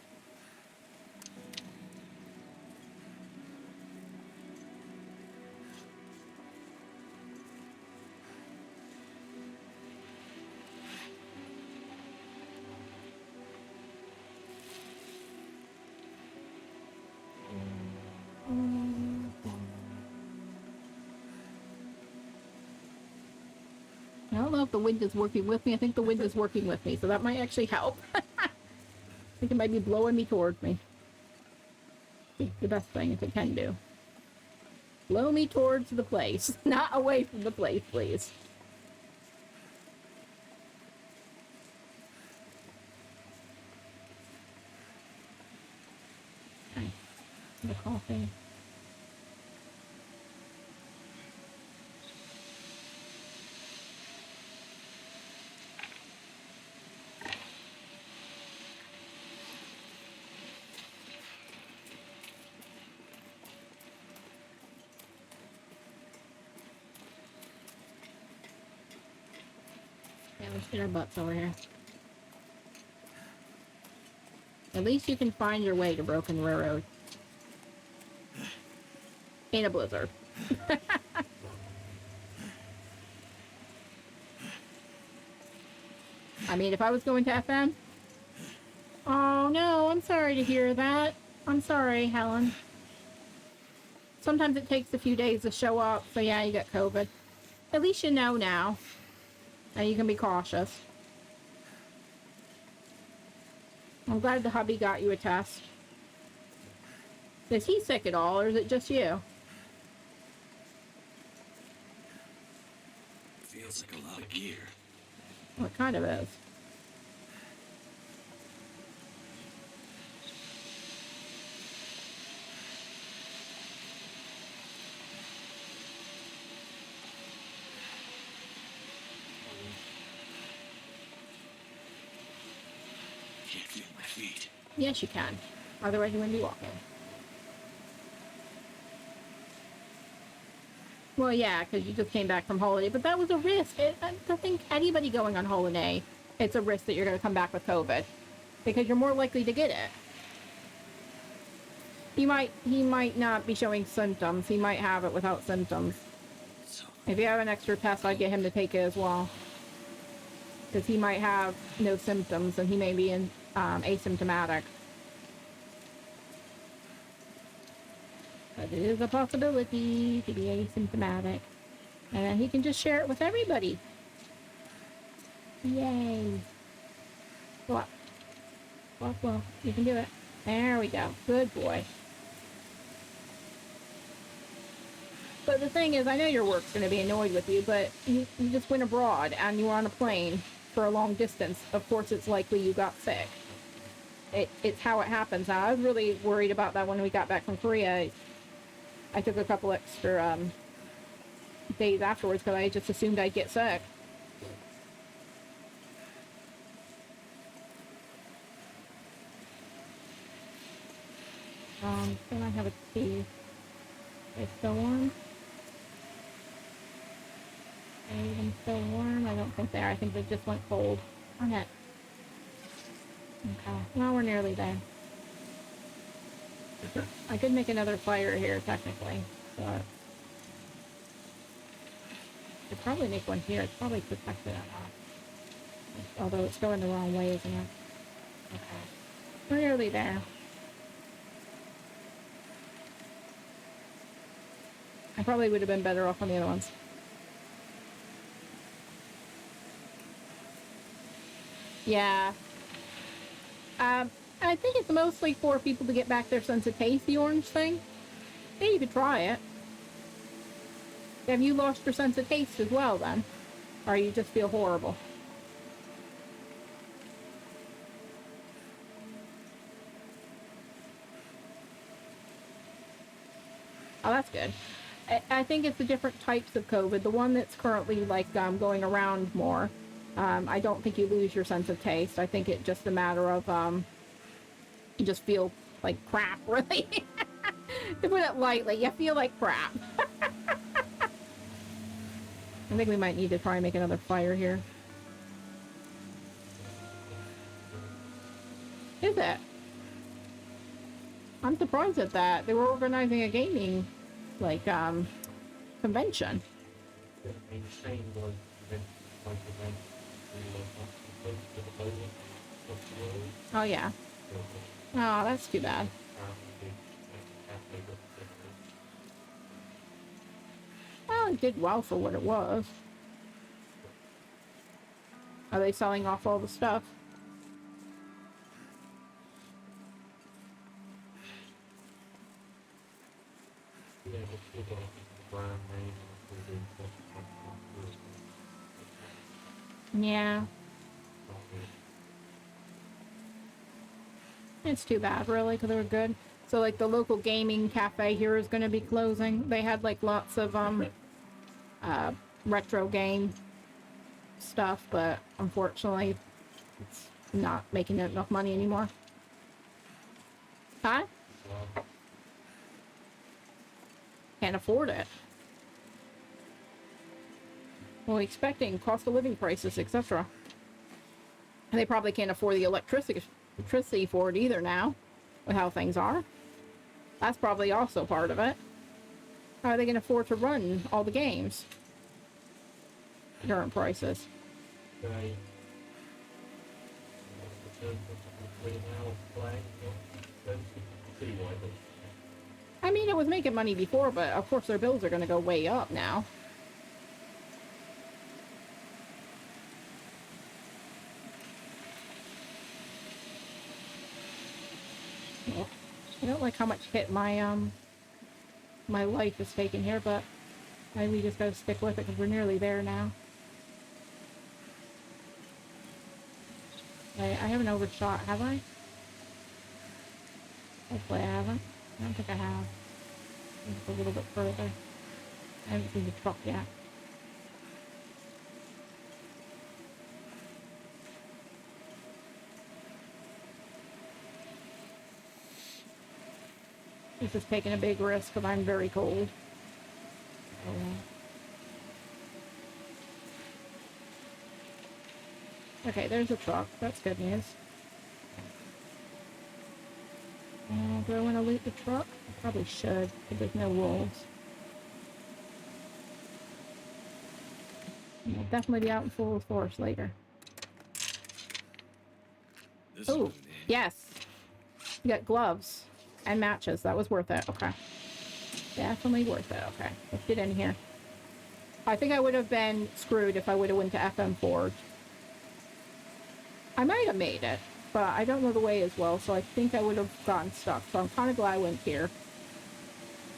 I don't know if the wind is working with me. I think the wind is working with me, so that might actually help. I think it might be blowing me towards me. It's the best thing if it can do. Blow me towards the place, not away from the place, please. Okay, the coffee. Yeah, let's get our butts over here. At least you can find your way to Broken Railroad. In a blizzard. I mean, if I was going to FM... Oh, no, I'm sorry to hear that. I'm sorry, Helen. Sometimes it takes a few days to show up, so yeah, you got COVID. At least you know now. And you can be cautious. I'm glad the hubby got you a test. Is he sick at all, or is it just you? Feels like a lot of gear. Well, it kind of is. Can't feel my feet. Yes, you can. Otherwise, you wouldn't be walking. Well, yeah, because you just came back from holiday, but that was a risk. I think anybody going on holiday, it's a risk that you're going to come back with COVID, because you're more likely to get it. He might not be showing symptoms. He might have it without symptoms. So, If you have an extra test, I'd get him to take it as well, because he might have no symptoms and he may be asymptomatic. But it is a possibility to be asymptomatic. And then he can just share it with everybody. Yay. Go up. Go up, well, you can do it. There we go. Good boy. But the thing is, I know your work's going to be annoyed with you, but you just went abroad and you were on a plane for a long distance. Of course, it's likely you got sick. It's how it happens. Now, I was really worried about that when we got back from Korea. I took a couple extra days afterwards because I just assumed I'd get sick. Then I have a tea. It's still warm. Are them still warm? I don't think they are. I think they just went cold. Darn it. Okay. Well, we're nearly there. I could make another fire here, technically, but I could probably make one here. It's probably protected enough. Although it's going the wrong way, isn't it? Okay. We're nearly there. I probably would have been better off on the other ones. Yeah. I think it's mostly for people to get back their sense of taste, the orange thing. Yeah, you could try it. Have you lost your sense of taste as well, then? Or you just feel horrible? Oh, that's good. I think it's the different types of COVID. The one that's currently, like, going around more, I don't think you lose your sense of taste. I think it's just a matter of, you just feel like crap, really. To put it lightly, you feel like crap. I think we might need to try and make another fire here. Is it? I'm surprised at that. They were organizing a gaming, like, convention. Oh, yeah. Oh, that's too bad. Well, it did well for what it was. Are they selling off all the stuff? Yeah. It's too bad, really, because they were good. So, like, the local gaming cafe here is going to be closing. They had, like, lots of, retro game stuff, but unfortunately, it's not making enough money anymore. Huh? Can't afford it. Well, expecting cost of living crisis, etc. And they probably can't afford the electricity for it either now, with how things are. That's probably also part of it. How are they going to afford to run all the games? Current prices. I mean, it was making money before, but of course their bills are going to go way up now. I don't like how much hit my my life is taking here, but we just gotta stick with it because we're nearly there now. I haven't overshot, have I? Hopefully I haven't. I don't think I have. I think it's a little bit further. I haven't seen the truck yet. This is taking a big risk because I'm very cold. Oh. Okay, there's a truck. That's good news. Do I want to loot the truck? I probably should, because there's no wolves. We'll definitely be out in full force later. Oh, yes. You got gloves and matches. That was worth it. Okay. Definitely worth it. Okay. Let's get in here. I think I would have been screwed if I would have went to FM Forge. I might have made it, but I don't know the way as well, so I think I would have gotten stuck. So I'm kind of glad I went here.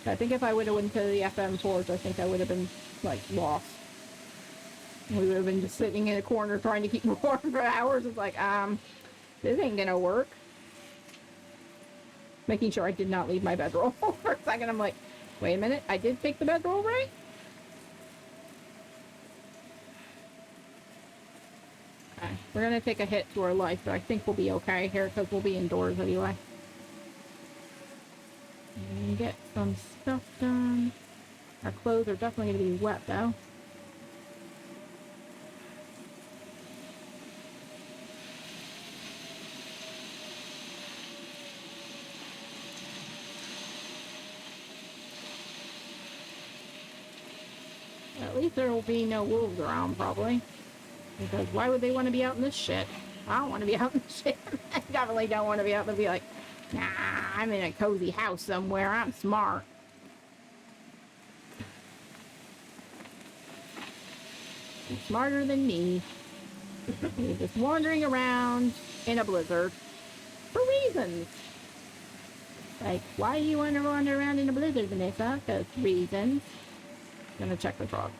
I think if I would have went to the FM Forge, I think I would have been, like, lost. We would have been just sitting in a corner trying to keep warm for hours. It's like, this ain't gonna work. Making sure I did not leave my bedroll for a second. I'm like, wait a minute, I did take the bedroll, right? Okay. We're gonna take a hit to our life, but I think we'll be okay here because we'll be indoors anyway. And get some stuff done. Our clothes are definitely gonna be wet though. At least there will be no wolves around, probably. Because why would they want to be out in this shit? I don't want to be out in this shit. I definitely don't want to be out and be like, nah, I'm in a cozy house somewhere. I'm smart. You're smarter than me. You're just wandering around in a blizzard. For reasons. Like, why do you want to wander around in a blizzard, Vanessa? Because reasons. I'm gonna check the frog.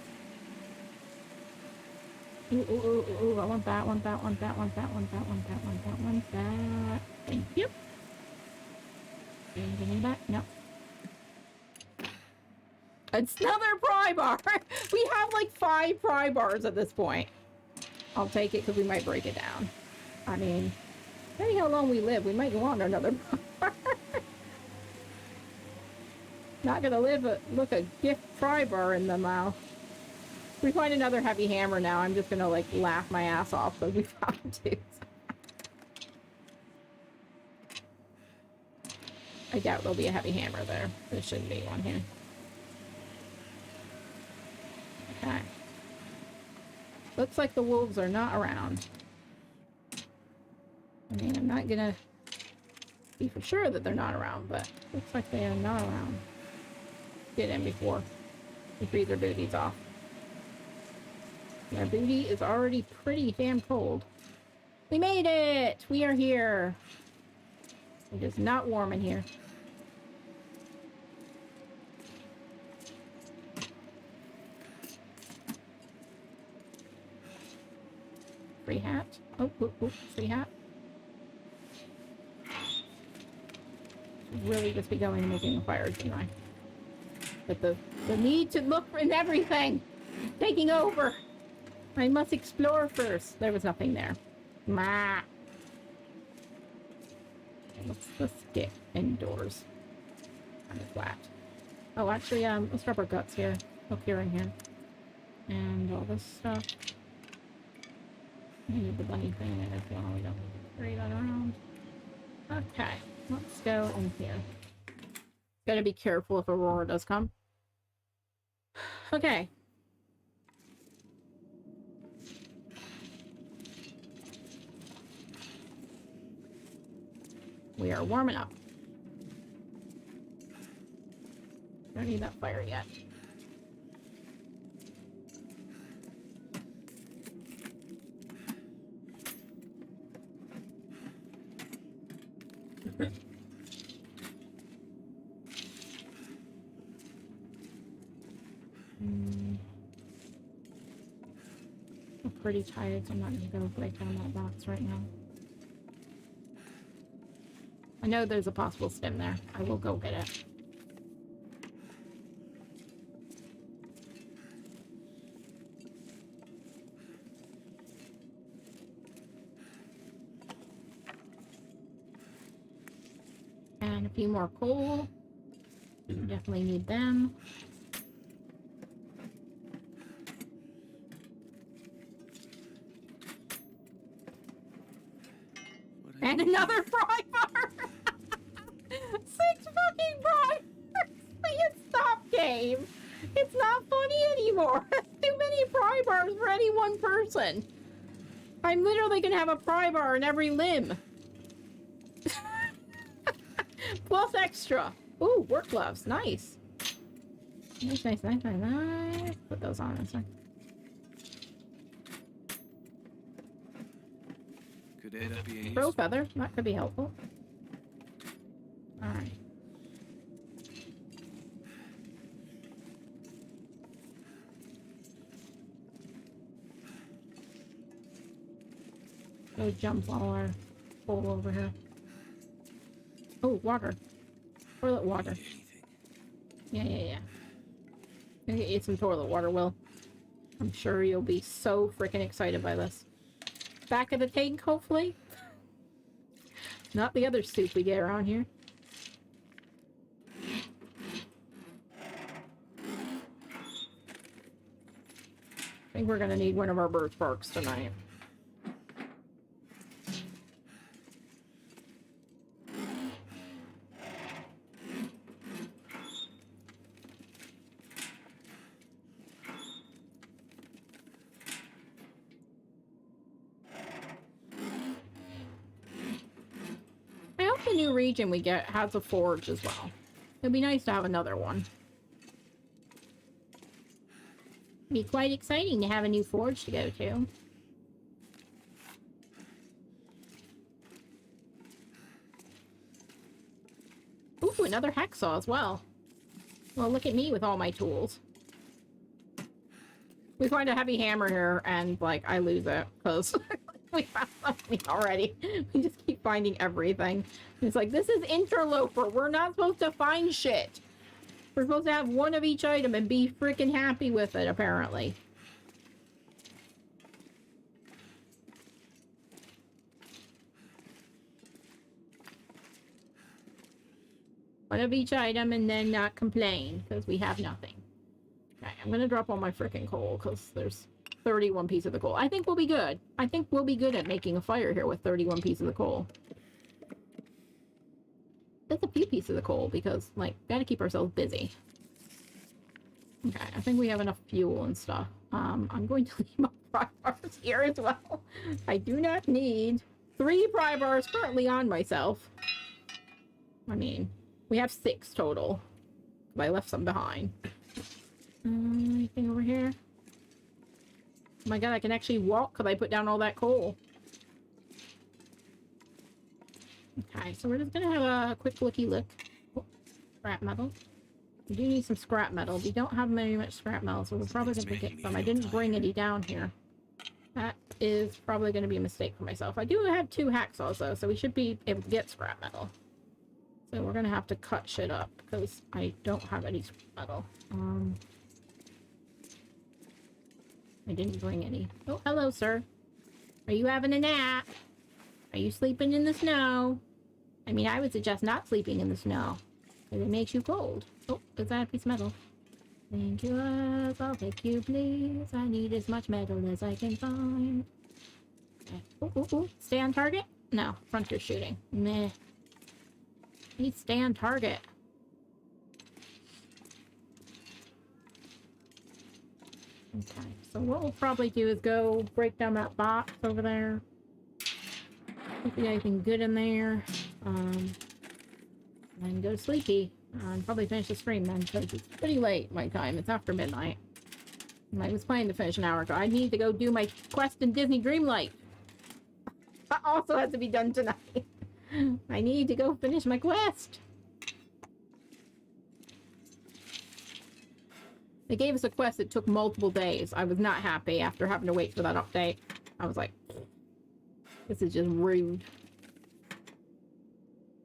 Ooh, ooh, ooh, ooh, I want that, want that, want that, want that, want that, want that, want that, want that. Thank you. Anything that? No. It's another pry bar! We have like 5 pry bars at this point. I'll take it because we might break it down. I mean, depending how long we live, we might go on to another bar. Not gonna look a gift pry bar in the mouth. If we find another heavy hammer now, I'm just gonna like laugh my ass off because we found 2. I doubt there'll be a heavy hammer there. There shouldn't be one here. Okay. Looks like the wolves are not around. I mean, I'm not gonna be for sure that they're not around, but looks like they are not around. Get in before we freeze their booties off. Our booty is already pretty damn cold. We made it! We are here. It is not warm in here. Free hat. Oh, free hat. Really just be going and making fires, you know. But the need to look in everything taking over. I must explore first. There was nothing there. Ma. Let's get indoors. Kind of flat. Oh, actually, let's grab our guts here. Up here and here. And all this stuff. We need the bunny thing in it as well. We don't need to carry that around. Okay, let's go in here. Gotta be careful if Aurora does come. Okay. We are warming up. Don't need that fire yet. I'm pretty tired, so I'm not gonna go break down that box right now. I know there's a possible stim there. I will go get it. And a few more coal. We definitely need them. And another fry bar! 6 fucking fry bars! It's stop game! It's not funny anymore! Too many pry bars for any one person! I'm literally gonna have a pry bar in every limb! Plus extra! Ooh, work gloves. Nice! Nice, nice, nice, nice, nice. Put those on this one. Could Ada be Throw feather. That could be helpful. Alright. Go jump all our bowl over here. Oh, water. Toilet water. Yeah. Gonna get you some toilet water, Will. I'm sure you'll be so freaking excited by this. back of the tank, hopefully. Not the other soup we get around here. I think we're gonna need one of our birthmarks tonight. I hope the new region we get has a forge as well. It'd be nice to have another one. Be quite exciting to have a new forge to go to. Ooh, another hacksaw as well. Well, look at me with all my tools. We find a heavy hammer here, and, like, I lose it, because we found something already. We just keep finding everything. It's like, this is Interloper. We're not supposed to find shit. We're supposed to have one of each item and be freaking happy with it, apparently. One of each item and then not complain, because we have nothing. Okay, I'm going to drop all my freaking coal, because there's 31 pieces of the coal. I think we'll be good. I think we'll be good at making a fire here with 31 pieces of coal. That's a few pieces of coal, because, like, gotta keep ourselves busy. Okay, I think we have enough fuel and stuff. I'm going to leave my pry bars here as well. I do not need 3 pry bars currently on myself. I mean, we have 6 total. I left some behind. Anything over here? Oh my god, I can actually walk because I put down all that coal. Okay, so we're just gonna have a quick looky look. Oh, scrap metal. We do need some scrap metal. We don't have very much scrap metal, so we're probably gonna get some. I didn't bring any down here. That is probably gonna be a mistake for myself. I do have 2 hacksaws though, so we should be able to get scrap metal. So we're gonna have to cut shit up because I don't have any scrap metal. I didn't bring any. Oh, hello, sir. Are you having a nap? Are you sleeping in the snow? I mean, I would suggest not sleeping in the snow, because it makes you cold. Oh, is that a piece of metal? Thank you, I'll take you, please. I need as much metal as I can find. Okay. Ooh. Stay on target? No, frontier shooting. Meh. Need to stay on target. Okay, so what we'll probably do is go break down that box over there. If we got anything good in there. And then go to sleepy. And probably finish the stream then, because it's pretty late my time. It's after midnight. And I was planning to finish an hour ago. I need to go do my quest in Disney Dreamlight. That also has to be done tonight. I need to go finish my quest. They gave us a quest that took multiple days. I was not happy after having to wait for that update. I was like, this is just rude.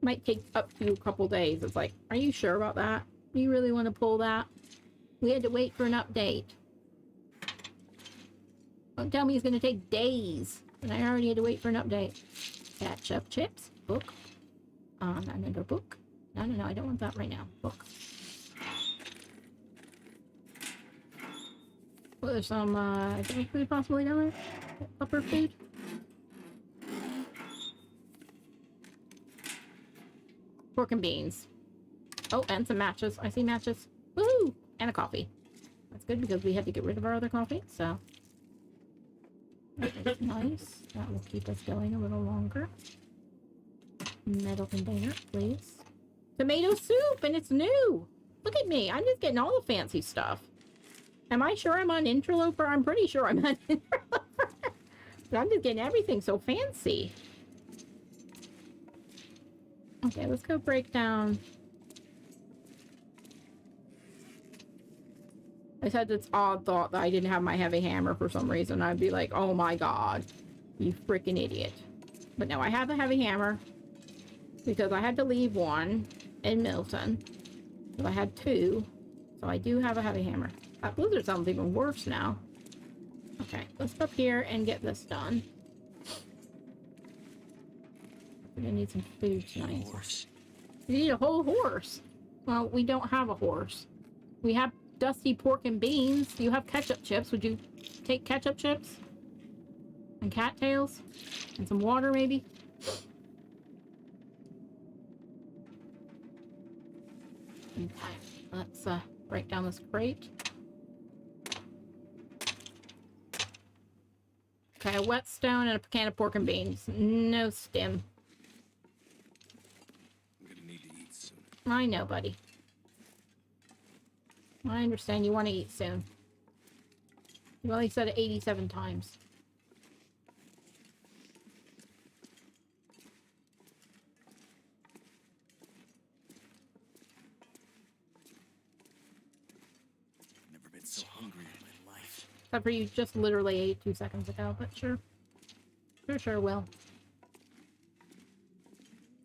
Might take up to a couple days. It's like, are you sure about that? Do you really want to pull that? We had to wait for an update. Don't tell me it's going to take days. And I already had to wait for an update. Ketchup chips. Book. Another book. No, I don't want that right now. Book. Well, there's some, junk food possibly down there? Upper food? Pork and beans. Oh, and some matches. I see matches. Woohoo! And a coffee. That's good because we had to get rid of our other coffee, so. That is nice. That will keep us going a little longer. Metal container, please. Tomato soup, and it's new! Look at me, I'm just getting all the fancy stuff. Am I sure I'm on Interloper? I'm pretty sure I'm on Interloper. But I'm just getting everything so fancy. Okay, let's go break down. I had this odd thought that I didn't have my heavy hammer for some reason. I'd be like, oh my god, you freaking idiot. But no, I have a heavy hammer. Because I had to leave one in Milton. So I had 2. So I do have a heavy hammer. That blizzard sounds even worse now. Okay, let's go up here and get this done. We're gonna need some food tonight. Horse. You need a whole horse. Well, we don't have a horse. We have dusty pork and beans. You have ketchup chips. Would you take ketchup chips? And cattails? And some water, maybe? Okay, let's break down this crate. Okay, a whetstone and a can of pork and beans. No stim. I'm gonna need to eat soon. I know, buddy. I understand you want to eat soon. You only said it 87 times. Never been so hungry in my life. Except for you just literally ate 2 seconds ago, but sure. Sure will.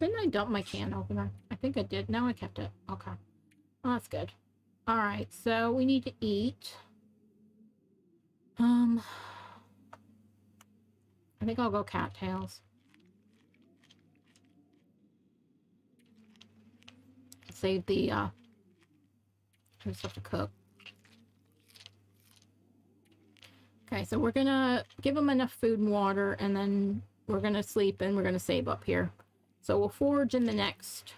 Didn't I dump my can opener? I think I did. No, I kept it. Okay. Well, that's good. Alright, so we need to eat. I think I'll go cattails. Save the stuff to cook. Okay, so we're gonna give them enough food and water, and then we're gonna sleep and we're gonna save up here. So we'll forage in the next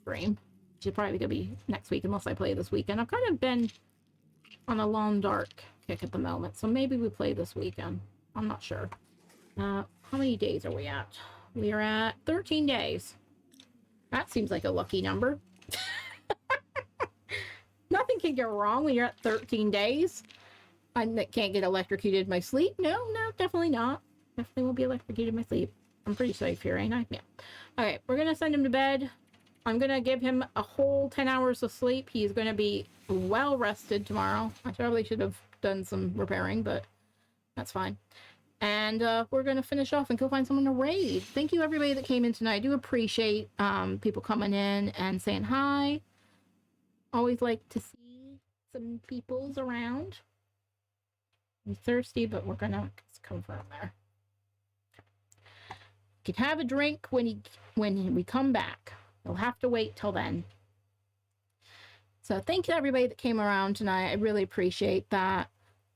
stream. Which is probably gonna be next week unless I play this weekend. I've kind of been on a long dark kick at the moment, so maybe we play this weekend. I'm not sure. How many days are we at? We are at 13 days. That seems like a lucky number. Nothing can go wrong when you're at 13 days. I can't get electrocuted in my sleep. No, definitely not. Definitely won't be electrocuted in my sleep. I'm pretty safe here, ain't I? Yeah. Okay, we're going to send him to bed. I'm going to give him a whole 10 hours of sleep. He's going to be well rested tomorrow. I probably should have done some repairing, but that's fine. And we're going to finish off and go find someone to raid. Thank you, everybody that came in tonight. I do appreciate people coming in and saying hi. Always like to see some peoples around. I'm thirsty, but we're going to confirm there. You can have a drink when we come back. You'll have to wait till then. So thank you to everybody that came around tonight. I really appreciate that.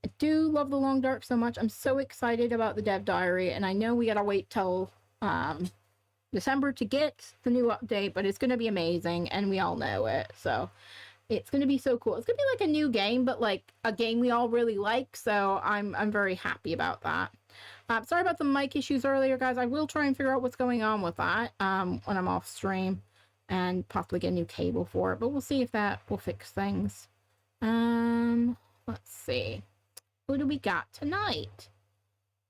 I do love The Long Dark so much. I'm so excited about the Dev Diary, and I know we gotta wait till December to get the new update, but it's gonna be amazing, and we all know it. So it's gonna be so cool. It's gonna be like a new game, but like a game we all really like. So I'm very happy about that. Sorry about the mic issues earlier, guys. I will try and figure out what's going on with that when I'm off stream, and possibly get a new cable for it. But we'll see if that will fix things. Let's see. Who do we got tonight?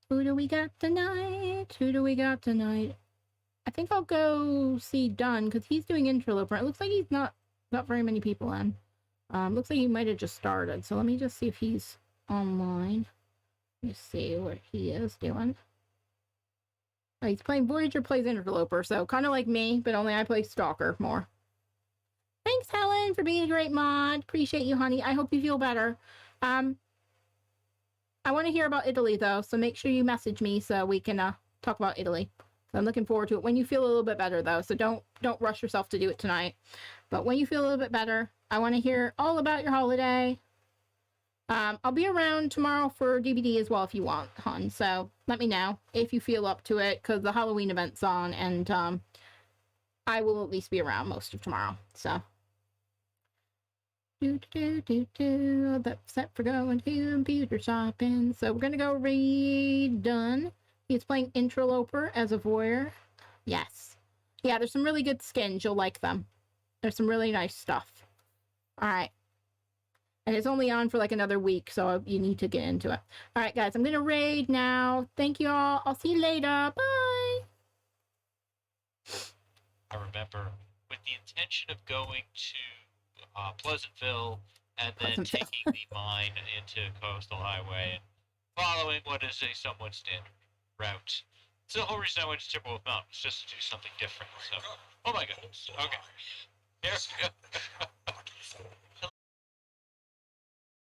Who do we got tonight? Who do we got tonight? I think I'll go see Dunn because he's doing Interloper. It looks like he's not very many people in. Looks like he might have just started. So let me just see if he's online. Let me see what he is doing. Oh, he's playing Voyager plays Interloper, so kind of like me, but only I play Stalker more. Thanks, Helen, for being a great mod. Appreciate you, honey. I hope you feel better. I want to hear about Italy, though, so make sure you message me so we can talk about Italy. So I'm looking forward to it when you feel a little bit better, though, so don't rush yourself to do it tonight. But when you feel a little bit better, I want to hear all about your holiday. I'll be around tomorrow for DVD as well if you want, hon. So let me know if you feel up to it, because the Halloween event's on, and I will at least be around most of tomorrow. So that's set for going to computer shopping. So we're gonna go read Dunn. He's playing Interloper as a voyeur. Yes. Yeah, there's some really good skins. You'll like them. There's some really nice stuff. All right. And it's only on for like another week, so you need to get into it. All right, guys, I'm going to raid now. Thank you all. I'll see you later. Bye. I remember with the intention of going to Pleasantville and then taking the mine into Coastal Highway and following what is a somewhat standard route. So the whole reason I went to Timberwolf Mountain was just to do something different. So, oh my goodness. Okay. Here we go.